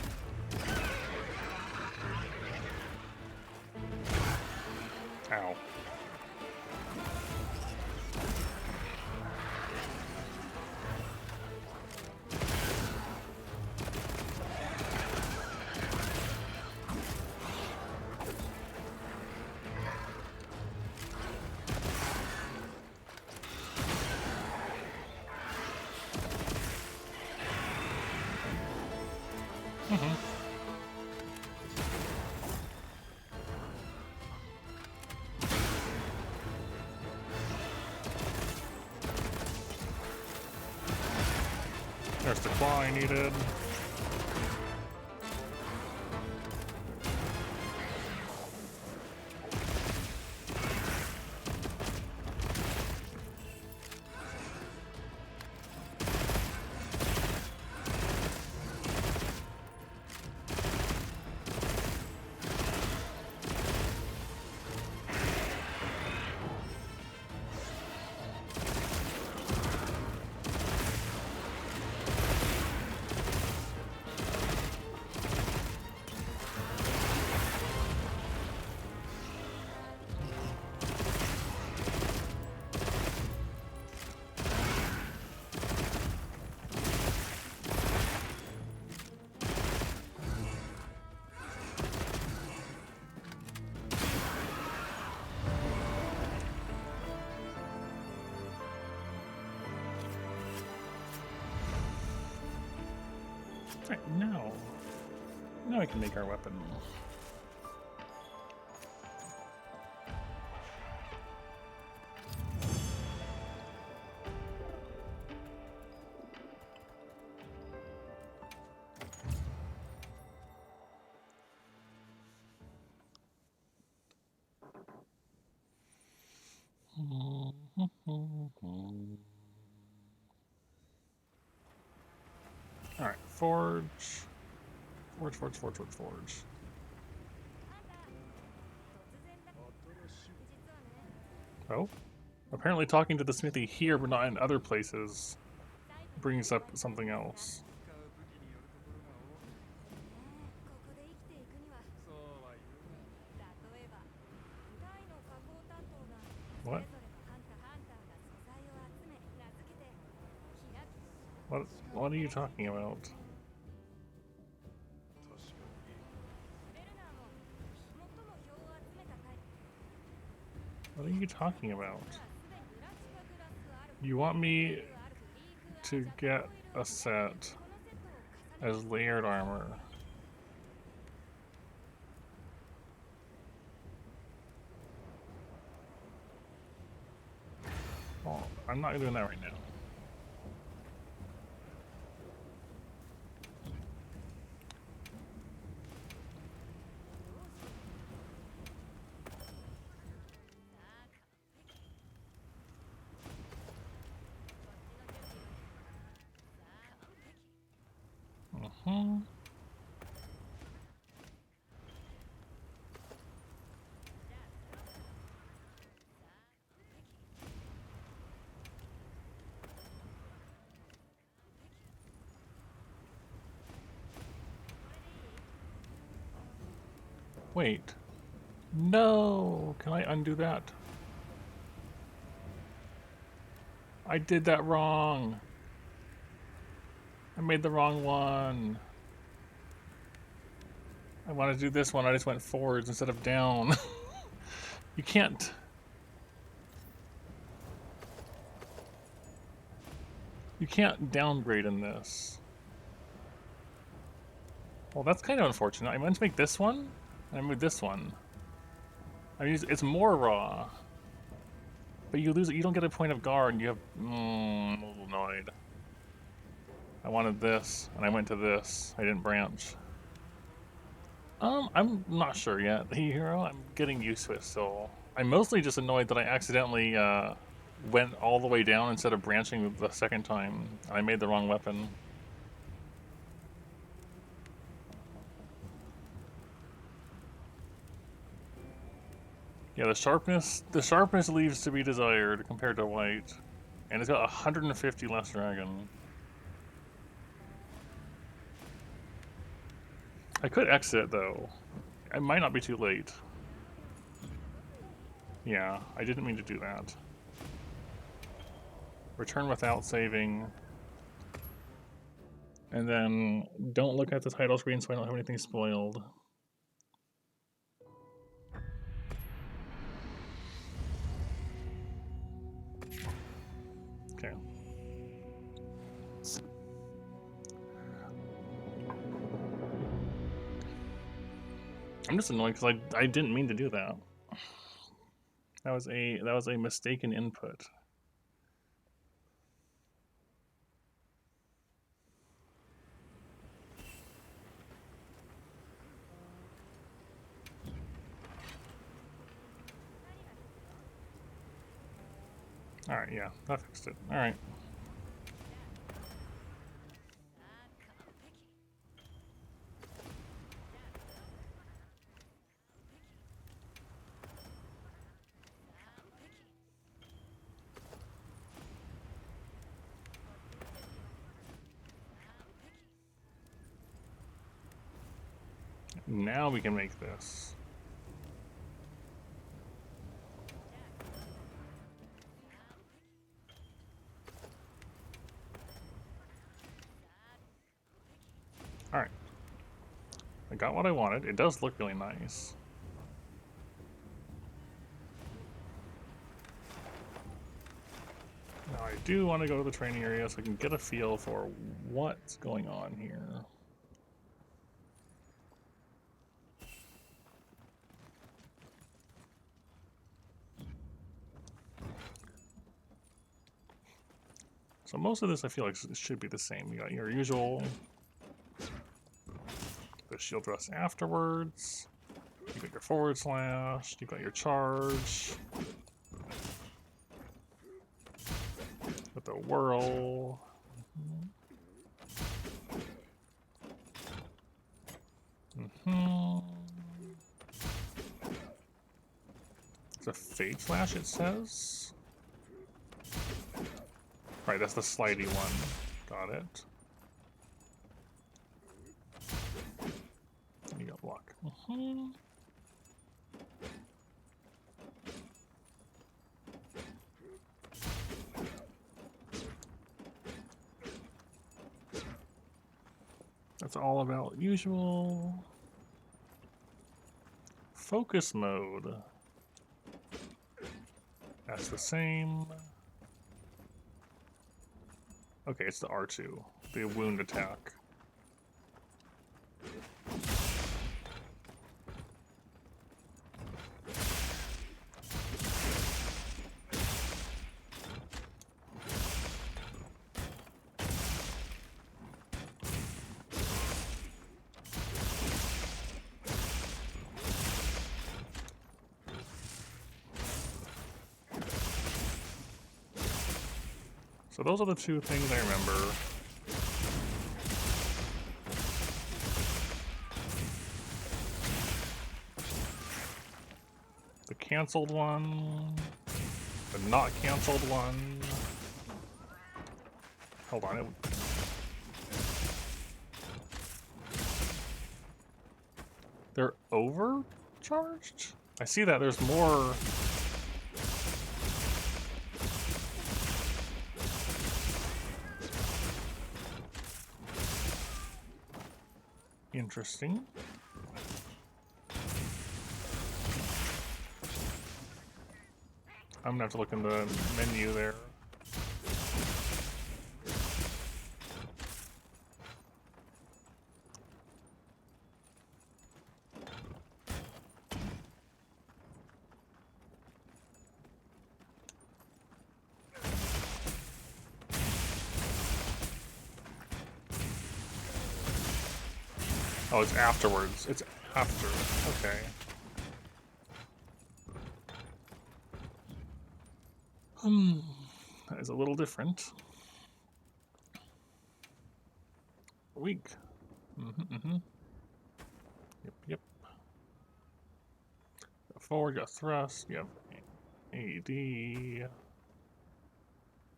Ow. There's the claw I needed. Right, now we can make our weapon. Forge. Forge, forge, forge, forge, forge. Oh. Apparently talking to the smithy here, but not in other places, brings up something else. What? What are you talking about? What are you talking about? You want me to get a set as layered armor. Well, I'm not doing that right now. Wait. No! Can I undo that? I did that wrong. I made the wrong one. I want to do this one. I just went forwards instead of down. You can't. You can't downgrade in this. Well, that's kind of unfortunate. I meant to make this one, and I moved this one. I mean, it's more raw. But you lose it. You don't get a point of guard, and you have. I'm a little annoyed. I wanted this, and I went to this. I didn't branch. I'm not sure yet. The hero, I'm getting used to it still. I'm mostly just annoyed that I accidentally went all the way down instead of branching the second time. I made the wrong weapon. Yeah, the sharpness leaves to be desired compared to white. And it's got 150 less dragon. I could exit though. It might not be too late. Yeah, I didn't mean to do that. Return without saving. And then don't look at the title screen so I don't have anything spoiled. Okay. I'm just annoyed because I didn't mean to do that. That was a mistaken input. Alright, yeah, that fixed it. Alright. Now we can make this. Alright. I got what I wanted. It does look really nice. Now I do want to go to the training area so I can get a feel for what's going on here. So most of this I feel like it should be the same. You got your usual, the shield thrust afterwards, you got your forward slash, you got your charge, with the whirl. It's a Fade Flash, it says. Right, that's the slidey one. Got it. You got block. That's all about usual. Focus mode. That's the same. Okay, it's the R2, the wound attack. So those are the two things I remember. The canceled one, the not canceled one. Hold on. They're overcharged? I see that there's more. Interesting. I'm gonna have to look in the menu there. Oh, it's afterwards. It's after. Okay. That is a little different. Weak. Yep. Forward, you got thrust, you have AD. You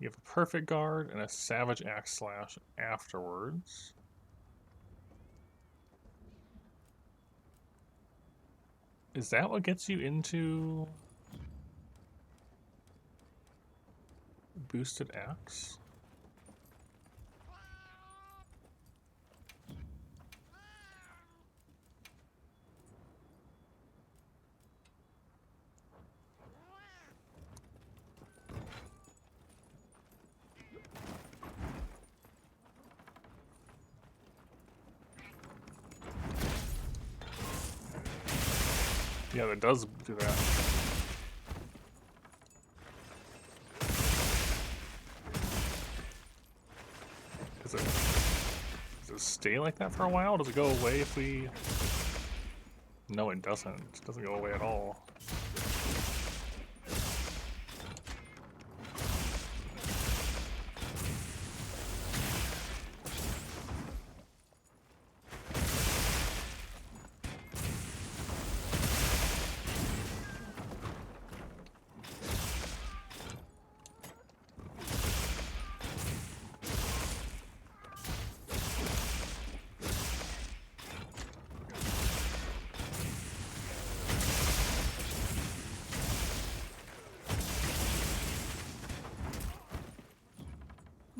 have a perfect guard and a savage axe slash afterwards. Is that what gets you into boosted axe? Yeah, that does do that. Does it stay like that for a while? Does it go away if we... No, it doesn't. It doesn't go away at all.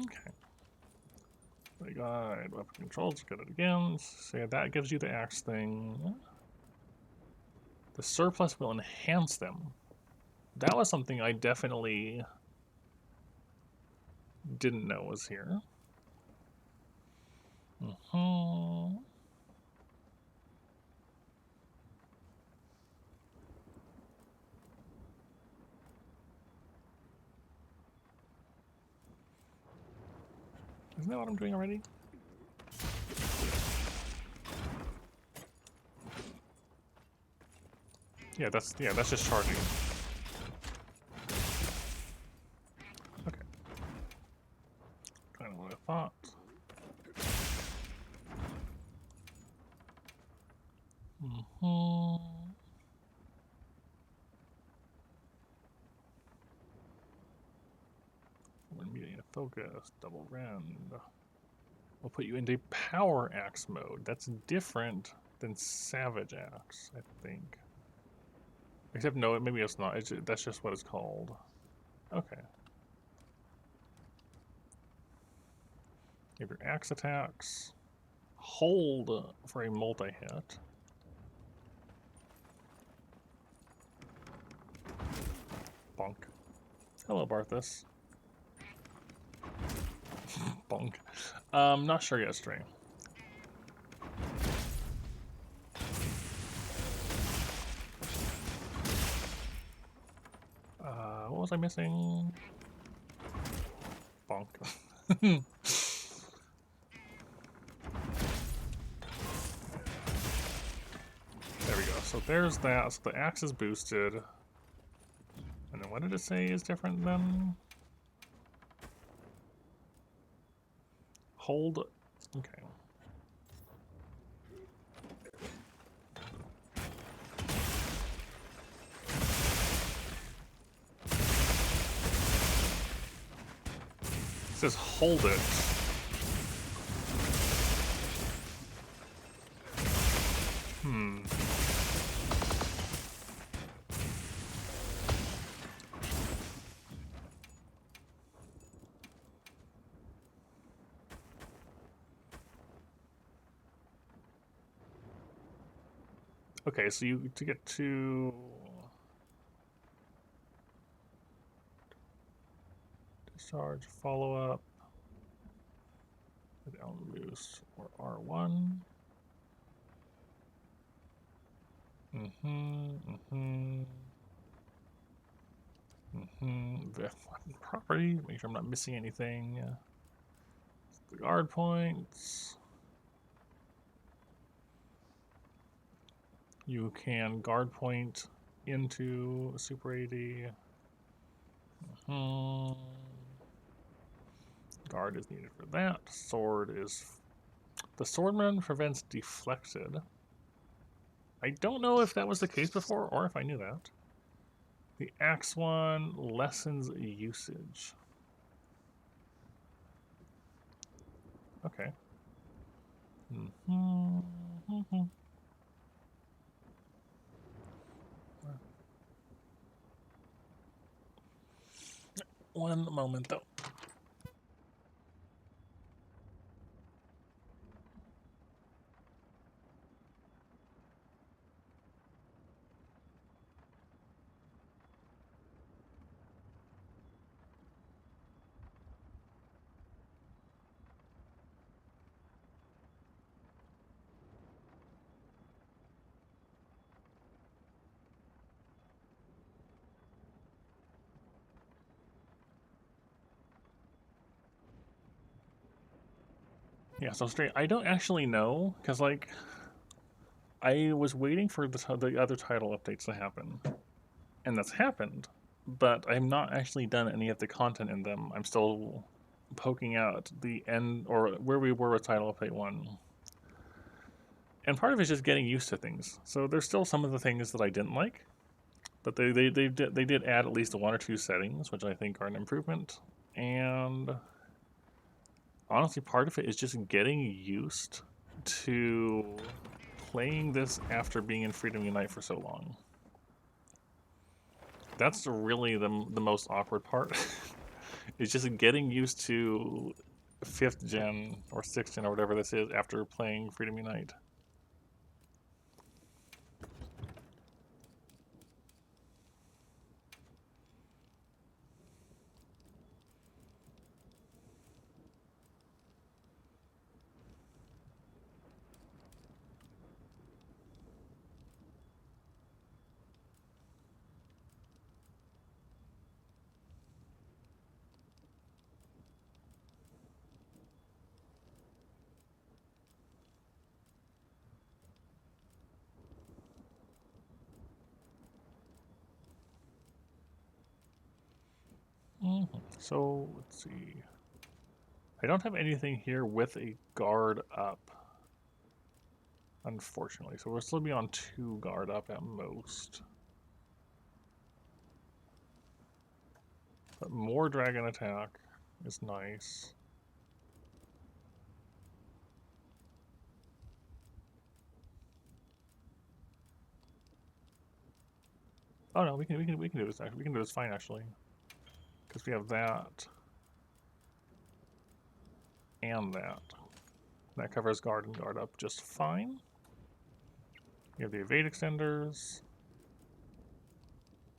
Okay. We got weapon controls, get it again. So yeah, that gives you the axe thing. The surplus will enhance them. That was something I definitely didn't know was here. Isn't that what I'm doing already? Yeah, that's just charging. Okay. Kind of what I thought. Mm-hmm. When meeting a focus, double rend. We'll put you into power axe mode. That's different than savage axe, I think. Except no, maybe it's not. That's just what it's called. Okay. Give your axe attacks. Hold for a multi-hit. Bonk. Hello, Barthas. Bonk. Not sure yet, Stray. What was I missing? Bonk. There we go. So there's that. So the axe is boosted. And then what did it say is different then? Hold. Okay. It says hold it. Hmm. Okay, so you to get to discharge, follow up, down boost or R1. The property, make sure I'm not missing anything. The guard points. You can guard point into Super 80. Guard is needed for that. Sword is. The swordman prevents deflected. I don't know if that was the case before or if I knew that. The axe one lessens usage. Okay. One moment though. Yeah, so straight. I don't actually know because like I was waiting for the other title updates to happen, and that's happened, but I'm not actually done any of the content in them. I'm still poking out the end or where we were with title update 1. And part of it is just getting used to things. So there's still some of the things that I didn't like, but they did add at least 1 or 2 settings, which I think are an improvement. And honestly, part of it is just getting used to playing this after being in Freedom Unite for so long. That's really the most awkward part. It's just getting used to 5th gen or 6th gen or whatever this is after playing Freedom Unite. So let's see. I don't have anything here with a guard up. Unfortunately. So we'll still be on 2 guard up at most. But more dragon attack is nice. Oh no, we can do this actually. We can do this fine actually. Because we have that and that. That covers guard and guard up just fine. We have the evade extenders.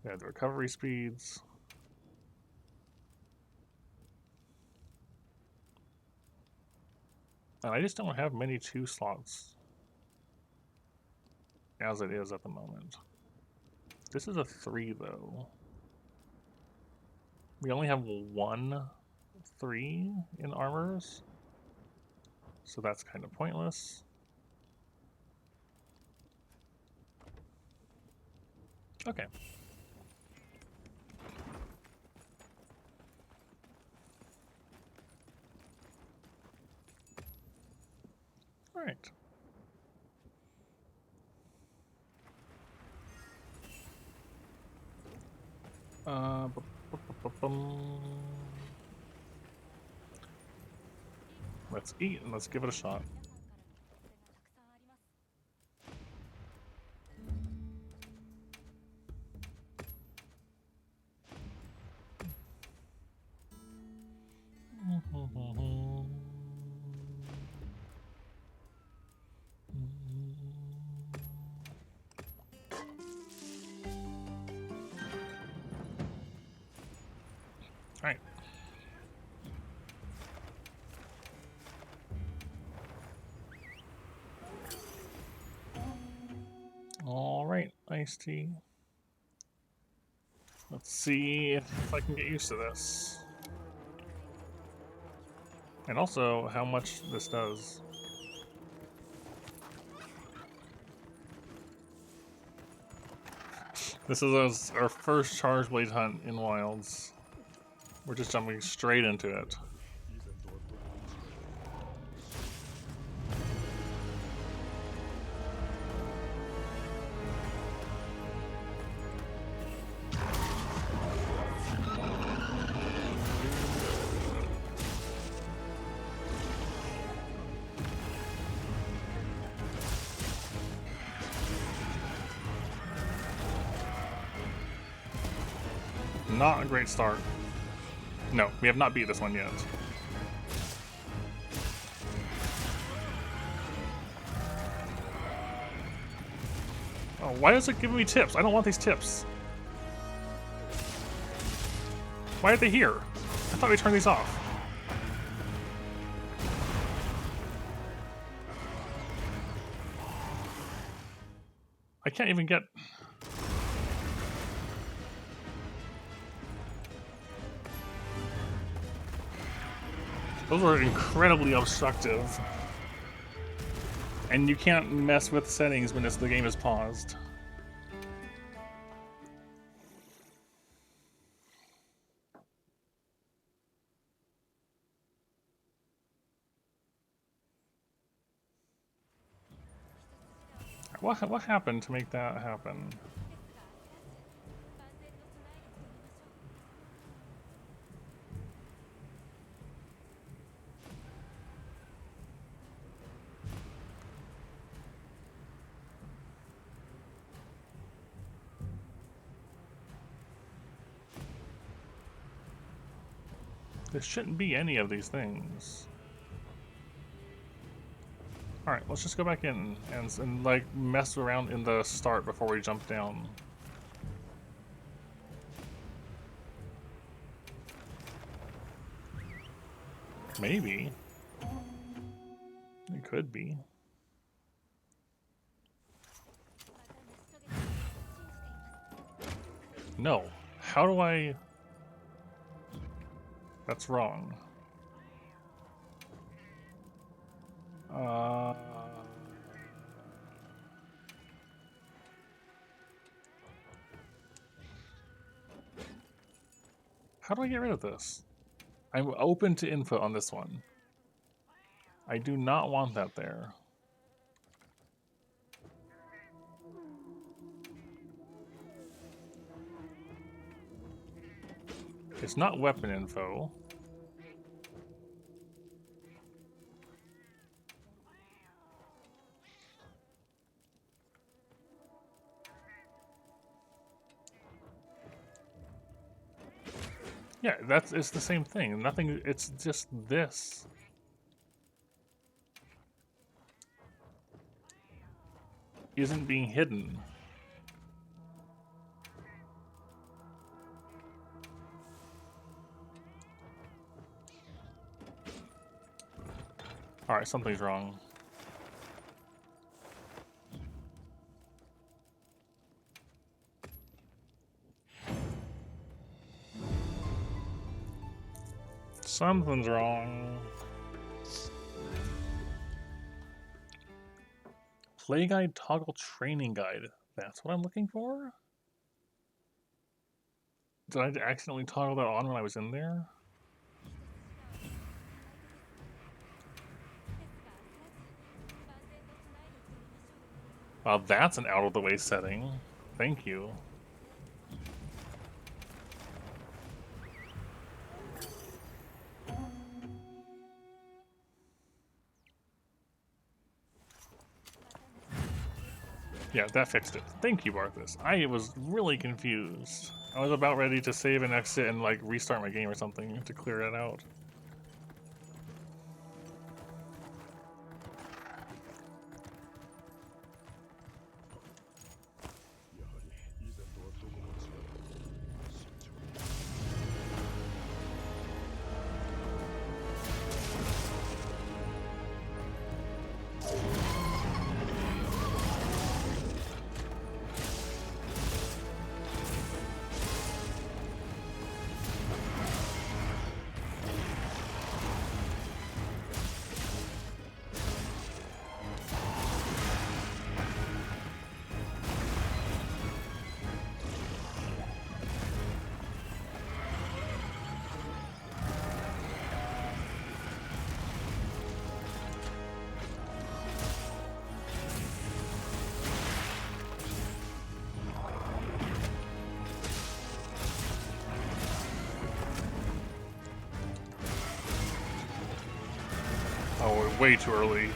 We have the recovery speeds. And I just don't have many 2 slots as it is at the moment. This is a 3 though. We only have 1 3 in armors. So that's kind of pointless. Okay. All right. Let's eat and let's give it a shot. Alright. Alright, iced tea. Let's see if I can get used to this. And also, how much this does. This is our first Charge Blade hunt in Wilds. We're just jumping straight into it. Not a great start. No, we have not beat this one yet. Oh, why is it giving me tips? I don't want these tips. Why are they here? I thought we turned these off. I can't even get... Those were incredibly obstructive. And you can't mess with settings when the game is paused. What happened to make that happen? There shouldn't be any of these things. Alright, let's just go back in and like mess around in the start before we jump down. Maybe. It could be. No. How do I... That's wrong. How do I get rid of this? I'm open to input on this one. I do not want that there. It's not weapon info. Yeah, it's the same thing. Nothing, it's just this. Isn't being hidden. Alright, something's wrong. Something's wrong. Play guide toggle training guide. That's what I'm looking for? Did I accidentally toggle that on when I was in there? Wow, that's an out of the way setting. Thank you. Yeah, that fixed it. Thank you, Barthas. I was really confused. I was about ready to save and exit and like restart my game or something to clear it out. Oh, way too early.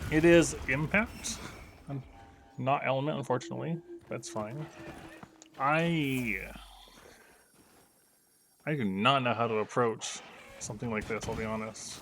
It is impact, not element, unfortunately. That's fine. I do not know how to approach something like this, I'll be honest.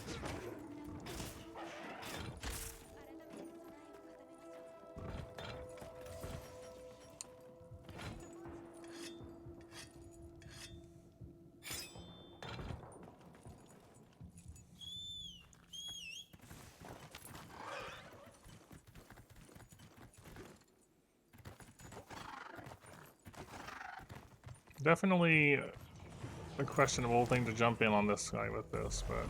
Definitely a questionable thing to jump in on this guy with this, but...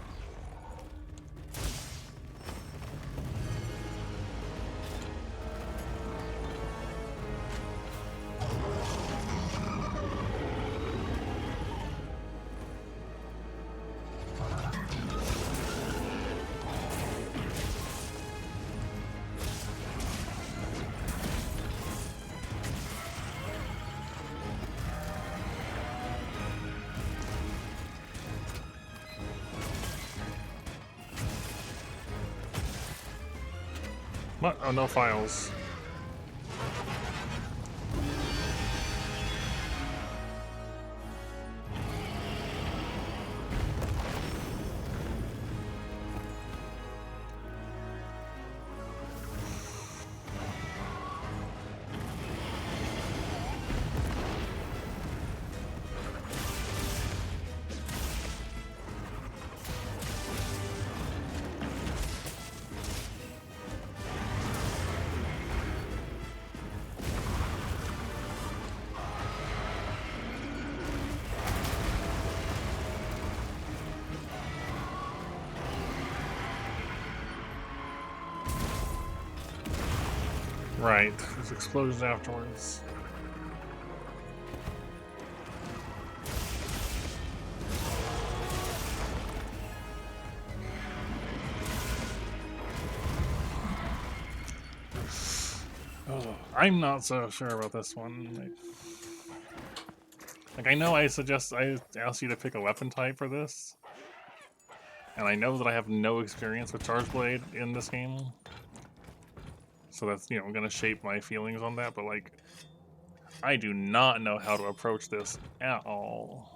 What? Oh, no files. Right, there's explosions afterwards. Oh, I'm not so sure about this one. Like, I know I asked you to pick a weapon type for this, and I know that I have no experience with Charge Blade in this game, so that's, you know, gonna shape my feelings on that, but like, I do not know how to approach this at all.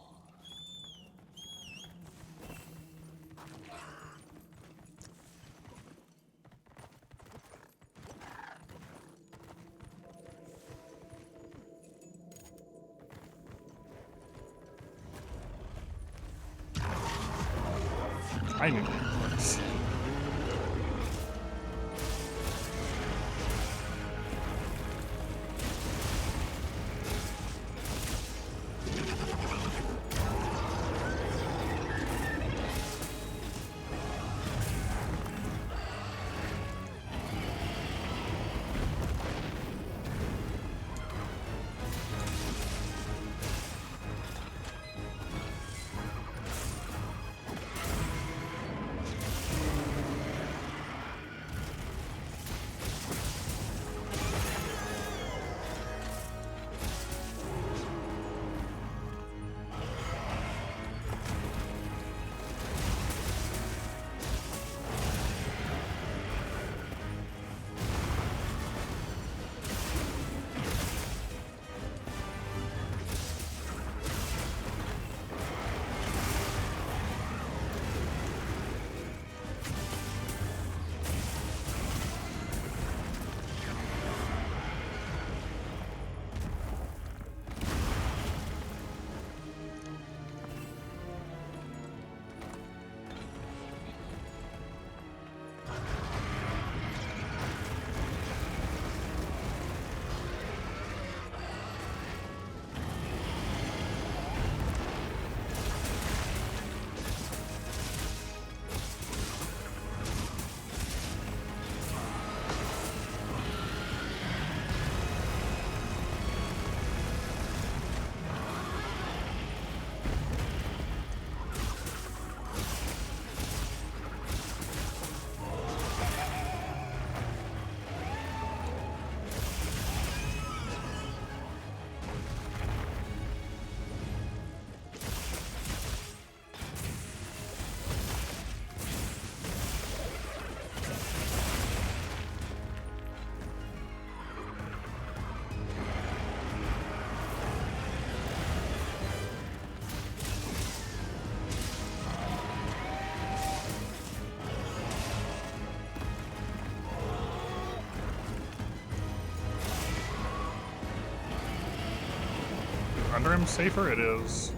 I knew it works. Under him safer it is.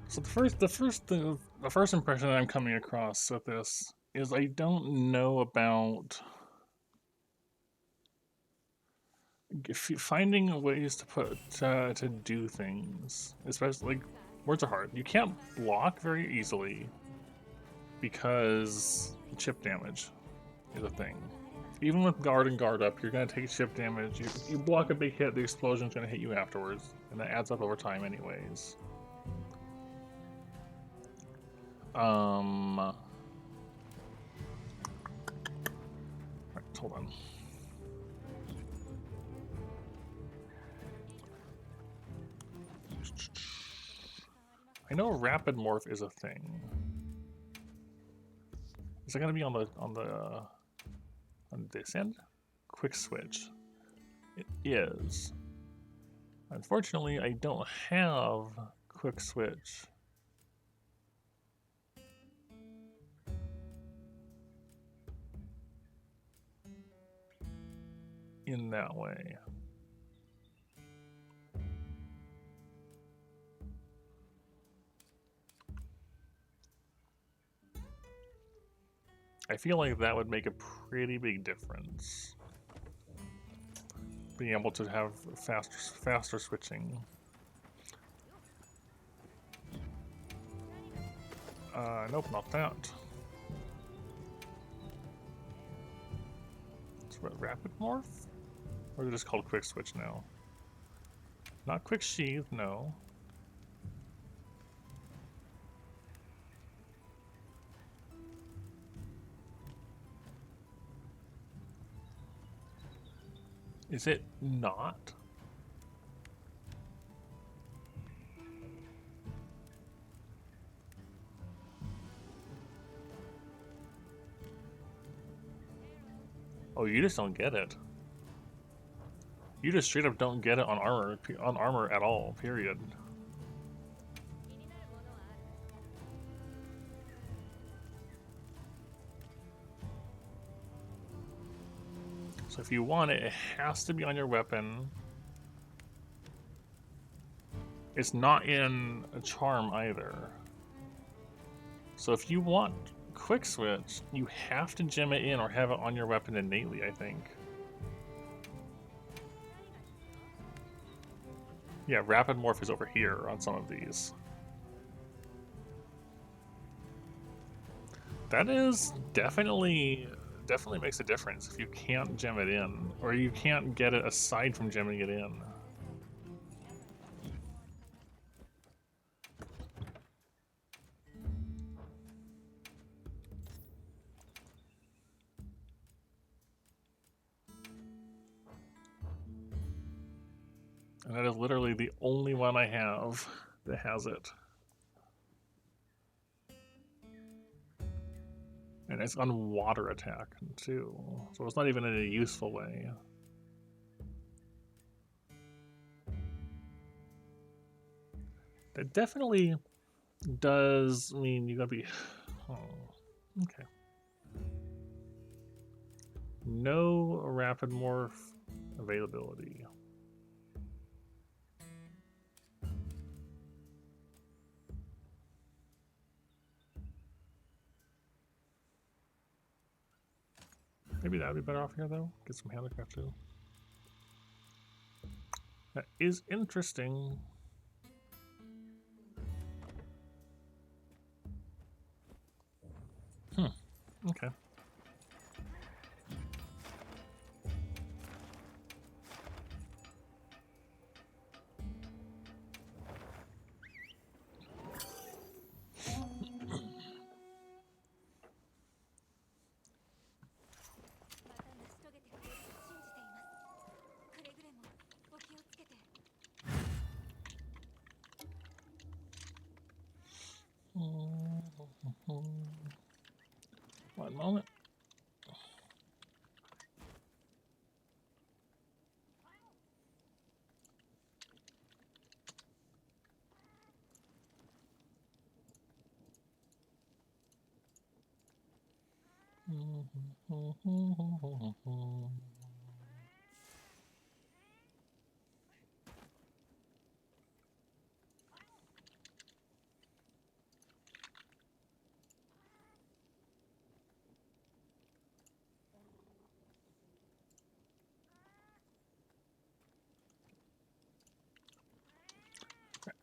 So the first impression that I'm coming across with this is I don't know about finding ways to to do things, especially like words are hard. You can't block very easily because chip damage is a thing. Even with guard and guard up, you're gonna take chip damage. You block a big hit, the explosion's gonna hit you afterwards, and that adds up over time, anyways. Right, hold on. I know rapid morph is a thing. Is it gonna be on this end? Quick switch. It is. Unfortunately, I don't have quick switch. In that way. I feel like that would make a pretty big difference. Being able to have faster switching. Nope, not that. It's what, rapid morph? Or is it just called quick switch now? Not quick sheath, no. Is it not? Oh, you just don't get it. You just straight up don't get it on armor at all, period. So if you want it, it has to be on your weapon. It's not in a charm either. So if you want quick switch, you have to gem it in or have it on your weapon innately, I think. Yeah, rapid morph is over here on some of these. That is definitely makes a difference if you can't gem it in, or you can't get it aside from gemming it in. And that is literally the only one I have that has it. And it's on water attack too, so it's not even in a useful way. That definitely does mean you gotta be. Oh, okay. No rapid morph availability. Maybe that would be better off here though. Get some handicraft too. That is interesting. Okay. One moment.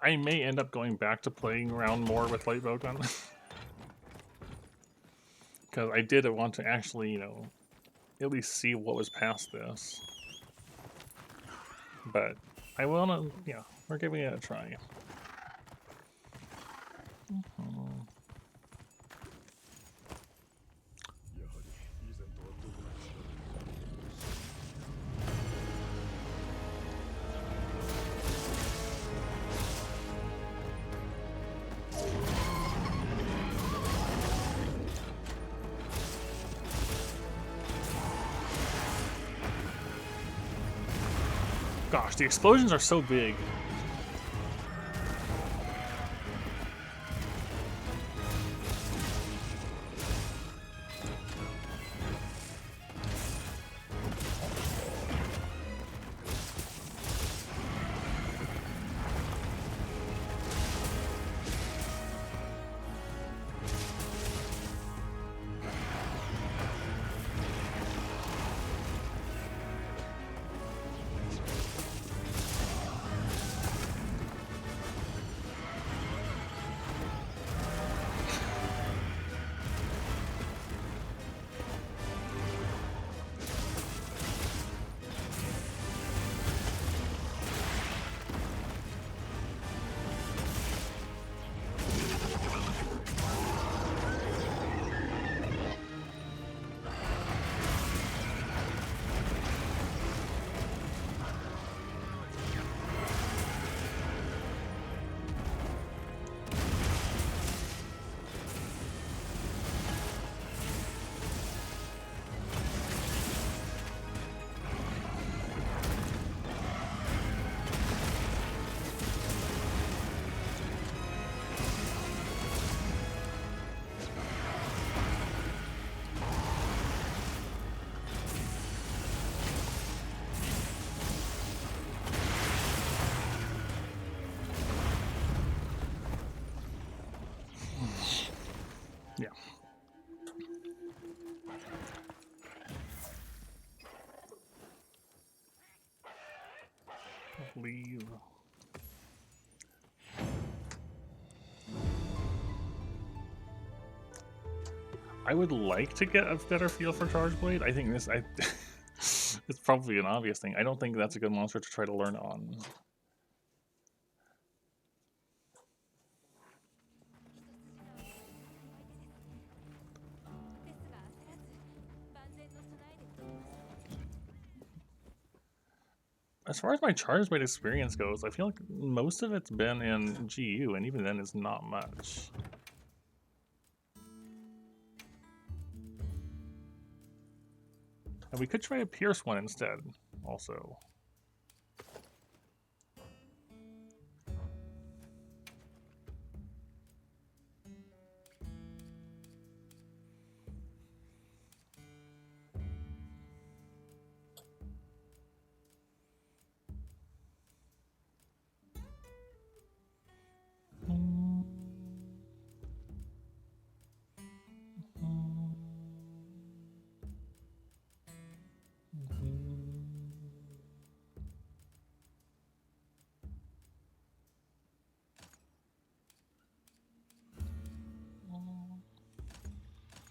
I may end up going back to playing around more with light bowgun. Because I did want to actually, you know, at least see what was past this. But I wanna, yeah, we're giving it a try. Gosh, the explosions are so big. Yeah. Leave. I would like to get a better feel for Charge Blade. I think this, it's probably an obvious thing. I don't think that's a good monster to try to learn on. As far as my Charge Blade experience goes, I feel like most of it's been in GU, and even then it's not much. And we could try a Pierce one instead, also.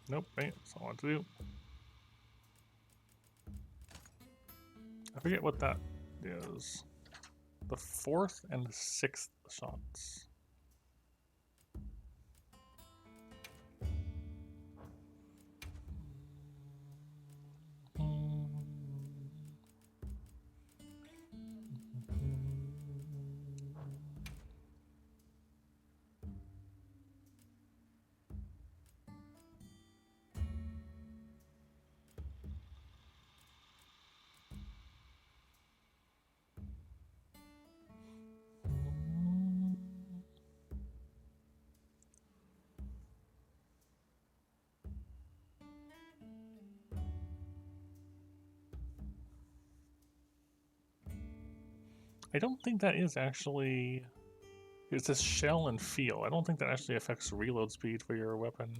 Nope, wait, that's not what to do. I forget what that is. The 4th and 6th shots. I don't think that is actually... It's a shell and feel. I don't think that actually affects reload speed for your weapon.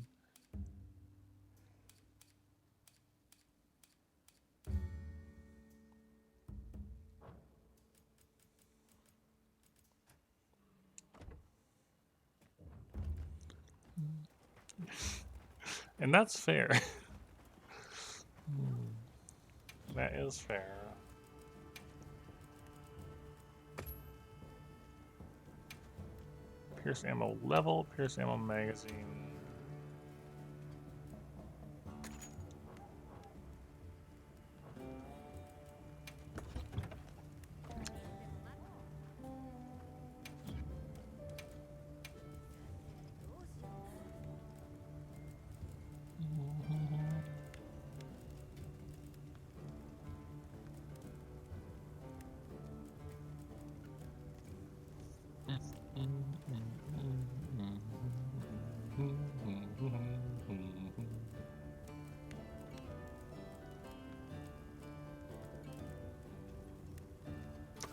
And that's fair. That is fair. Pierce ammo level, pierce ammo magazine.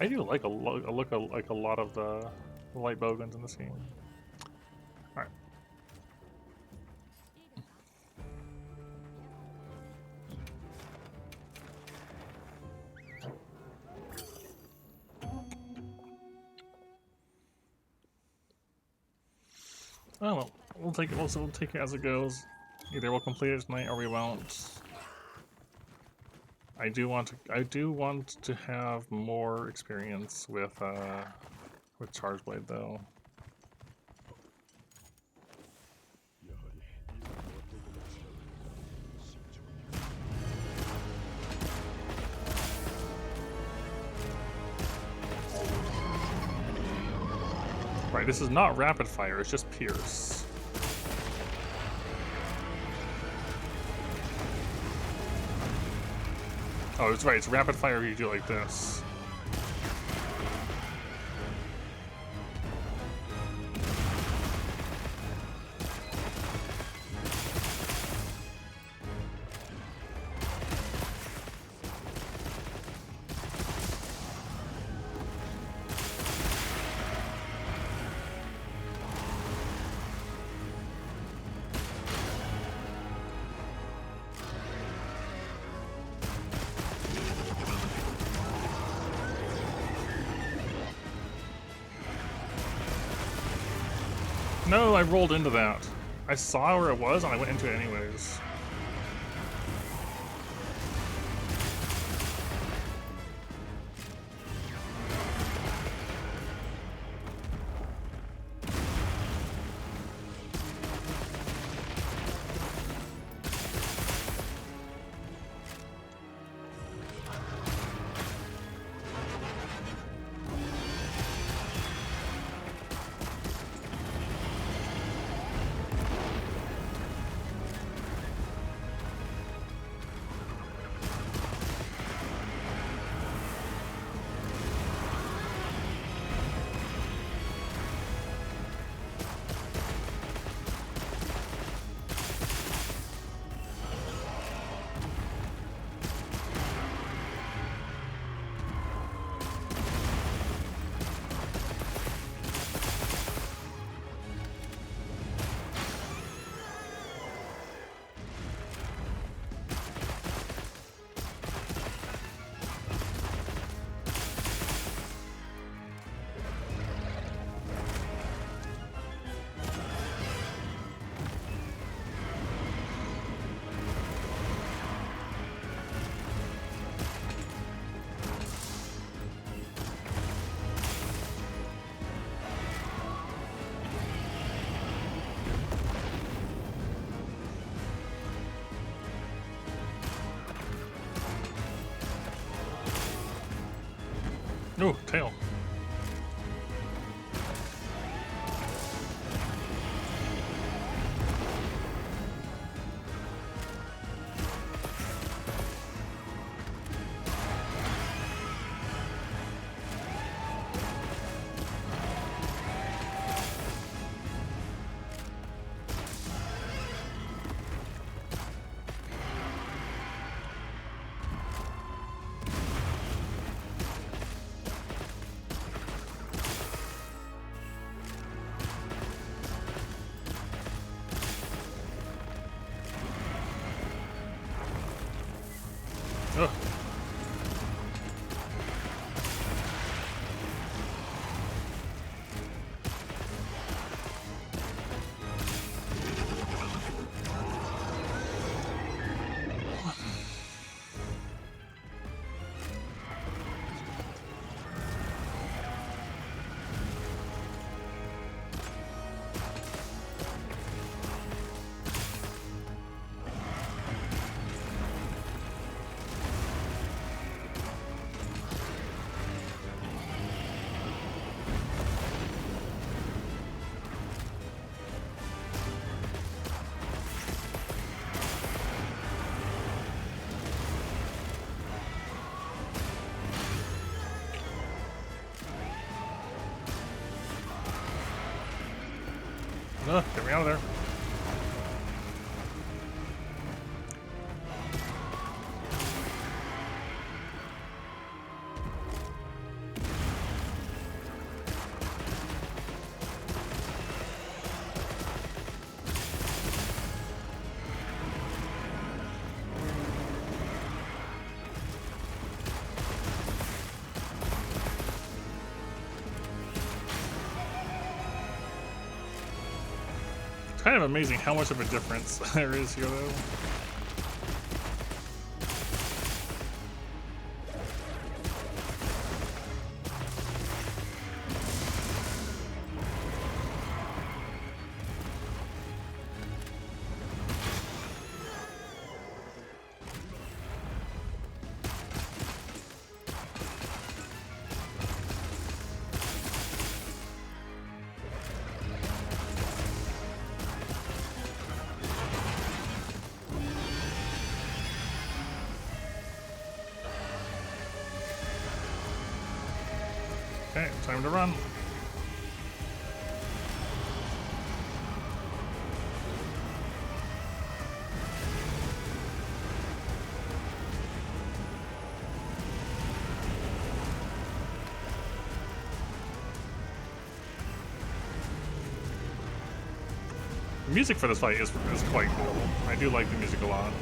I do like a lot of the light bowguns in this game. All right. Oh well, we'll take it. We'll take it as it goes. Either we'll complete it tonight or we won't. I do want to have more experience with Charge Blade though. Right, this is not rapid fire, it's just pierce. Oh, it's right, it's rapid fire if you do it like this. No, I rolled into that. I saw where it was and I went into it anyways. Oh, tail. Get me out of there. It's kind of amazing how much of a difference there is here, though. Okay, time to run. The music for this fight is quite cool. I do like the music a lot.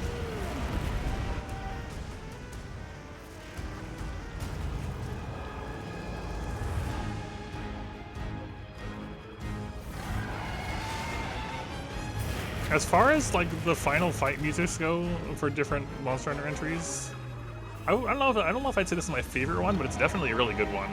As far as like the final fight musics go for different Monster Hunter entries, I don't know if I'd say this is my favorite one, but it's definitely a really good one.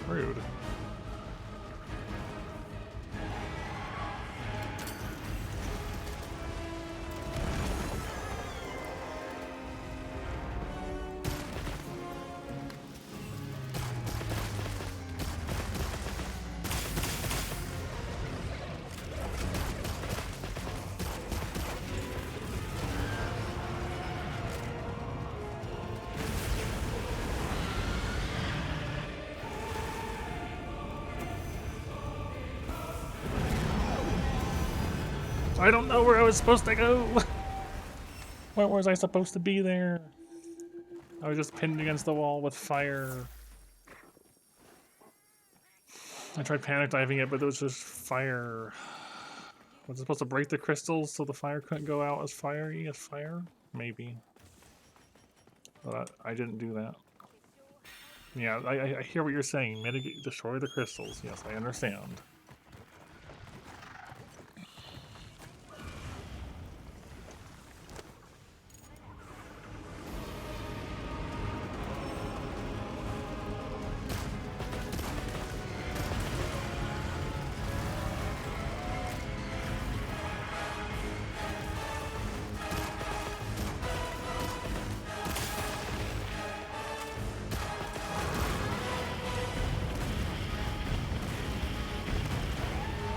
Rude. I don't know where I was supposed to go. Where was I supposed to be there? I was just pinned against the wall with fire. I tried panic diving it, but it was just fire. Was it supposed to break the crystals so the fire couldn't go out as fiery as fire? Maybe. But I didn't do that. Yeah, I hear what you're saying. Mitigate, destroy the crystals. Yes, I understand.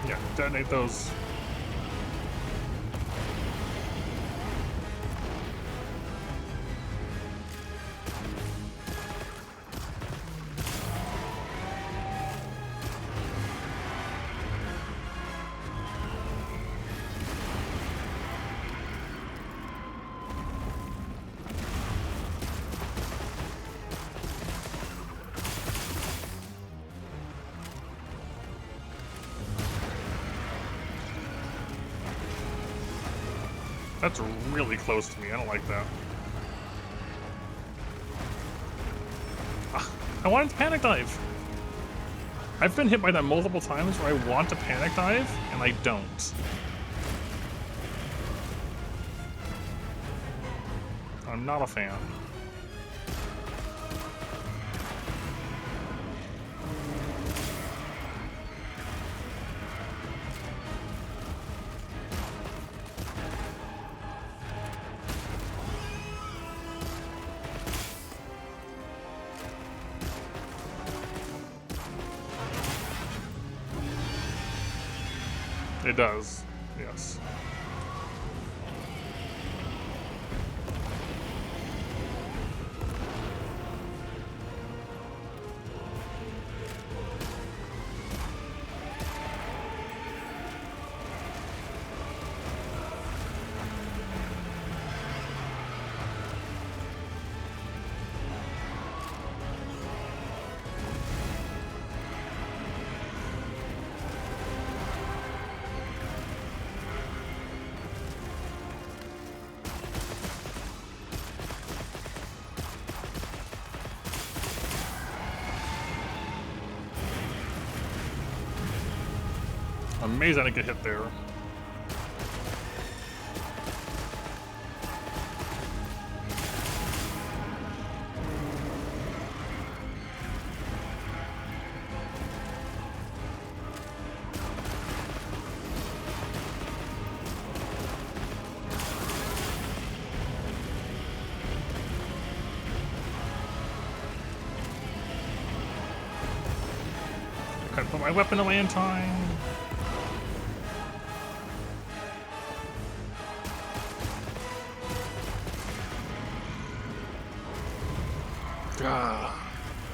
Yeah, detonate those. That's really close to me. I don't like that. I wanted to panic dive. I've been hit by that multiple times where I want to panic dive, and I don't. I'm not a fan. It does. Yes. I'm amazed I didn't get hit there. I couldn't put my weapon away in time.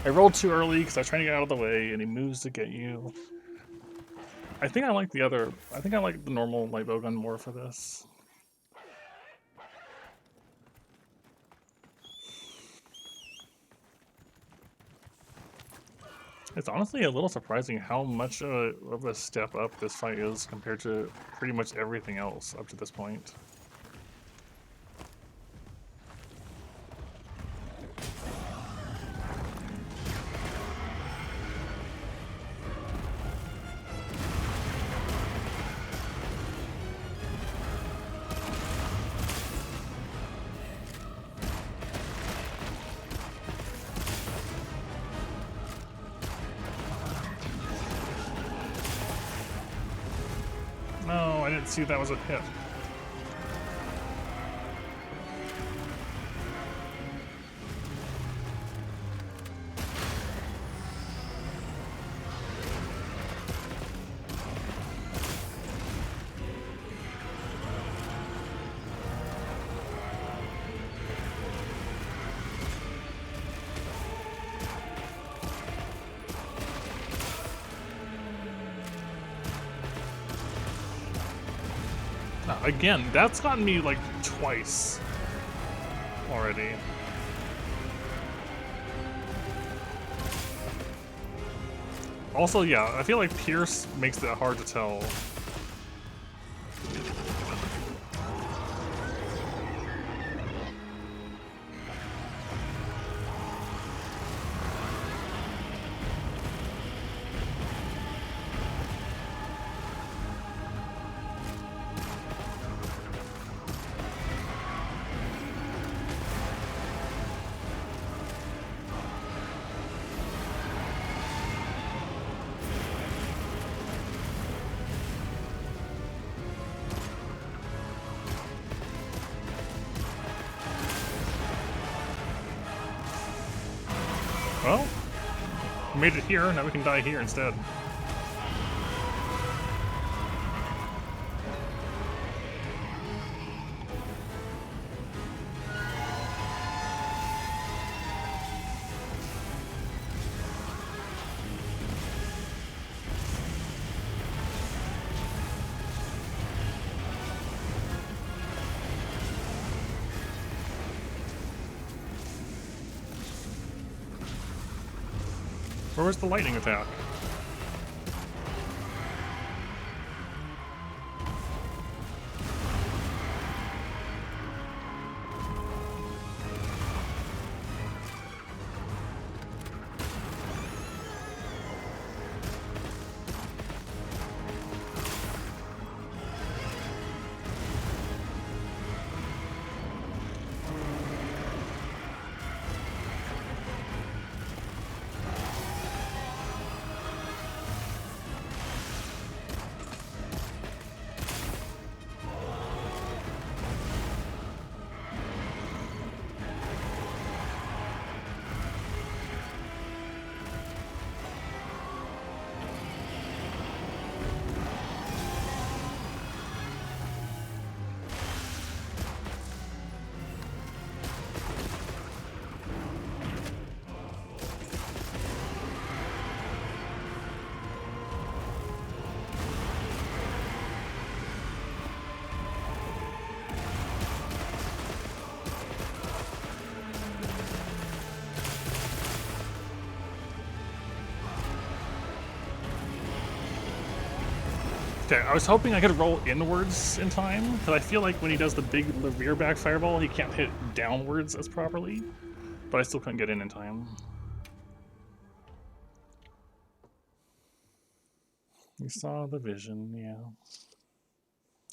I rolled too early because I was trying to get out of the way, and he moves to get you. I think I like the other. I think I like the normal light bowgun more for this. It's honestly a little surprising how much of a step up this fight is compared to pretty much everything else up to this point. No, I didn't see that was a hit. Again, that's gotten me like twice already. Also, yeah, I feel like Pierce makes it hard to tell. Well, we made it here, now we can die here instead. Where was the lightning attack? Okay, I was hoping I could roll inwards in time, because I feel like when he does the big rear back fireball, he can't hit downwards as properly, but I still couldn't get in time. You saw the vision, yeah.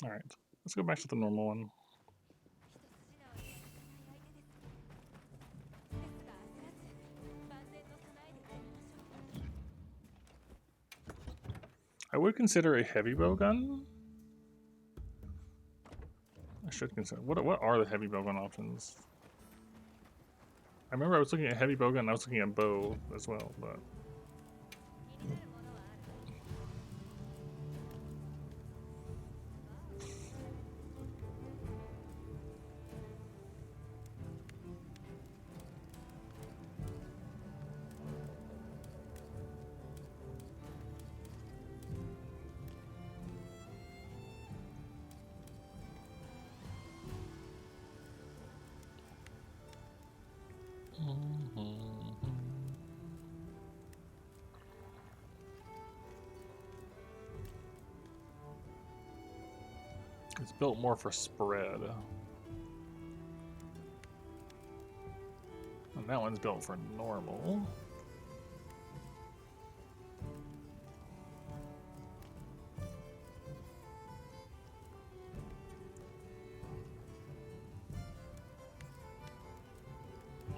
Alright, let's go back to the normal one. I would consider a heavy bow gun. I should consider. What are the heavy bow gun options? I remember I was looking at heavy bow gun and I was looking at bow as well, but. It's built more for spread. And that one's built for normal.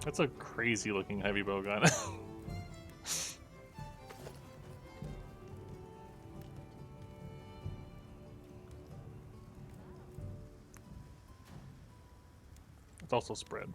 That's a crazy looking heavy bow gun. It's also spread.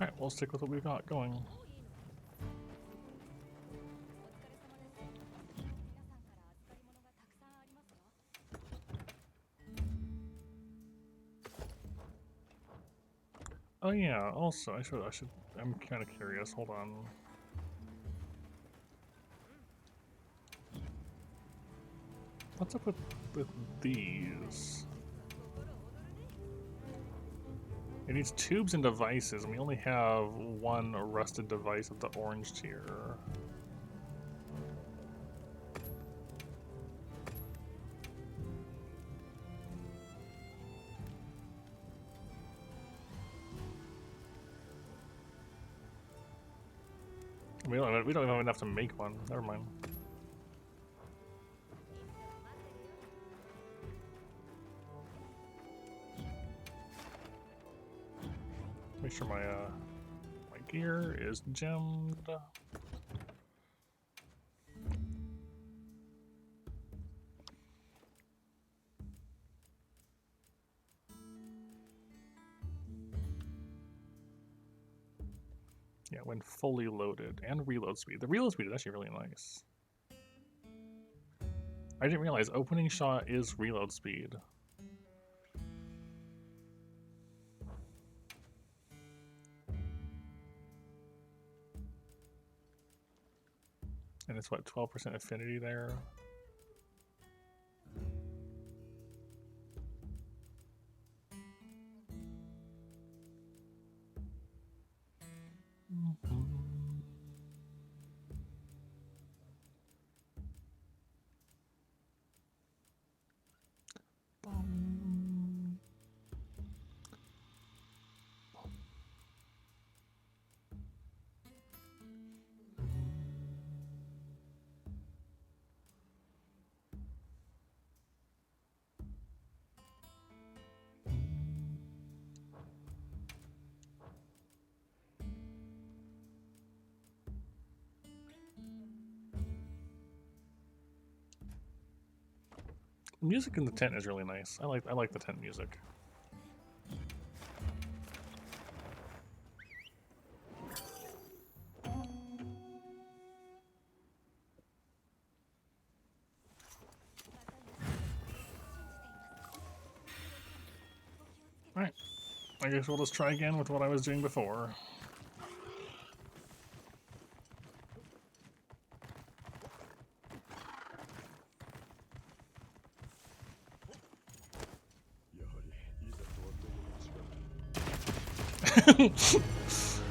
Alright, we'll stick with what we've got going. Oh yeah, also, I'm kind of curious, hold on. What's up with these? It needs tubes and devices, and we only have one rusted device of the orange tier. We don't have enough to make one. Never mind. Make sure my gear is gemmed. Yeah, when fully loaded, and reload speed. The reload speed is actually really nice. I didn't realize opening shot is reload speed. And it's what, 12% affinity there? The music in the tent is really nice. I like the tent music. I guess we'll just try again with what I was doing before.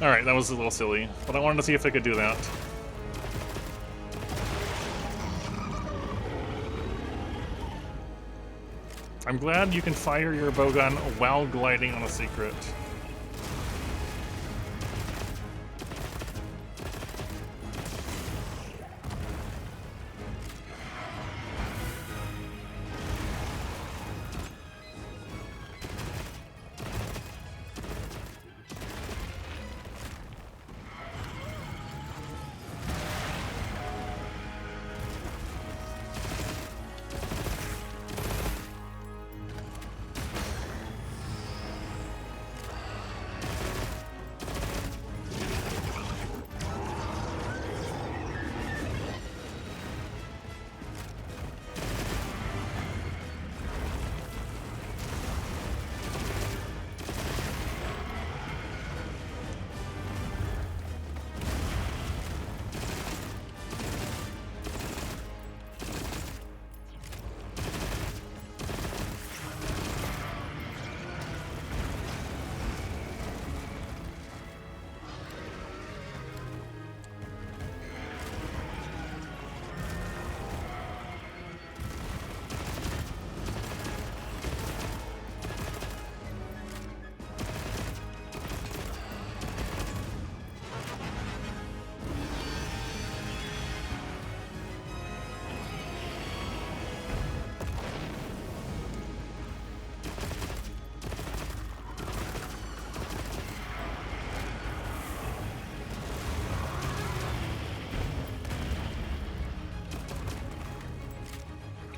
Alright, that was a little silly, but I wanted to see if I could do that. I'm glad you can fire your bowgun while gliding on a secret.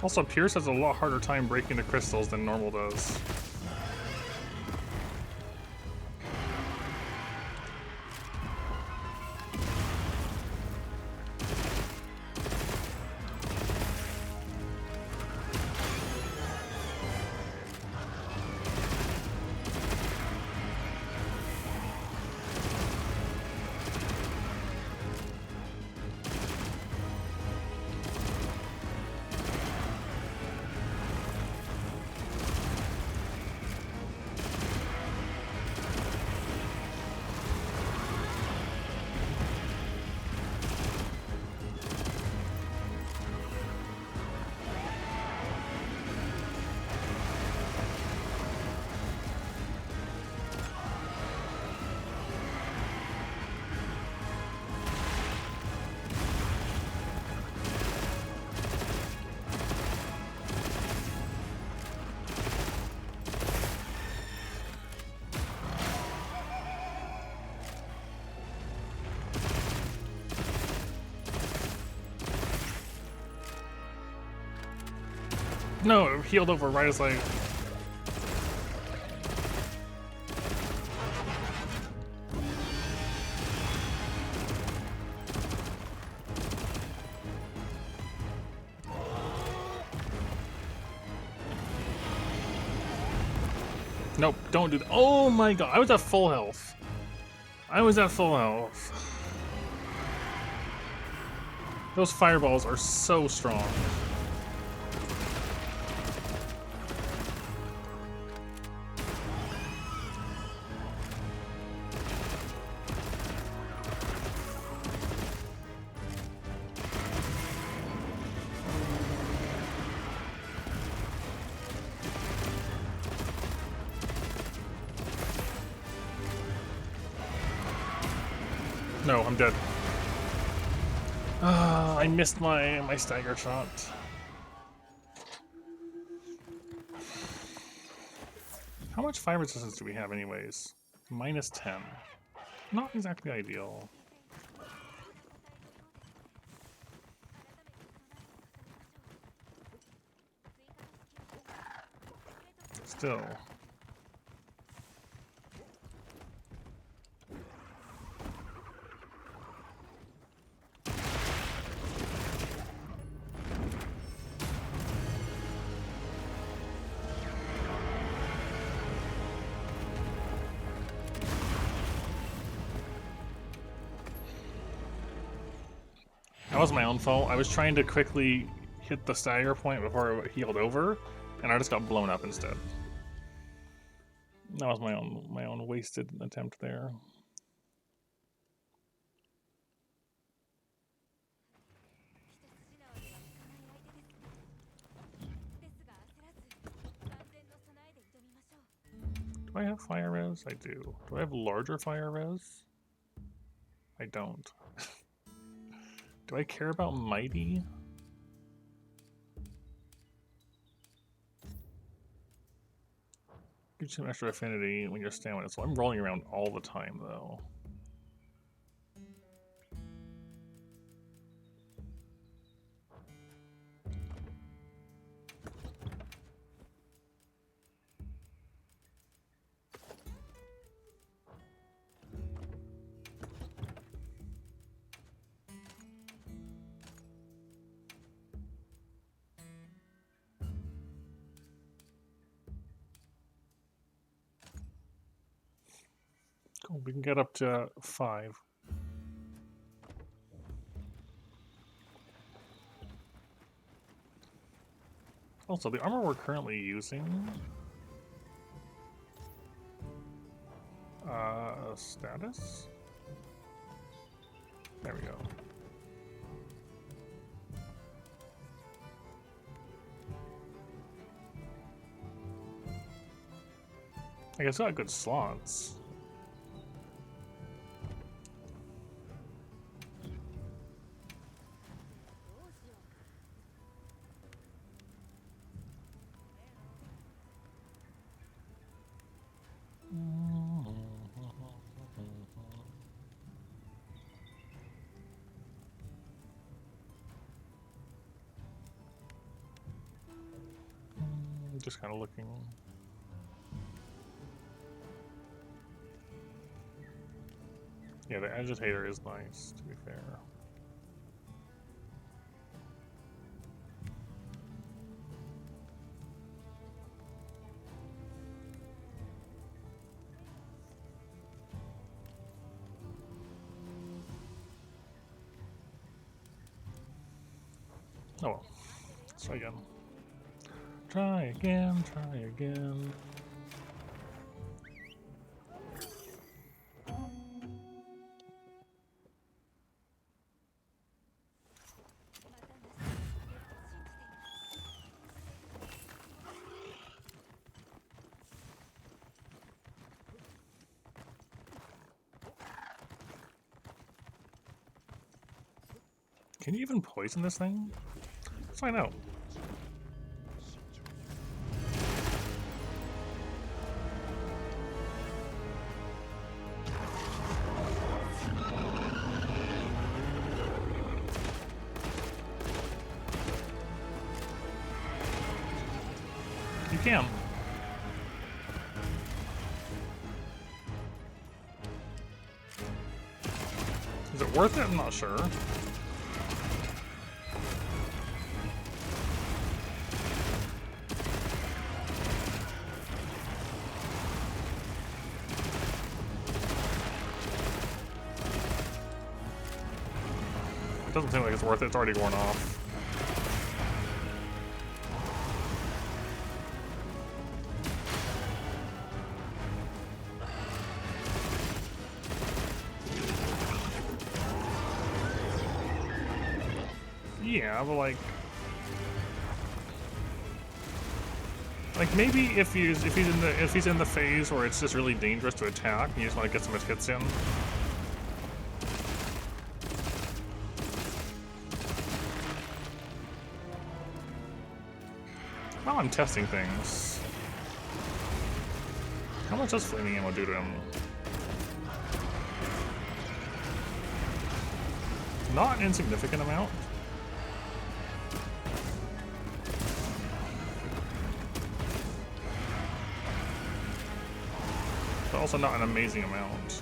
Also, Pierce has a lot harder time breaking the crystals than normal does. No, it healed over right as I... Nope, don't do that. Oh my god, I was at full health. I was at full health. Those fireballs are so strong. No, I'm dead. I missed my stagger shot. How much fire resistance do we have anyways? Minus 10. Not exactly ideal. Still. That was my own fault. I was trying to quickly hit the stagger point before it healed over, and I just got blown up instead. That was my own wasted attempt there. Do I have fire res? I do. Do I have larger fire res? I don't. Do I care about mighty? Gives you some extra affinity when you're stamina, so I'm rolling around all the time though. Cool, we can get up to 5. Also, the armor we're currently using... status? There we go. I guess it's got good slots. Just kind of looking. Yeah, the agitator is nice, to be fair. Oh well. Let's try again. Try again, try again. Can you even poison this thing? Let's find out. You can. Is it worth it? I'm not sure. It doesn't seem like it's worth it. It's already worn off. Yeah, but like maybe if he's in the phase where it's just really dangerous to attack, you just want to get some hits in. While I'm testing things, how much does flaming ammo do to him? Not an insignificant amount. But also not an amazing amount.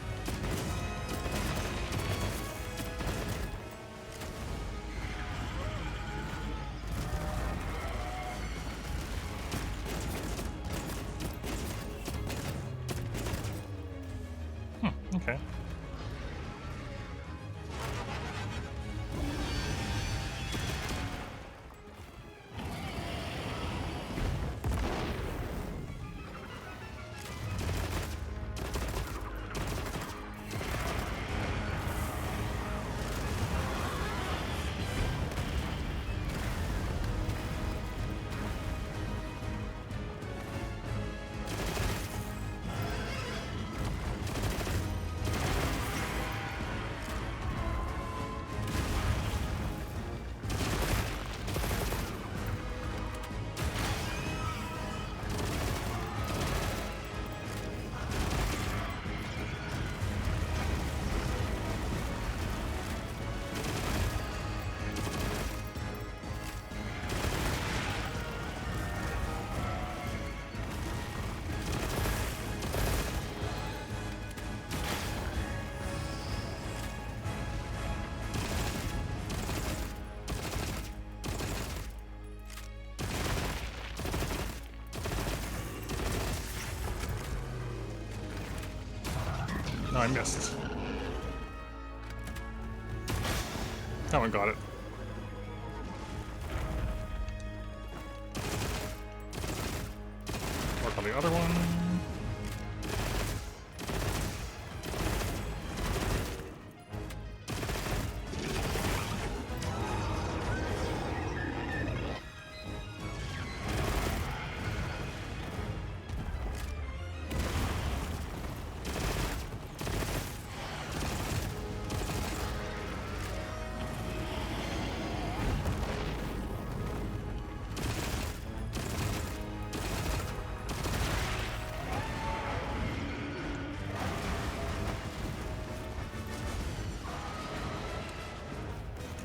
Okay. No, I missed. That one got it. Work on the other one.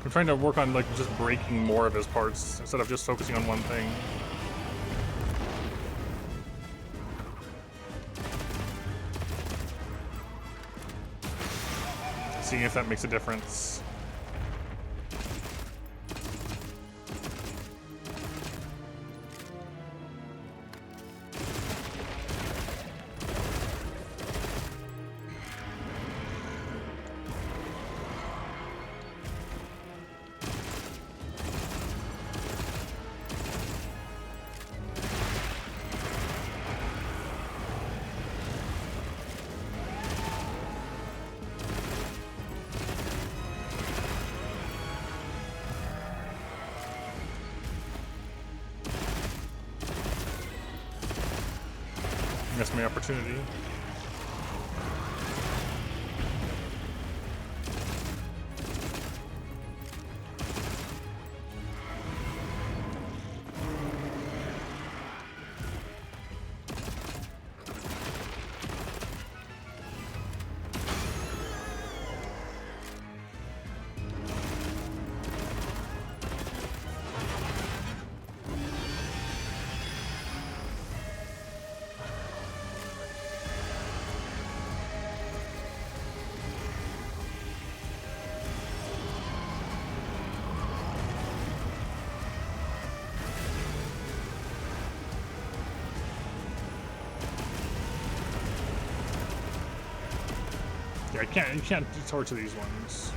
I'm trying to work on like just breaking more of his parts instead of just focusing on one thing. Seeing if that makes a difference. Missed my opportunity. Yeah, you can't torture these ones.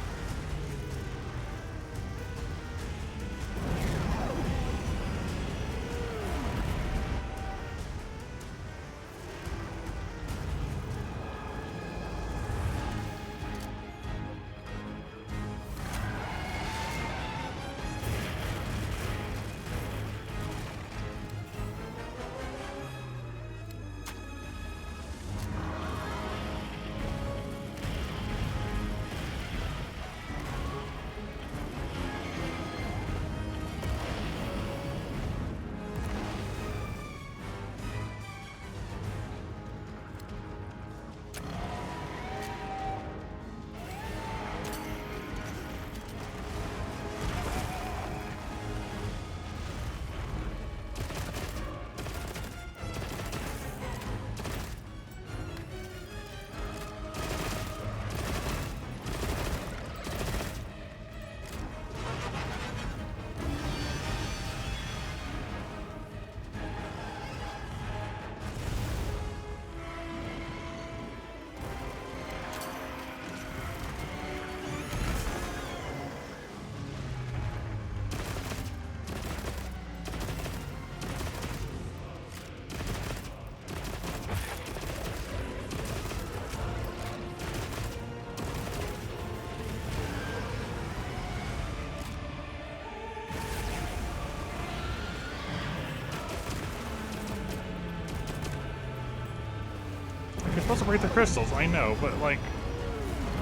You're supposed to break the crystals, I know, but like,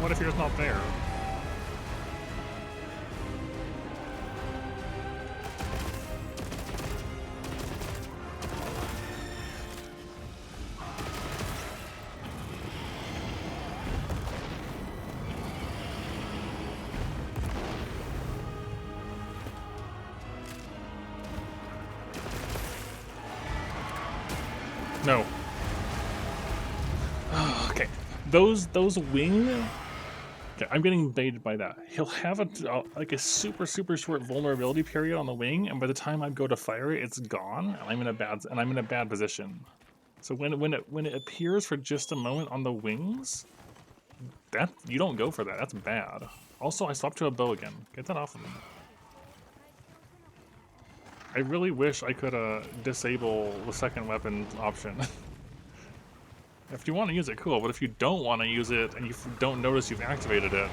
what if you're just not there? No. Okay, those wing. Okay, I'm getting baited by that. He'll have a like a super short vulnerability period on the wing, and by the time I go to fire it, it's gone, and I'm in a bad position. So when it appears for just a moment on the wings, That you don't go for that. That's bad. Also, I swapped to a bow again. Get that off of me. I really wish I could disable the second weapon option. If you want to use it, cool. But if you don't want to use it and you don't notice you've activated it,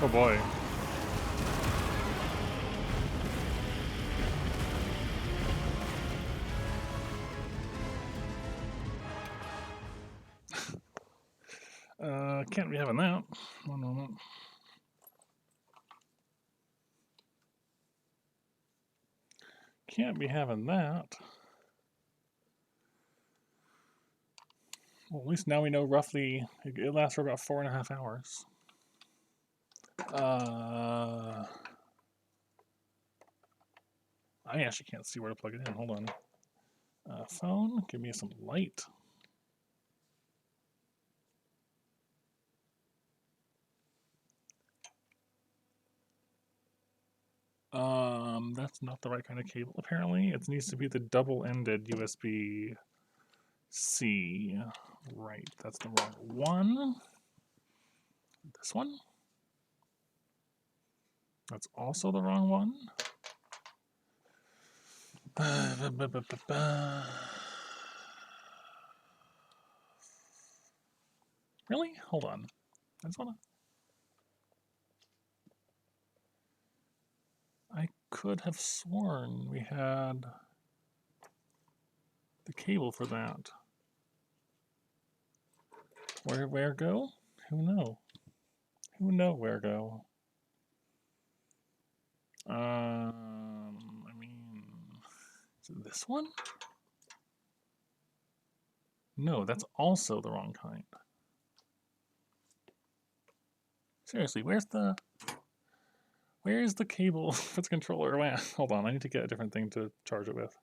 oh boy. Can't be having that. One moment. Can't be having that. Well, at least now we know roughly it lasts for about 4.5 hours. I actually can't see where to plug it in. Hold on. Phone, give me some light. That's not the right kind of cable, apparently. It needs to be the double-ended USB-C. Right, that's the wrong one. This one? That's also the wrong one. Really? Hold on. I just wanna... I could have sworn we had the cable for that. Where go? Who know? Who know where go? I mean, is it this one? No, that's also the wrong kind. Seriously, where's the cable for the controller? Hold on, I need to get a different thing to charge it with.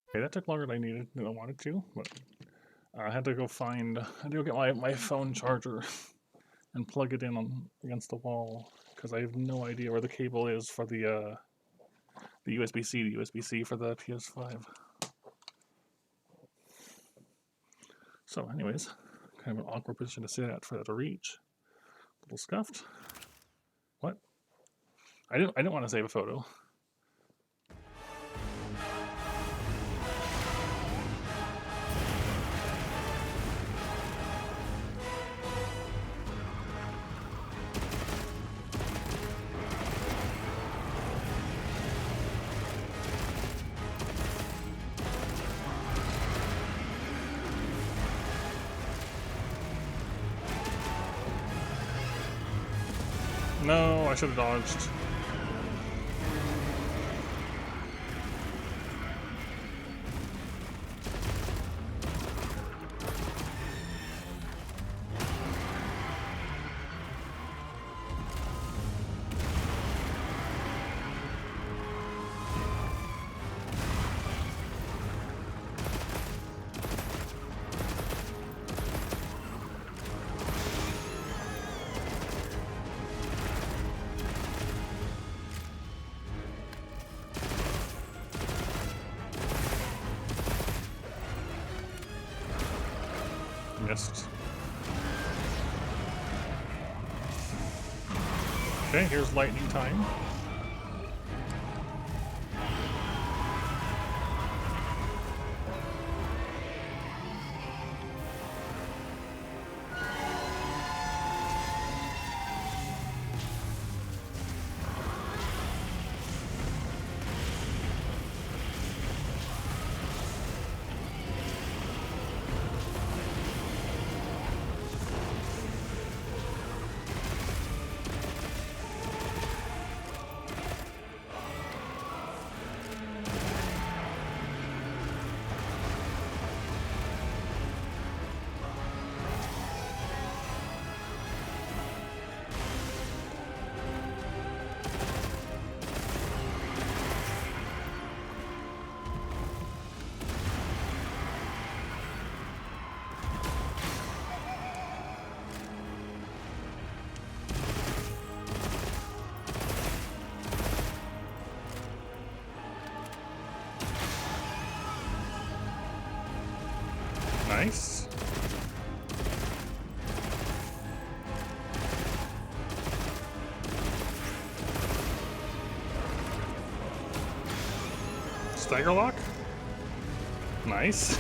Okay, that took longer than I wanted to, but I had to go get my phone charger and plug it in against the wall because I have no idea where the cable is for the USB-C to USB-C for the PS5. So, anyways, kind of an awkward position to sit at for that to reach. A little scuffed. What? I didn't want to save a photo. No, I should have dodged. Missed. Okay, here's lightning time. Nice. Stagger lock? Nice.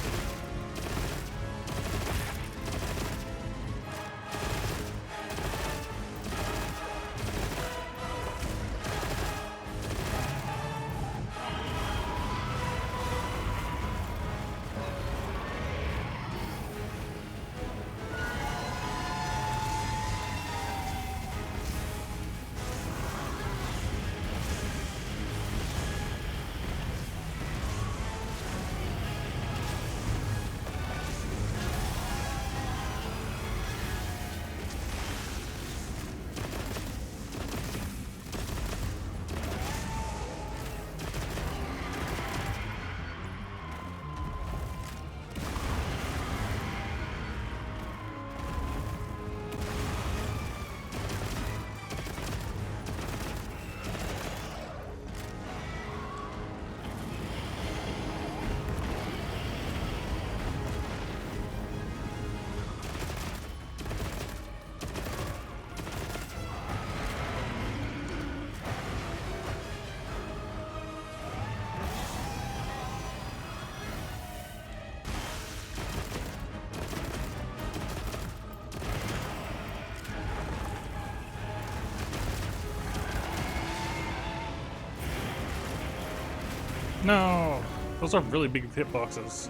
No! Those are really big hitboxes.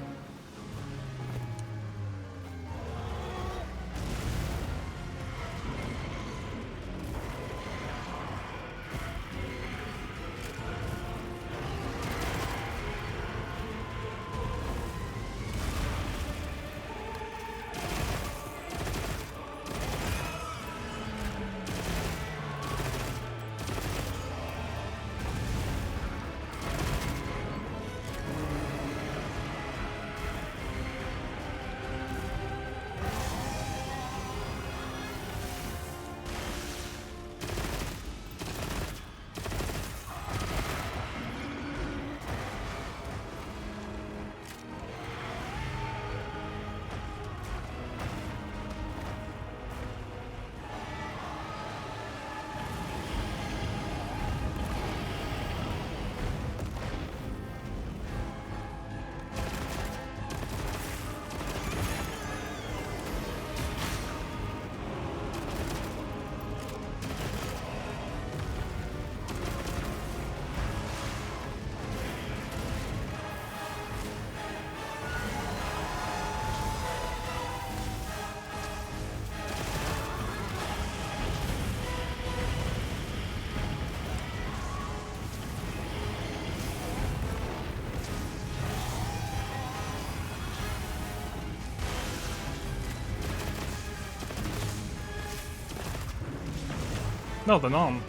No, the gnome.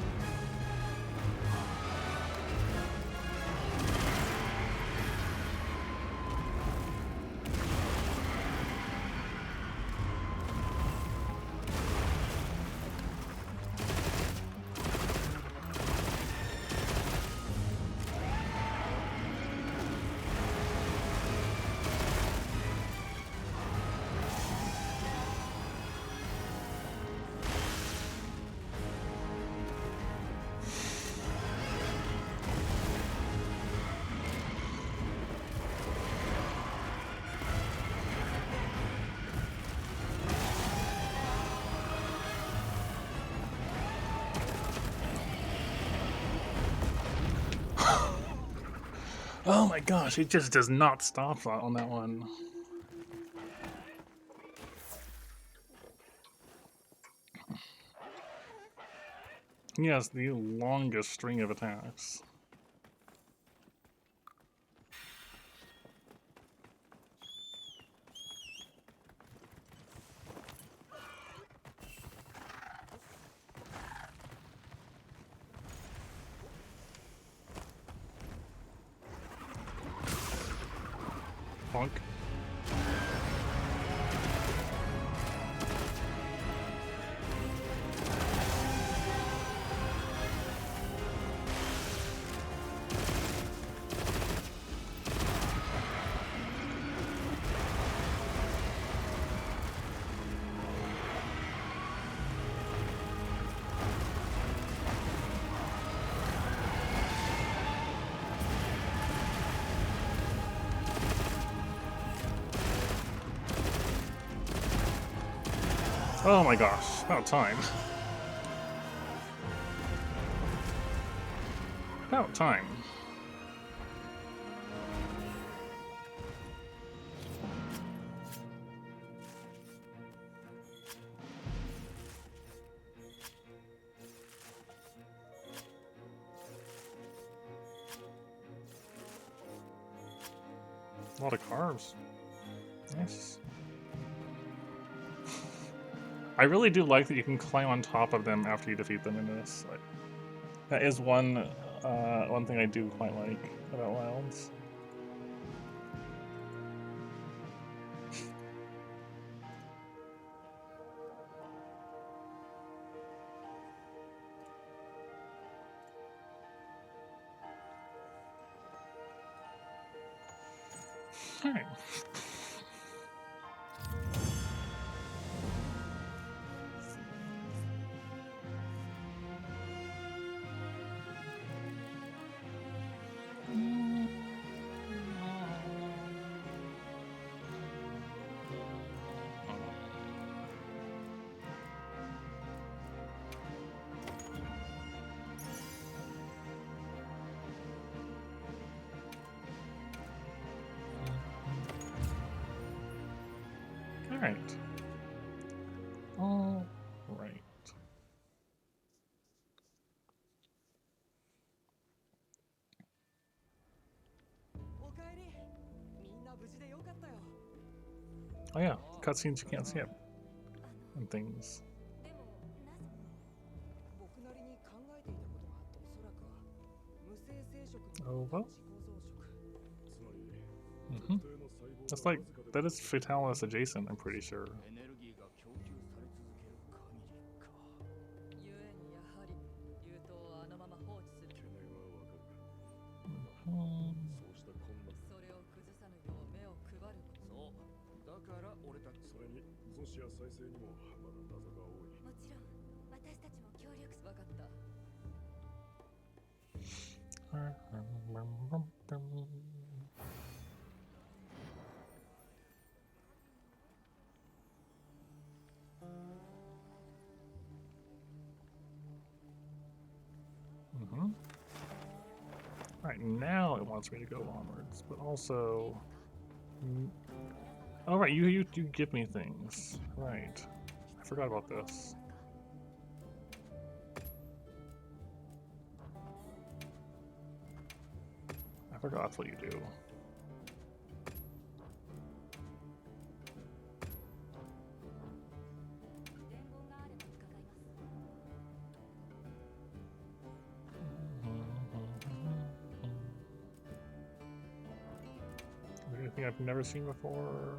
Oh my gosh, it just does not stop on that one. He has the longest string of attacks. Bonk. Oh my gosh, about time. About time. A lot of carbs. Nice. I really do like that you can climb on top of them after you defeat them in this. Like, that is one thing I do quite like about Wilds. Alright. Alright. Alright. Oh yeah, cutscenes you can't skip. And things. Oh well. That's like, that is Fatalis adjacent, I'm pretty sure. Alright, now it wants me to go onwards, but also... Oh right, you give me things. Right. I forgot about this. I forgot that's what you do. I've never seen before.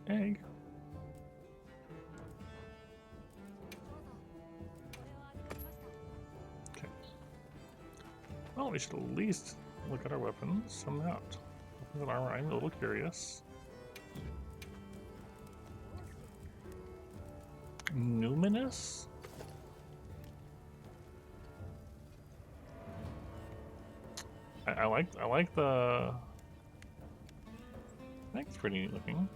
Egg. Okay. Well, we should at least look at our weapons from that. Weapons and armor, I'm a little curious. Numinous? I like the. I think it's pretty neat looking.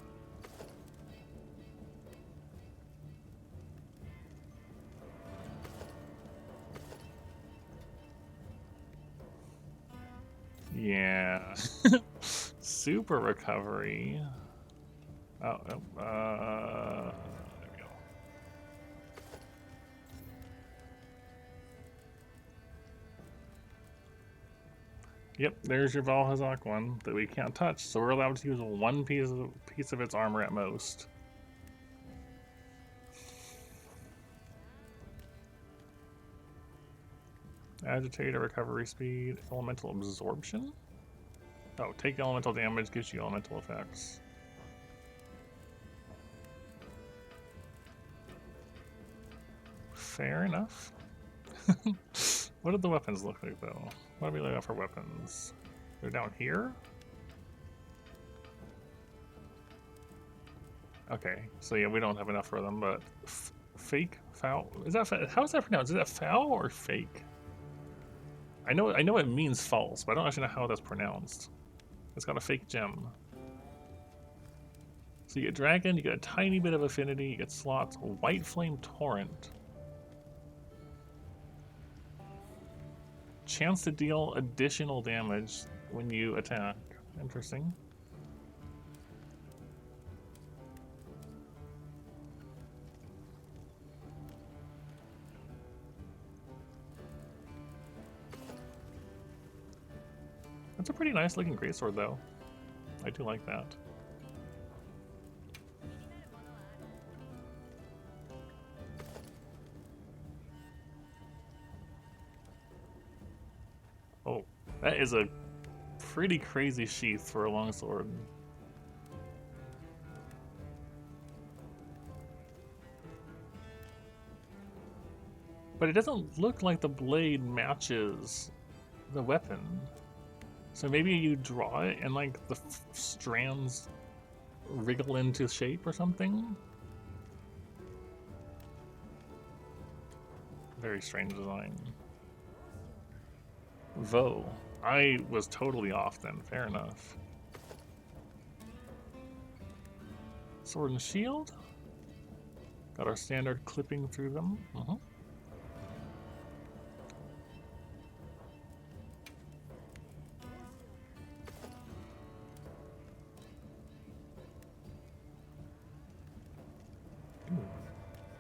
Yeah. Super recovery. Oh, there we go. Yep, there's your Valhazak one that we can't touch, so we're allowed to use one piece of its armor at most. Agitator, recovery speed, elemental absorption? Oh, take elemental damage gives you elemental effects. Fair enough. What did the weapons look like, though? What do we lay out for weapons? They're down here? Okay, so yeah, we don't have enough for them, but fake? Foul? Is that, how is that pronounced? Is that foul or fake? I know it means false, but I don't actually know how that's pronounced. It's got a fake gem. So you get dragon, you get a tiny bit of affinity, you get slots, white flame torrent. Chance to deal additional damage when you attack. Interesting. That's a pretty nice looking greatsword, though. I do like that. Oh, that is a pretty crazy sheath for a longsword. But it doesn't look like the blade matches the weapon. So maybe you draw it and like the strands wriggle into shape or something? Very strange design. Vo. I was totally off then, fair enough. Sword and shield. Got our standard clipping through them.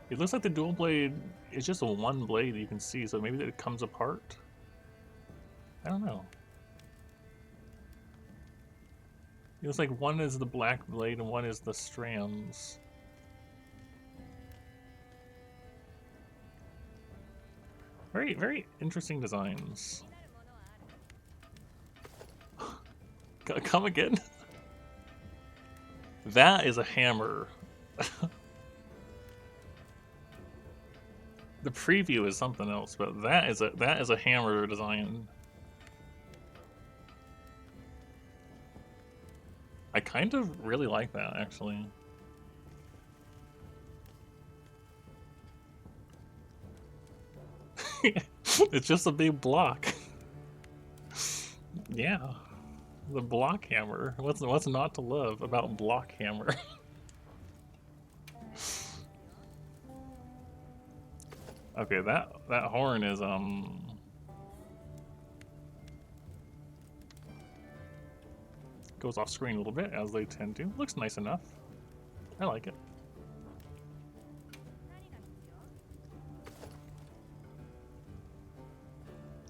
It looks like the dual blade is just a one blade that you can see, so maybe that it comes apart? I don't know. It looks like one is the black blade and one is the strands. Very, very interesting designs. Come again? That is a hammer. The preview is something else, but that is a hammer design. I kind of really like that, actually. It's just a big block. Yeah, the block hammer. What's not to love about block hammer? Okay, that horn is goes off screen a little bit, as they tend to. Looks nice enough. I like it.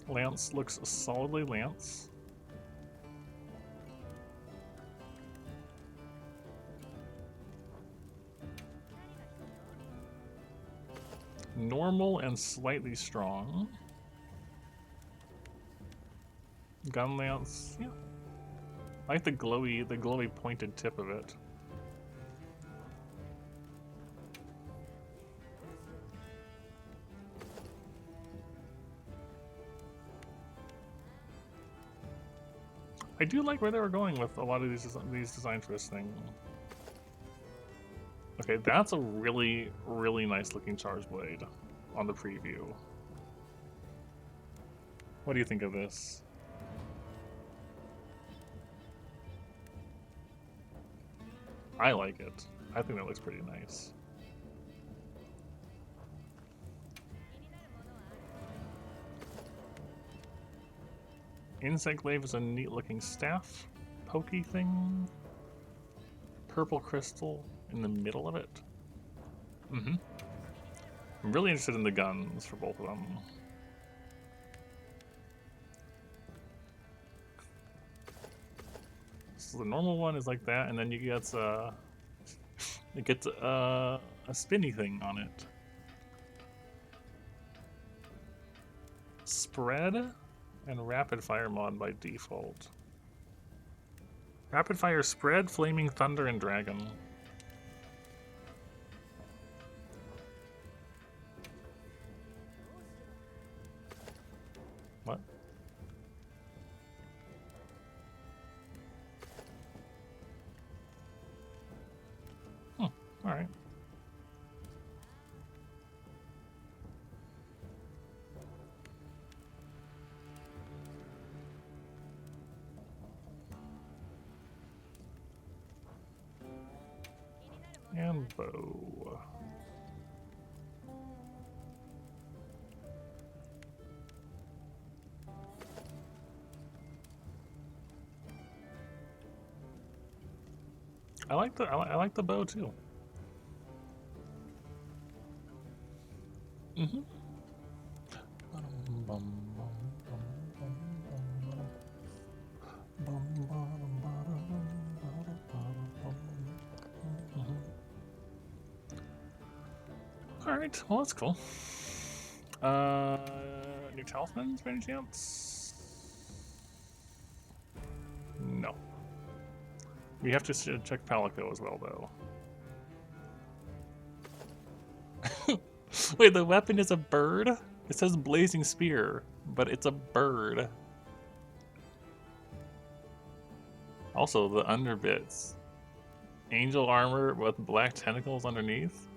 Lance looks solidly Lance. Normal and slightly strong. Gun lance, yeah. I like the glowy pointed tip of it. I do like where they were going with a lot of these designs for this thing. Okay, that's a really, really nice looking charge blade on the preview. What do you think of this? I like it. I think that looks pretty nice. Insect Glaive is a neat looking staff pokey thing. Purple crystal in the middle of it. I'm really interested in the guns for both of them. So the normal one is like that, and then you get a spinny thing on it. Spread and rapid fire mod by default. Rapid fire spread, flaming thunder, and dragon. What? Alright. And bow. I like the bow too. Alright, well that's cool. New talismans by any chance? No. We have to check Palico as well, though. Wait, the weapon is a bird? It says Blazing Spear, but it's a bird. Also, the underbits. Angel armor with black tentacles underneath.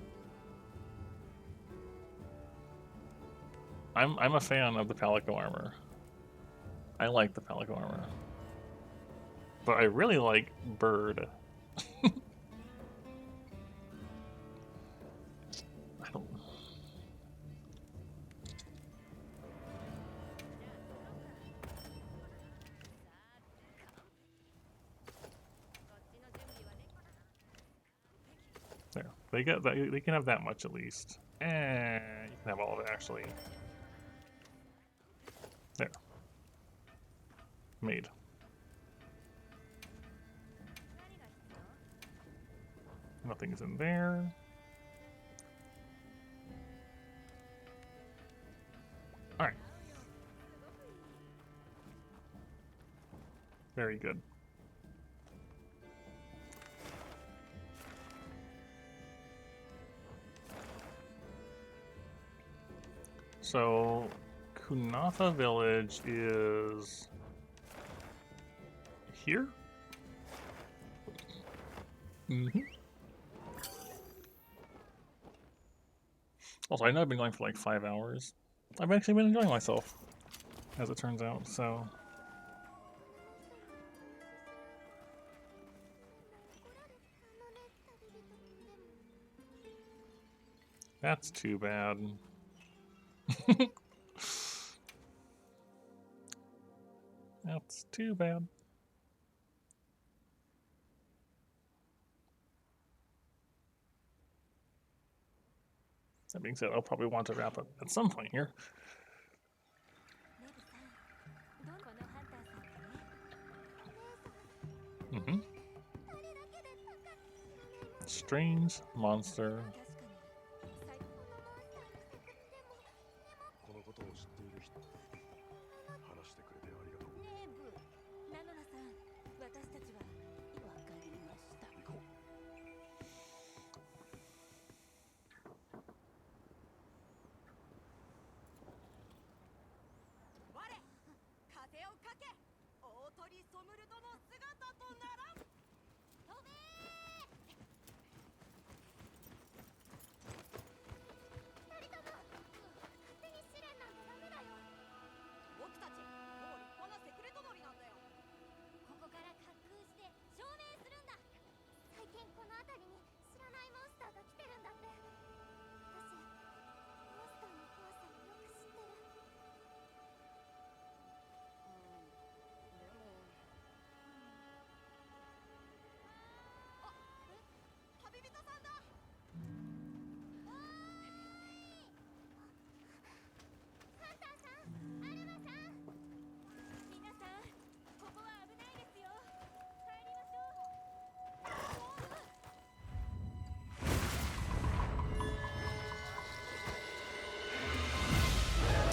I'm a fan of the Palico armor. I like the Palico armor. But I really like bird. I don't... There. They get that. They can have that much at least. And you can have all of it actually. There. Made. Nothing's in there. Alright. Very good. So, Kunafa Village is here? Also, I know I've been going for like 5 hours. I've actually been enjoying myself, as it turns out, so... That's too bad. That's too bad. That being said, I'll probably want to wrap up at some point here. Strange monster.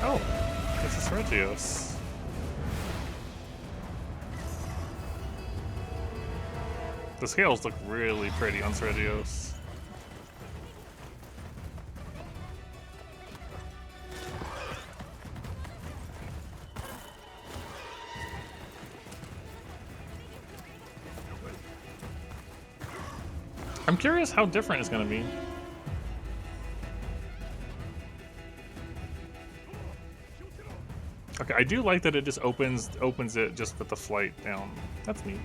Oh, this is Regios. The scales look really pretty on Regios. I'm curious how different it's gonna be. Okay, I do like that it just opens it just with the flight down. That's neat.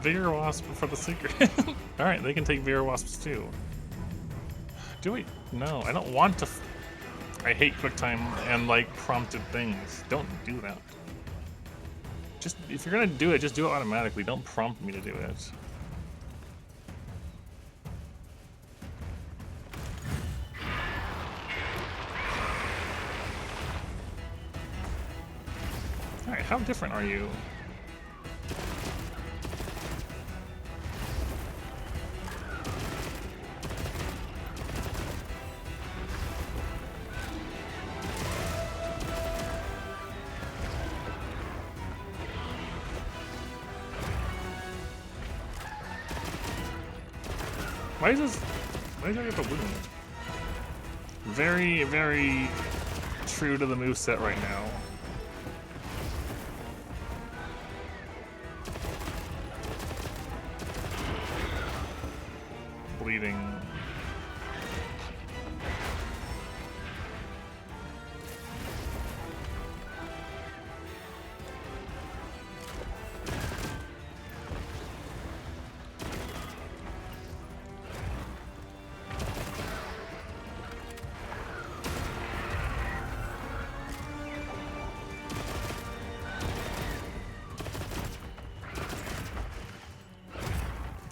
Vigor Wasp for the secret. Alright, they can take Vigor Wasps too. Do we? No, I don't want to. I hate QuickTime and like prompted things. Don't do that. Just, if you're gonna do it, just do it automatically. Don't prompt me to do it. Alright, how different are you? Why is this? Why do I get the wound? Very, very true to the moveset right now. Bleeding.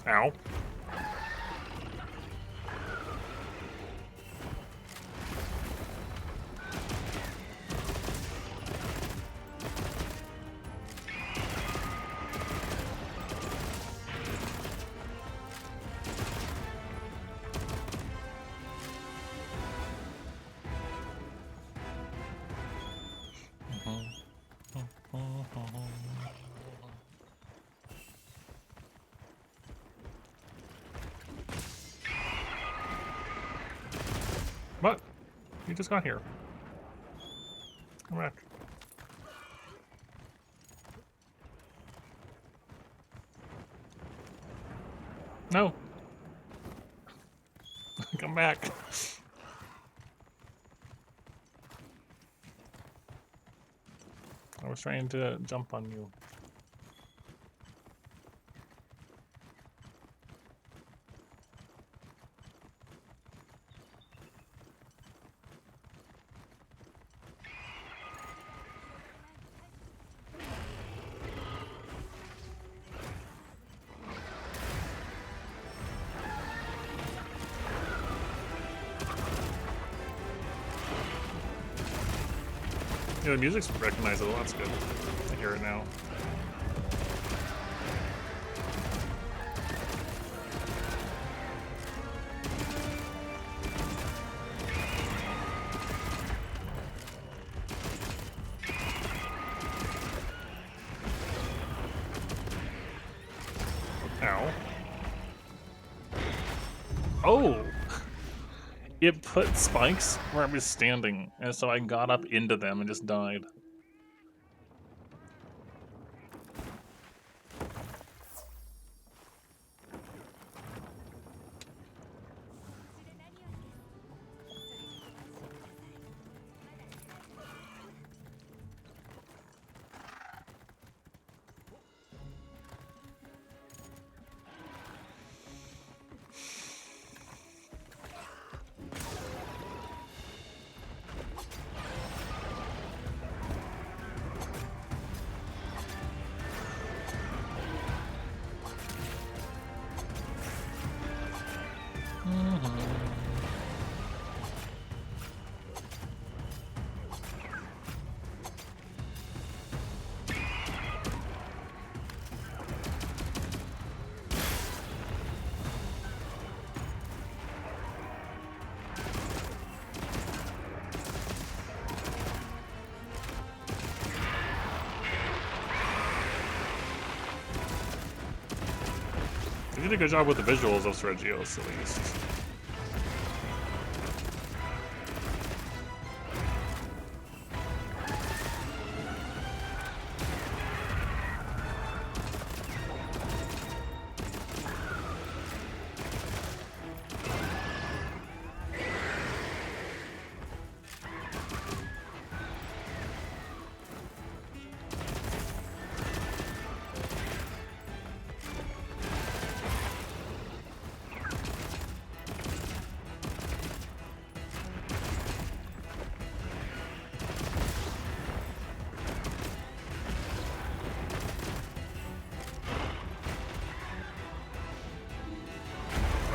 Ow. What? You just got here. Come back. No. Come back. I was trying to jump on you. Yeah, the music's recognizable. That's good. I hear it now. Ow. Oh! It put spikes where I was standing, and so I got up into them and just died. They did a good job with the visuals of Regios, at least.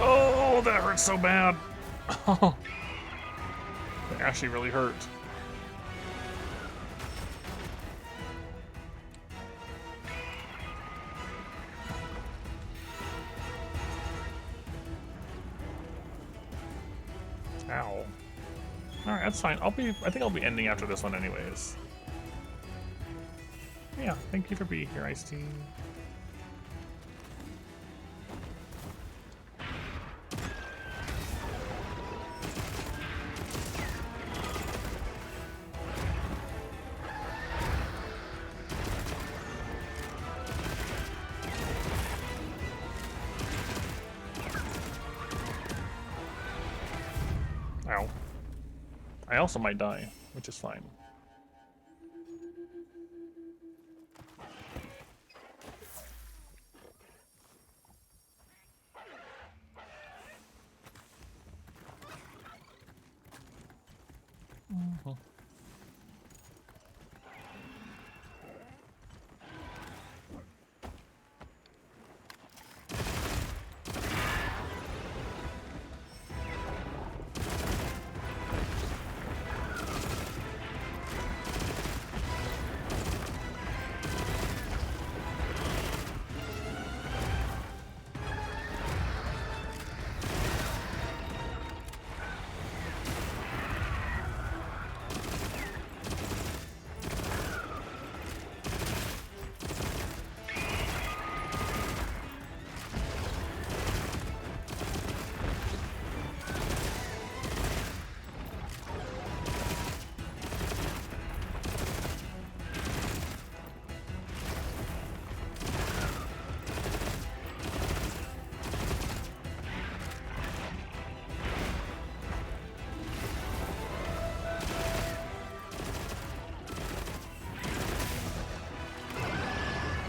Oh, that hurt so bad. Oh, that actually really hurt. Ow. Alright, that's fine. I think I'll be ending after this one anyways. Yeah, thank you for being here, Ice-T. Ow. I also might die, which is fine.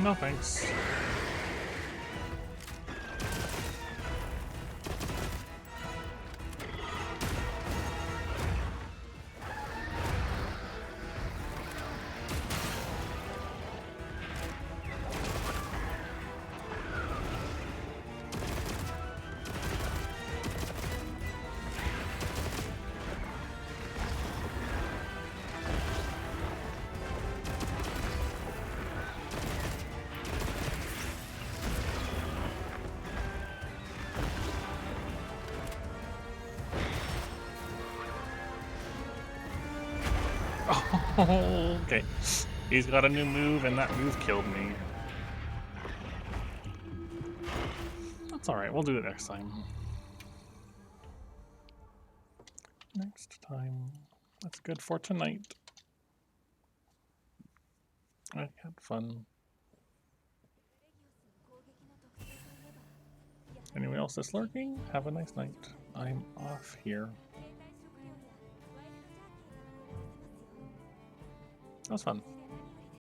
No thanks. Okay. He's got a new move, and that move killed me. That's alright, we'll do it next time. Next time. That's good for tonight. I had fun. Anyone else that's lurking? Have a nice night. I'm off here. That was fun.